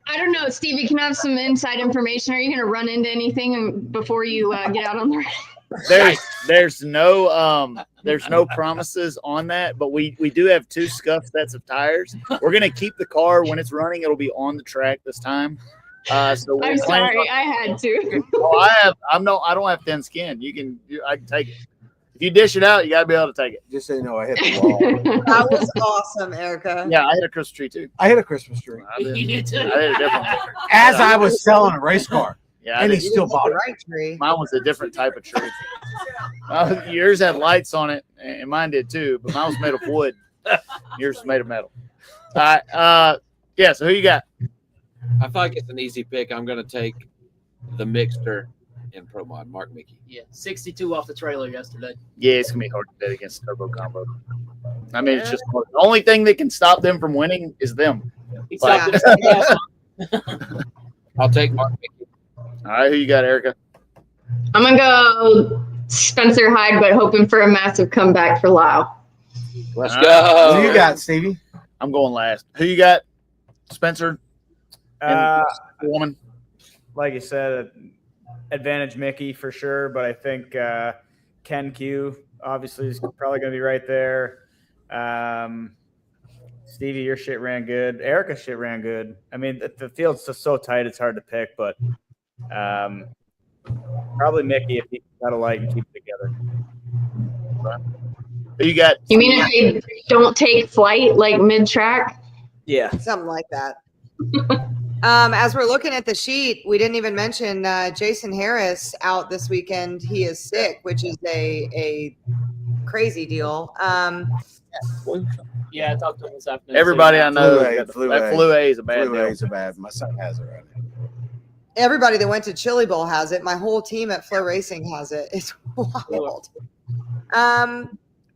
I don't know, Stevie. Can I have some inside information? Are you going to run into anything before you get out on the race? There's no promises on that, but we do have 2 scuffed sets of tires. We're gonna keep the car when it's running. It'll be on the track this time. So I'm sorry, I had to. I don't have thin skin. I can take it. If you dish it out, you gotta be able to take it. Just so you know, I hit the wall. That was awesome, Erica. Yeah, I hit a Christmas tree too. I hit a Christmas tree. I hit a different one. As I was selling a race car. Yeah, And I he did. still bought it. Right tree. Mine was a different type of tree. Yours had lights on it, and mine did too. But mine was made of wood. Yours was made of metal. All right. Yeah. So who you got? I feel like it's an easy pick. I'm going to take the mixer in Pro Mod, Mark Mickey. Yeah, 62 off the trailer yesterday. Yeah, it's gonna be hard to bet against Turbo Combo. I mean, it's just the only thing that can stop them from winning is them. Exactly. I'll take Mark Mickey. All right, who you got, Erica? I'm going to go Spencer Hyde, but hoping for a massive comeback for Lyle. Let's go. Who you got, Stevie? I'm going last. Who you got, Spencer? Woman. Like you said, advantage Mickey for sure, but I think Ken Q obviously is probably going to be right there. Stevie, your shit ran good. Erica's shit ran good. I mean, the field's just so tight, it's hard to pick, but probably Mickey if he got a light and keep it together. Who you got? You mean if they don't take flight like mid-track? Yeah. Something like that. As we're looking at the sheet, we didn't even mention Jason Harris out this weekend. He is sick, which is a crazy deal. Yeah, I talked to him this afternoon. Everybody I know, Flu that A. flu A is a bad Flu deal. A is a bad. My son has it right now. Everybody that went to Chili Bowl has it. My whole team at Flow Racing has it. It's wild. I'm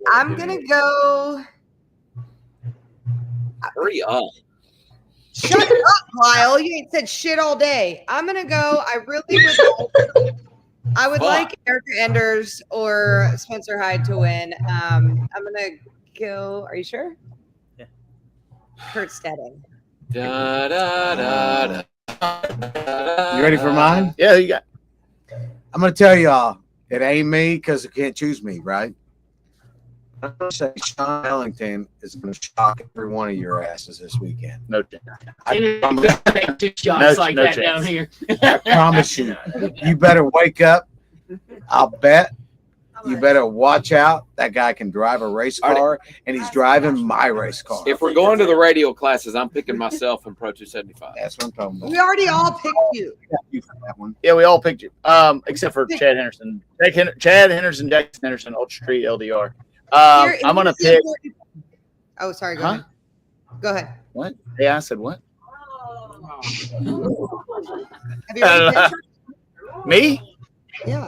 gonna go. Hurry up. Shut up, Lyle. You ain't said shit all day. I'm gonna go. I would like Erica Enders or Spencer Hyde to win. I'm gonna go. Are you sure? Yeah. Kurt Stedding. Da, da, da, da. You ready for mine? Yeah, who you got? I'm going to tell y'all, it ain't me because you can't choose me, right? I'm going to say Sean Ellington is going to shock every one of your asses this weekend. No chance. Take 2 shots like no that chance. down here. I promise you. You better wake up. I'll bet. You better watch out. That guy can drive a race car, and he's driving my race car. If we're going to the radio classes, I'm picking myself in Pro 275. That's what I'm talking about. We already all picked you. You for that one. Yeah, we all picked you. Except for Chad Henderson. Chad Henderson, Jackson Henderson, Ultra Street, LDR. I'm gonna pick. Oh, sorry. Go Huh? ahead. Go ahead. What? Yeah, I said what? Have you already picked her? Me? Yeah.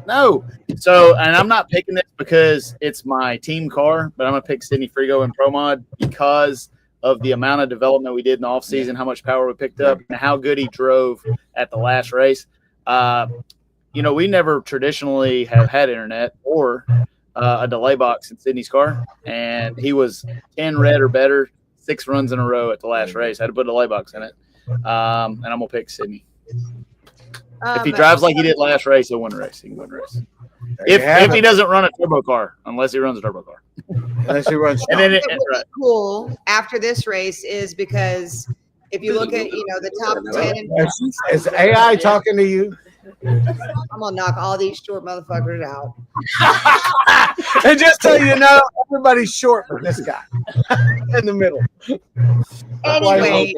No. So, and I'm not picking this because it's my team car, but I'm gonna pick Sydney Frigo in Pro Mod because of the amount of development we did in the off season, how much power we picked up, and how good he drove at the last race. We never traditionally have had internet or a delay box in Sydney's car, and he was 10 red or better 6 runs in a row at the last race. I had to put a delay box in it, and I'm gonna pick Sydney. If he drives like he did last race, he'll win a race. He can win a race. If he doesn't run a turbo car, unless he runs a turbo car. Unless he runs. And then What would be cool after this race is because if you look at the top 10, Is AI talking to you? I'm gonna knock all these short motherfuckers out. And just so you know, everybody's short but this guy in the middle. Anyway,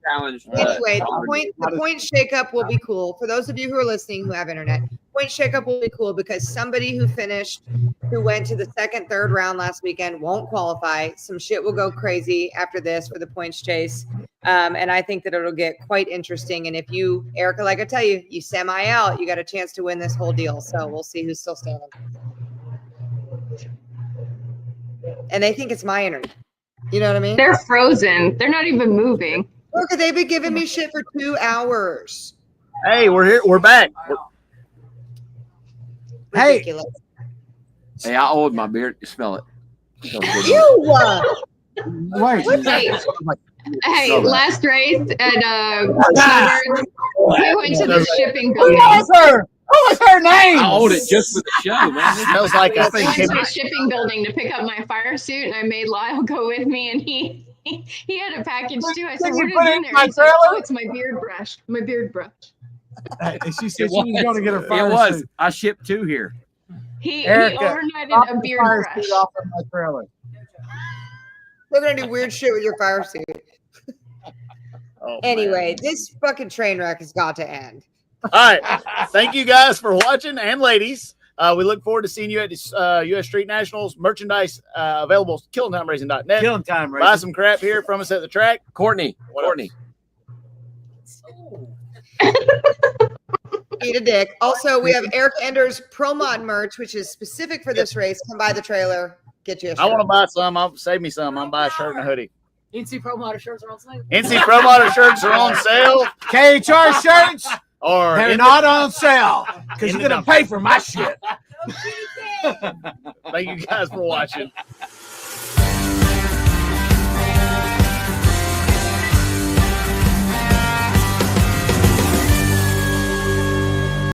Challenge. the point shakeup will be cool for those of you who are listening who have internet. Point shakeup will be cool because somebody who went to the second, third round last weekend won't qualify. Some shit will go crazy after this for the points chase. And I think that it'll get quite interesting. And if you, Erica, like I tell you, you semi out, you got a chance to win this whole deal. So we'll see who's still standing. And they think it's my internet. You know what I mean? They're frozen. They're not even moving. Look, they've been giving me shit for 2 hours. Hey, we're here. We're back. Ridiculous. Hey, I owed my beard. You smell it. Wait. Hey, last race at we went to the shipping building. What was her name? I owed it just for the show, man. It smells like I went to the shipping building to pick up my fire suit, and I made Lyle go with me, and he had a package too. I said, "What is in there?" He said, "Oh, it's my beard brush. My beard brush." She said she was going to get her fire It was. suit. I shipped 2 here. He Erica, overnighted a beard fire brush. suit off of my trailer. They're gonna do weird shit with your fire suit. Anyway, this fucking train wreck has got to end. All right. Thank you guys for watching, and ladies. We look forward to seeing you at this U.S. Street Nationals. Merchandise available at KillingTimeRacing.net. Killing time, right? Buy some crap here from us at the track. Courtney. Eat a dick. Also, we have Eric Ender's Pro Mod merch, which is specific for this race. Come by the trailer. Get you a shirt. I want to buy some. I'll save me some. I'm buy a shirt and a hoodie. NC Pro Motor shirts are on sale. NC Pro Motor shirts are on sale. KHR shirts, Or they're not on sale because you're going to pay for my shit. Thank you guys for watching.